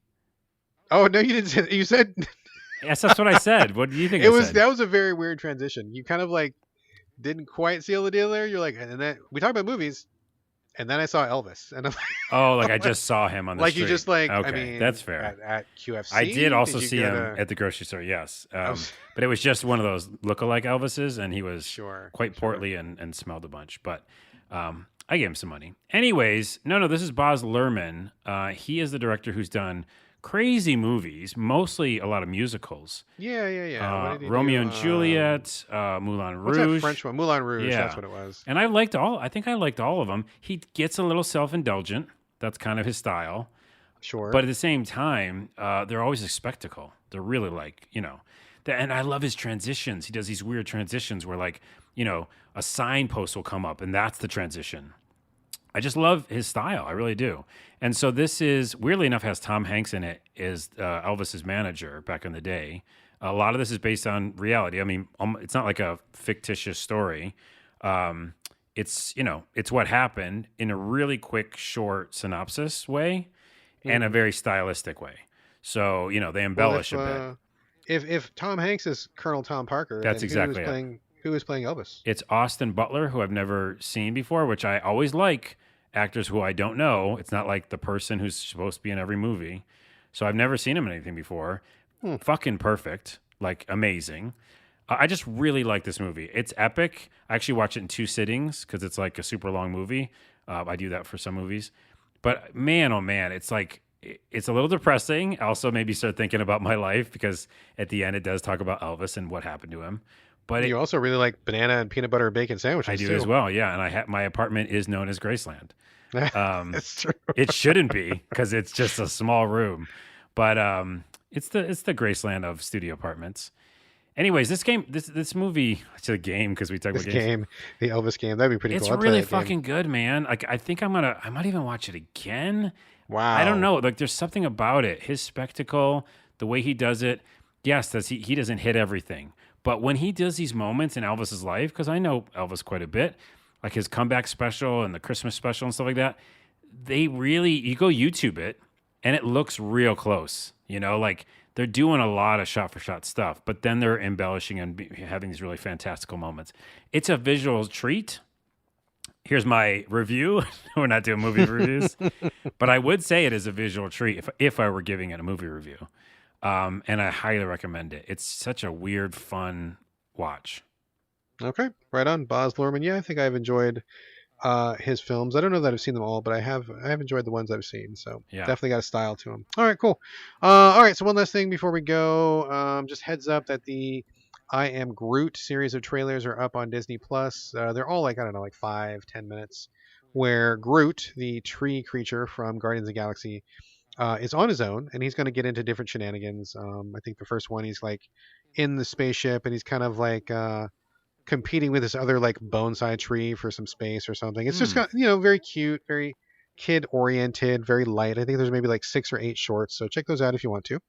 Oh no, you didn't say. You said Yes, that's what I said. What do you think? it I was. said? That was a very weird transition. You kind of like didn't quite seal the deal there. You're like, and then we talk about movies, and then I saw Elvis, and I'm like, Oh, like I just saw him on the like street. you just like. Okay, I mean, that's fair. At QFC. I did also you see go him to- at the grocery store. Yes, Oh, but it was just one of those look-alike Elvises, and he was sure. quite portly and smelled a bunch. But I gave him some money. Anyways, no, this is Baz Luhrmann. He is the director who's done crazy movies, mostly a lot of musicals. Yeah. What did he Romeo do? and Juliet, Moulin What's that Rouge. French one? Moulin Rouge. Yeah. That's what it was. And I think I liked all of them. He gets a little self-indulgent. That's kind of his style. Sure. But at the same time, they're always a spectacle. They're really like, and I love his transitions. He does these weird transitions where like, a signpost will come up and that's the transition. I just love his style. I really do. And so this is, weirdly enough, has Tom Hanks in it as Elvis's manager back in the day. A lot of this is based on reality. I mean, it's not like a fictitious story. It's what happened in a really quick, short synopsis way and a very stylistic way. So, they embellish a bit. If Tom Hanks is Colonel Tom Parker, That's then exactly it. Who is playing Elvis? It's Austin Butler, who I've never seen before, which I always like actors who I don't know. It's not like the person who's supposed to be in every movie. So I've never seen him in anything before. Fucking perfect. Like, amazing. I just really like this movie. It's epic. I actually watch it in 2 sittings because it's like a super long movie. I do that for some movies. But man, oh man, it's like, it's a little depressing. Also, maybe start thinking about my life because at the end it does talk about Elvis and what happened to him. But You also really like banana and peanut butter and bacon sandwiches. I do too. as well, yeah. And my apartment is known as Graceland. That's true. It shouldn't be because it's just a small room, but it's the Graceland of studio apartments. Anyways, this movie, it's a game because we talk This about games. game, the Elvis game, that'd be pretty It's cool. I'd play really that game. fucking good, man. Like I think I might even watch it again. Wow. I don't know. Like there's something about it. His spectacle, the way he does it. Yes, he doesn't hit everything. But when he does these moments in Elvis's life, because I know Elvis quite a bit, like his comeback special and the Christmas special and stuff like that, you go YouTube it and it looks real close. Like they're doing a lot of shot for shot stuff, but then they're embellishing and having these really fantastical moments. It's a visual treat. Here's my review. We're not doing movie reviews, but I would say it is a visual treat if I were giving it a movie review. And I highly recommend it. It's such a weird, fun watch. Okay, right on. Baz Luhrmann. Yeah, I think I've enjoyed his films. I don't know that I've seen them all, but I have enjoyed the ones I've seen. So Yeah. definitely got a style to him. All right, cool. All right, so one last thing before we go. Just heads up that the I Am Groot series of trailers are up on Disney Plus. They're all like, I don't know, like 5-10 minutes, where Groot, the tree creature from Guardians of the Galaxy, is on his own, and he's going to get into different shenanigans. I think the first one, he's like in the spaceship, and he's kind of like competing with this other like bonsai tree for some space or something. It's just got, very cute, very kid oriented, very light. I think there's maybe like 6 or 8 shorts, so check those out if you want to.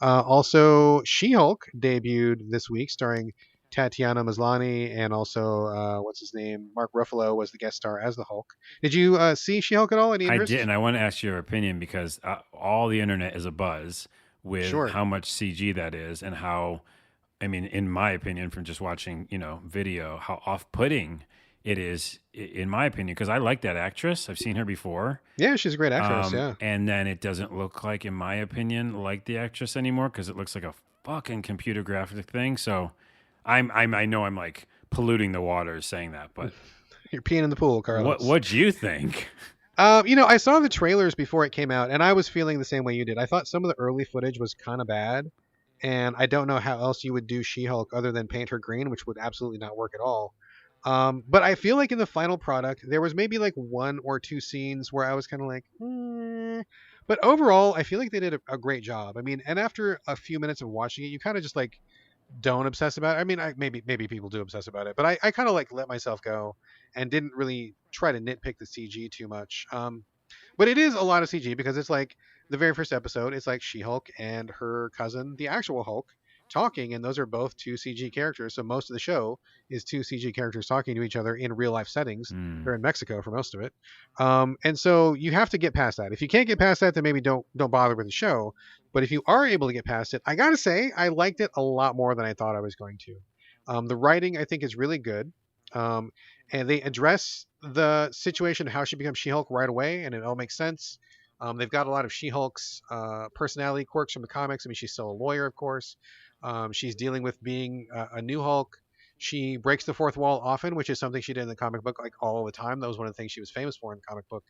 Also, She-Hulk debuted this week, starring Tatiana Maslany, and also what's his name, Mark Ruffalo was the guest star as the Hulk. Did you see She-Hulk at all? Any I interest? did, and I want to ask your opinion because all the internet is abuzz with Sure. how much CG that is and how, I mean, in my opinion, from just watching, video, how off-putting it is, in my opinion, because I like that actress. I've seen her before. Yeah, she's a great actress. Yeah. And then it doesn't look like, in my opinion, like the actress anymore because it looks like a fucking computer graphic thing. So I know I'm like polluting the waters saying that, but You're peeing in the pool, Carlos. what do you think? I saw the trailers before it came out, and I was feeling the same way you did. I thought some of the early footage was kind of bad, and I don't know how else you would do She-Hulk other than paint her green, which would absolutely not work at all. But I feel like in the final product, there was maybe like one or two scenes where I was kind of like, But overall, I feel like they did a great job. I mean, and after a few minutes of watching it, you kind of just like don't obsess about it. I mean, maybe people do obsess about it, but I kind of like let myself go and didn't really try to nitpick the CG too much. But it is a lot of CG because it's like the very first episode, it's like She-Hulk and her cousin, the actual Hulk, talking, and those are both two CG characters. So most of the show is two CG characters talking to each other in real life settings. They're in Mexico for most of it, and so you have to get past that. If you can't get past that, then maybe don't bother with the show. But if you are able to get past it, I gotta say I liked it a lot more than I thought I was going to. The writing I think is really good. And they address the situation how she becomes She-Hulk right away, and it all makes sense. They've got a lot of She-Hulk's personality quirks from the comics. I mean, she's still a lawyer, of course. She's dealing with being a new Hulk. She breaks the fourth wall often, which is something she did in the comic book like all the time. That was one of the things she was famous for in the comic book.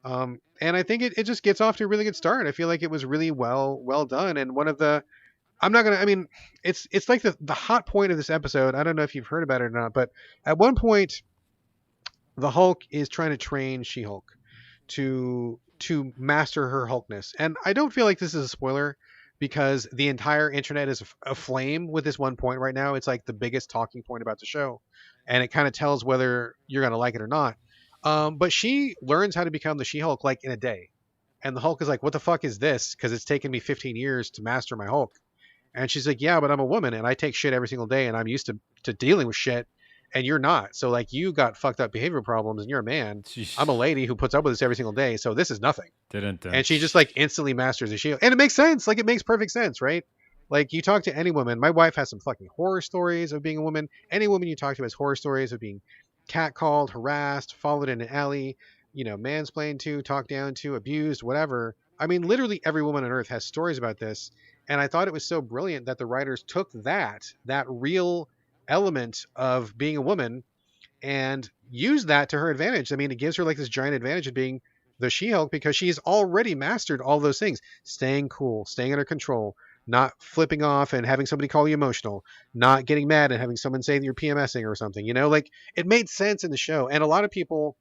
And I think it just gets off to a really good start. I feel like it was really well done. And one of the I'm not gonna. I mean, it's like the hot point of this episode. I don't know if you've heard about it or not, but at one point the Hulk is trying to train She-Hulk to master her Hulkness. And I don't feel like this is a spoiler because the entire internet is aflame with this one point right now. It's like the biggest talking point about the show, and it kind of tells whether you're gonna like it or not. But she learns how to become the She-Hulk like in a day, and the Hulk is like, "What the fuck is this?" Because it's taken me 15 years to master my Hulk. And she's like, "Yeah, but I'm a woman and I take shit every single day and I'm used to dealing with shit and you're not. So like you got fucked up behavioral problems and you're a man. I'm a lady who puts up with this every single day. So this is nothing." Didn't And she just like instantly masters the shield. And it makes sense. Like it makes perfect sense, right? Like you talk to any woman. My wife has some fucking horror stories of being a woman. Any woman you talk to has horror stories of being catcalled, harassed, followed in an alley, mansplained to, talked down to, abused, whatever. I mean, literally every woman on earth has stories about this. And I thought it was so brilliant that the writers took that real element of being a woman and used that to her advantage. I mean, it gives her like this giant advantage of being the She-Hulk because she's already mastered all those things. Staying cool, staying under control, not flipping off and having somebody call you emotional, not getting mad and having someone say that you're PMSing or something. Like it made sense in the show. And a lot of people,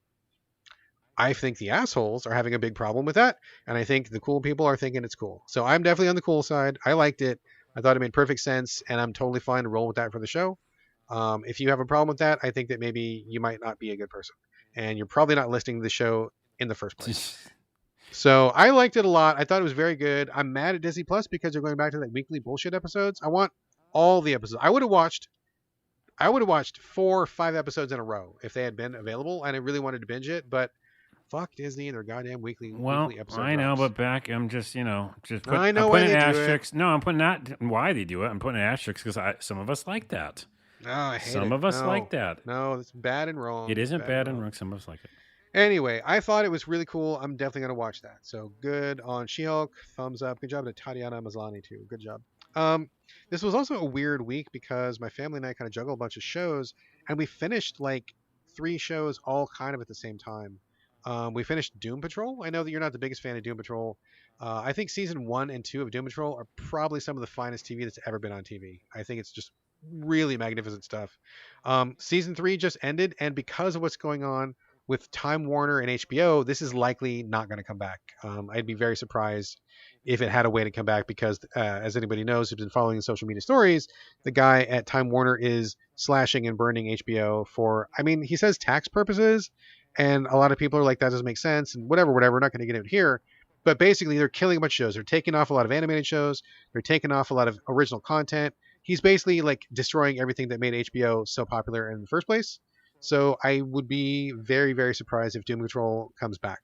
I think the assholes are having a big problem with that. And I think the cool people are thinking it's cool. So I'm definitely on the cool side. I liked it. I thought it made perfect sense. And I'm totally fine to roll with that for the show. If you have a problem with that, I think that maybe you might not be a good person. And you're probably not listening to the show in the first place. So I liked it a lot. I thought it was very good. I'm mad at Disney Plus because they're going back to like weekly bullshit episodes. I want all the episodes. I would have watched 4 or 5 episodes in a row if they had been available. And I really wanted to binge it. But fuck Disney and their goddamn weekly episode. I know, drops. but back, I'm just, I know I'm why putting they an do it. asterisk. No, I'm putting not why they do it. I'm putting an asterisk because some of us like that. No, I hate Some it. of us No. like that. No, it's bad and wrong. It isn't bad and wrong. Some of us like it. Anyway, I thought it was really cool. I'm definitely going to watch that. So good on She-Hulk. Thumbs up. Good job to Tatiana Maslany, too. Good job. This was also a weird week because my family and I kind of juggled a bunch of shows, and we finished like 3 shows all kind of at the same time. We finished Doom Patrol. I know that you're not the biggest fan of Doom Patrol. I think season 1 and 2 of Doom Patrol are probably some of the finest TV that's ever been on TV. I think it's just really magnificent stuff. Season 3 just ended, and because of what's going on with Time Warner and HBO, this is likely not going to come back. I'd be very surprised if it had a way to come back because, as anybody knows who's been following the social media stories, the guy at Time Warner is slashing and burning HBO for, I mean, he says tax purposes, and a lot of people are like, that doesn't make sense, and whatever, we're not going to get it here. But basically, they're killing a bunch of shows. They're taking off a lot of animated shows. They're taking off a lot of original content. He's basically like destroying everything that made HBO so popular in the first place. So I would be very, very surprised if Doom Patrol comes back,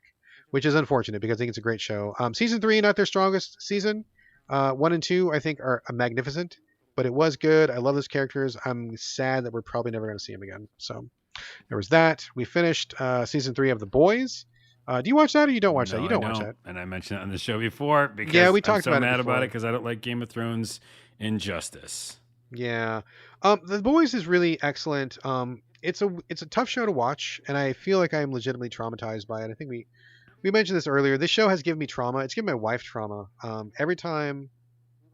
which is unfortunate because I think it's a great show. Season 3, not their strongest season. 1 and 2, I think, are magnificent, but it was good. I love those characters. I'm sad that we're probably never going to see them again. So There was that. We finished season 3 of The Boys. Do you watch that or you don't watch that? No, You I don't watch don't. that. And I mentioned it on the show before Yeah, because we I'm talked so about it mad about it before. because I don't like Game of Thrones injustice. Yeah. The Boys is really excellent. It's a tough show to watch, and I feel like I am legitimately traumatized by it. I think we mentioned this earlier. This show has given me trauma. It's given my wife trauma. Every time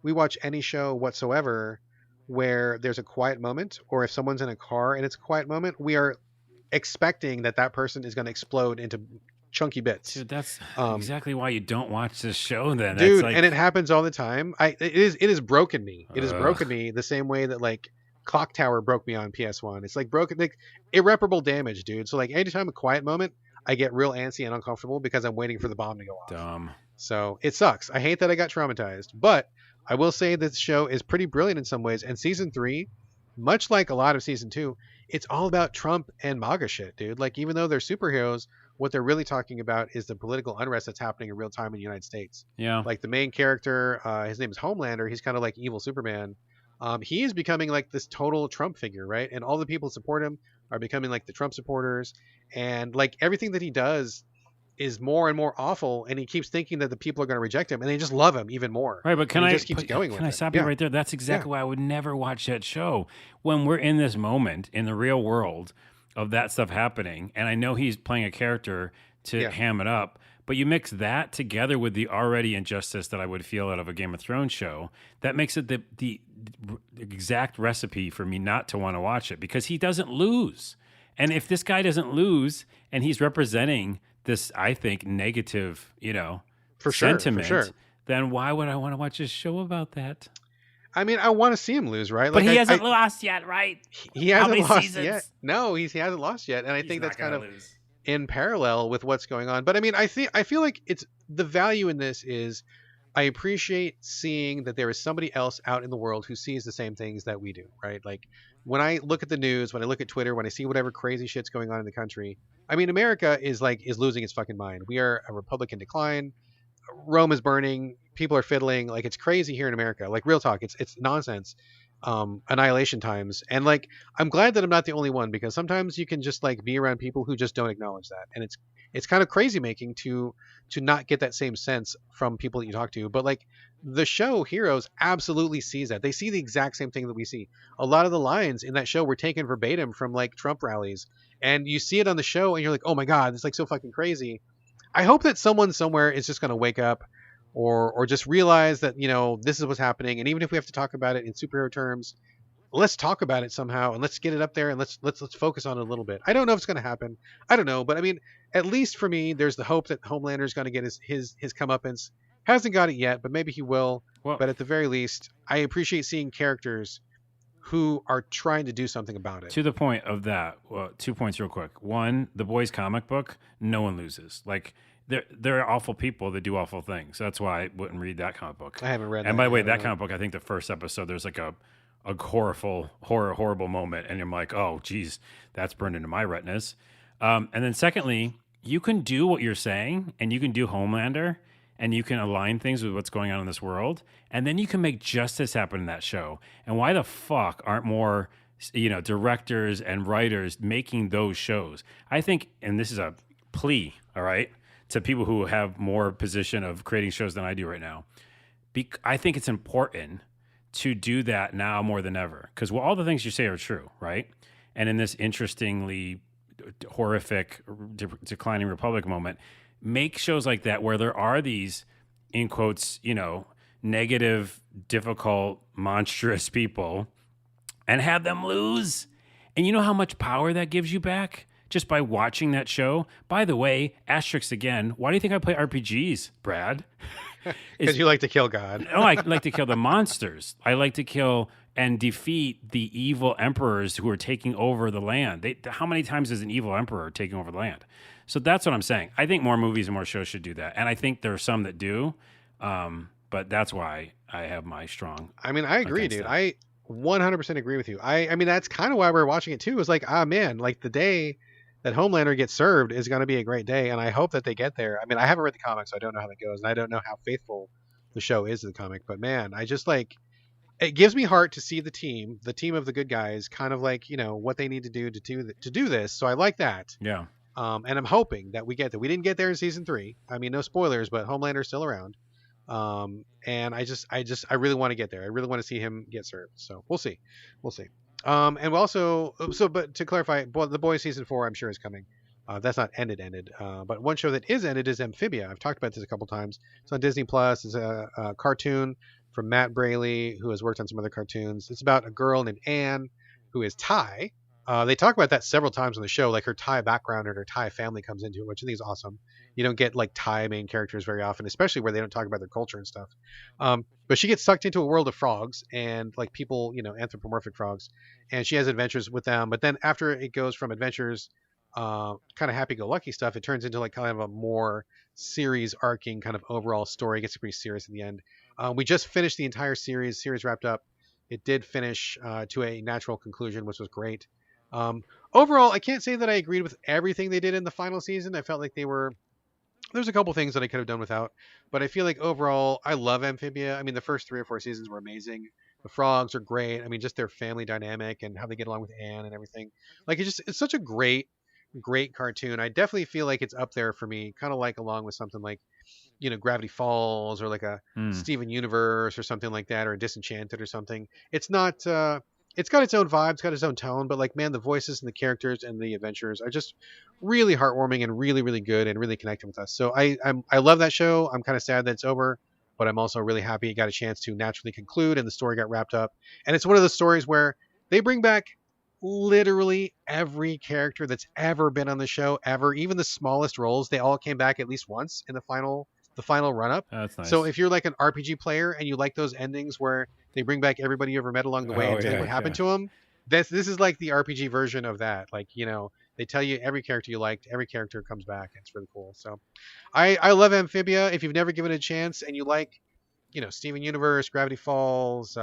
we watch any show whatsoever where there's a quiet moment, or if someone's in a car and it's a quiet moment, we are expecting that that person is going to explode into chunky bits. Dude, that's Um, exactly why you don't watch this show then. That's dude, and it like, happens all the time. It has broken me. It has broken ugh. me the same way that like Clock Tower broke me on PS1. It's like broken, like irreparable damage, dude. So like anytime a quiet moment, I get real antsy and uncomfortable because I'm waiting for the bomb to go off. Dumb. So it sucks. I hate that I got traumatized, but I will say that the show is pretty brilliant in some ways. And season 3, much like a lot of season 2, it's all about Trump and MAGA shit, dude. Like even though they're superheroes, what they're really talking about is the political unrest that's happening in real time in the United States. Yeah. Like the main character, his name is Homelander. He's kind of like evil Superman. He is becoming like this total Trump figure, right? And all the people who support him are becoming like the Trump supporters. And like everything that he does is more and more awful, and he keeps thinking that the people are going to reject him, and they just love him even more. Right, but And he just keeps going with can I it. stop you Yeah, right there? That's yeah, exactly why I would never watch that show. When we're in this moment in the real world of that stuff happening, and I know he's playing a character to yeah, ham it up, but you mix that together with the already injustice that I would feel out of a Game of Thrones show, that makes it the exact recipe for me not to want to watch it because he doesn't lose. And if this guy doesn't lose and he's representing this, I think, negative, for sure, for sentiment, sure. then why would I want to watch a show about that? I mean, I want to see him lose, right? But Like he hasn't lost yet, right? he How hasn't many lost seasons? yet. No, he hasn't lost yet, and I He's think not that's kind gonna of lose. in parallel with what's going on. But I mean, I feel like it's the value in this is I appreciate seeing that there is somebody else out in the world who sees the same things that we do, right? Like when I look at the news, when I look at Twitter, when I see whatever crazy shit's going on in the country, I mean, America is losing its fucking mind. We are a Republican decline. Rome is burning. People are fiddling. Like it's crazy here in America. Like real talk, it's nonsense. Annihilation times. And like I'm glad that I'm not the only one because sometimes you can just like be around people who just don't acknowledge that. And it's kind of crazy making to not get that same sense from people that you talk to. But like the show Heroes absolutely sees that. They see the exact same thing that we see. A lot of the lines in that show were taken verbatim from like Trump rallies. And you see it on the show and you're like, "Oh my god, it's like so fucking crazy." I hope that someone somewhere is just going to wake up or just realize that, this is what's happening. And even if we have to talk about it in superhero terms, let's talk about it somehow and let's get it up there and let's focus on it a little bit. I don't know if it's going to happen. I don't know, but I mean, at least for me, there's the hope that Homelander is going to get his comeuppance. Hasn't got it yet, but maybe he will. Well, But at the very least, I appreciate seeing characters who are trying to do something about it. to the point of that, well, 2 points real quick. One, the boys comic book, no one loses. Like they're awful people that do awful things. That's why I wouldn't read that comic book. I haven't read that. And by the way, yet, I that don't know. comic book, I think the first episode, there's like a horrible moment, and I'm like, oh, geez, that's burned into my retinas. And then secondly, you can do what you're saying, and you can do Homelander, and you can align things with what's going on in this world, and then you can make justice happen in that show. And why the fuck aren't more, directors and writers making those shows? I think, and this is a plea, all right, to people who have more position of creating shows than I do right now. I think it's important to do that now more than ever because all the things you say are true, right? And in this interestingly horrific declining republic moment, make shows like that where there are these, in quotes, negative, difficult, monstrous people and have them lose. And you know how much power that gives you back just by watching that show? By the way, asterisks again, why do you think I play RPGs, Brad? Because you like to kill God. No, I like to kill the monsters. I like to kill and defeat the evil emperors who are taking over the land. How many times is an evil emperor taking over the land? So that's what I'm saying. I think more movies and more shows should do that. And I think there are some that do. But that's why I have my strong. I mean, I agree, against dude. that. I 100% agree with you. I mean, that's kind of why we're watching it too. Is like, man, like the day that Homelander gets served is going to be a great day, and I hope that they get there. I mean, I haven't read the comics, so I don't know how that goes, and I don't know how faithful the show is to the comic. But man, I just like, it gives me heart to see the team of the good guys, kind of like what they need to do to do this. So I like that. Yeah. And I'm hoping that we get that. We didn't get there in season 3. I mean, no spoilers, but Homelander's still around. And I really want to get there. I really want to see him get served. So we'll see. And we also, but to clarify, the Boys season 4, I'm sure is coming. That's not ended. But one show that is ended is Amphibia. I've talked about this a couple times. It's on Disney Plus. It's a cartoon from Matt Braley, who has worked on some other cartoons. It's about a girl named Anne who is Thai. They talk about that several times on the show, like her Thai background and her Thai family comes into it, which I think is awesome. You don't get like Thai main characters very often, especially where they don't talk about their culture and stuff. But she gets sucked into a world of frogs and like people, anthropomorphic frogs, and she has adventures with them. But then after it goes from adventures, kind of happy-go-lucky stuff, it turns into like kind of a more series arcing kind of overall story. It gets pretty serious in the end. We just finished the entire series. Series wrapped up. It did finish to a natural conclusion, which was great. Overall, I can't say that I agreed with everything they did in the final season. I felt like there's a couple things that I could have done without, but I feel like overall, I love Amphibia. I mean, the first 3 or 4 seasons were amazing. The frogs are great. I mean, just their family dynamic and how they get along with Anne and everything. Like, it's such a great cartoon. I definitely feel like it's up there for me, kind of like along with something like, Gravity Falls or like a Steven Universe or something like that, or a Disenchanted or something. It's not, it's got its own vibe, it's got its own tone, but like, man, the voices and the characters and the adventures are just really heartwarming and really, really good and really connected with us. So I love that show. I'm kind of sad that it's over, but I'm also really happy it got a chance to naturally conclude and the story got wrapped up. And it's one of those stories where they bring back literally every character that's ever been on the show ever, even the smallest roles. They all came back at least once in the final run up. That's nice. So if you're like an RPG player and you like those endings where they bring back everybody you ever met along the way and tell you what happened to them, this is like the RPG version of that. Like, they tell you every character you liked, every character comes back. It's really cool. So I love Amphibia. If you've never given it a chance and you like, Steven Universe, Gravity Falls,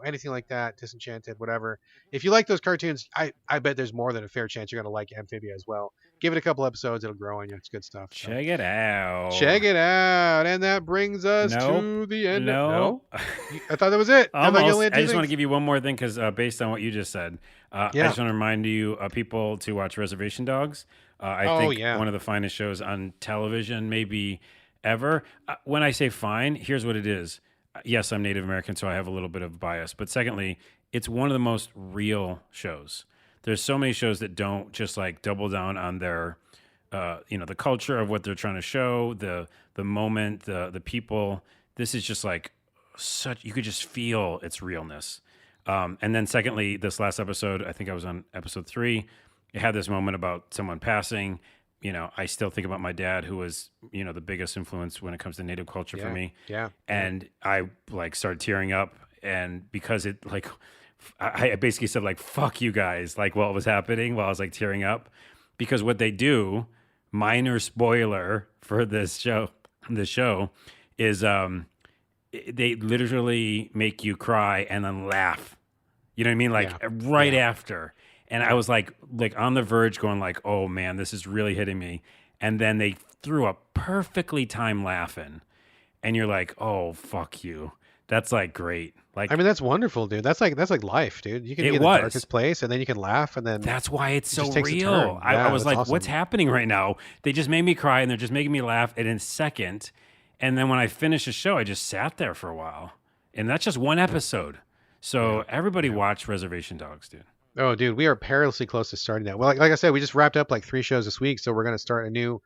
anything like that, Disenchanted, whatever. If you like those cartoons, I bet there's more than a fair chance you're going to like Amphibia as well. Give it a couple episodes, it'll grow on you. It's good stuff. So. Check it out. And that brings us to the end. No? I thought that was it. I just want to give you one more thing because based on what you just said, I just want to remind you, people, to watch Reservation Dogs. I think one of the finest shows on television, maybe ever. When I say fine, here's what it is. Yes, I'm Native American, so I have a little bit of bias. But secondly, it's one of the most real shows. There's so many shows that don't just like double down on their, the culture of what they're trying to show, the moment, the people. This is just like you could just feel its realness. And then secondly, this last episode, I think I was on episode 3, it had this moment about someone passing. I still think about my dad, who was, the biggest influence when it comes to Native culture for me. Yeah. And I like started tearing up, and because it like, I basically said like, fuck you guys, like what was happening while I was like tearing up, because what they do, minor spoiler for the show is, they literally make you cry and then laugh. You know what I mean? Like after. And I was like on the verge going like, oh man, this is really hitting me. And then they threw a perfectly timed laugh in. And you're like, oh, fuck you. That's like great. Like, I mean, that's wonderful, dude. That's like life, dude. You can be in the darkest place and then you can laugh, and then that's why it's so real. I was like, awesome. What's happening right now? They just made me cry and they're just making me laugh in a second. And then when I finished the show, I just sat there for a while. And that's just one episode. So everybody watch Reservation Dogs, dude. Oh, dude, we are perilously close to starting that. Well, like I said, we just wrapped up like 3 shows this week, so we're going to start a new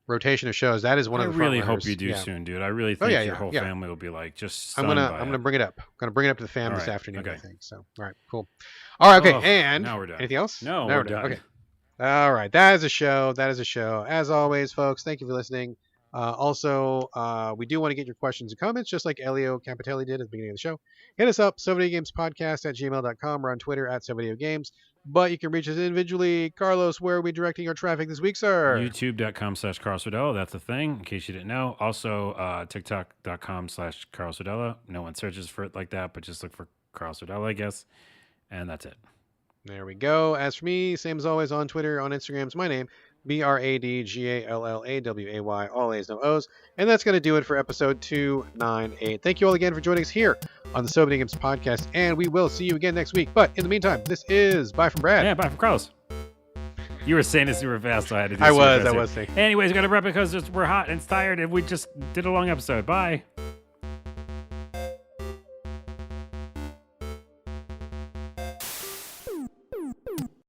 rotation of shows. That is one of the front runners. I really hope you do soon, dude. I really think your whole family will be like just stunned by I'm gonna bring it up. I'm gonna bring it up to the fam this afternoon. Okay. I think so. All right, cool. All right, okay. And now we're done. Anything else? No, we're done. Okay. All right, that is a show. As always, folks, thank you for listening. Also, we do want to get your questions and comments, just like Elio Campitelli did at the beginning of the show. Hit us up, SoVideoGamesPodcast@gmail.com, or on Twitter @SoVideoGames. But you can reach us individually. Carlos, where are we directing our traffic this week, sir? YouTube.com/Carl Sordella. That's a thing, in case you didn't know. Also, TikTok.com/Carl Sordella. No one searches for it like that, but just look for Carl Sordella, I guess. And that's it. There we go. As for me, same as always on Twitter, on Instagram, it's my name, BradGallaway, all A's, no O's. And that's going to do it for episode 298. Thank you all again for joining us here on the So Many Games podcast, and we will see you again next week. But in the meantime, this is bye from Brad. Yeah, bye from Carlos. You were saying this super fast, so I had to do I was saying. Anyways, we got to wrap it because we're hot and it's tired, and we just did a long episode. Bye.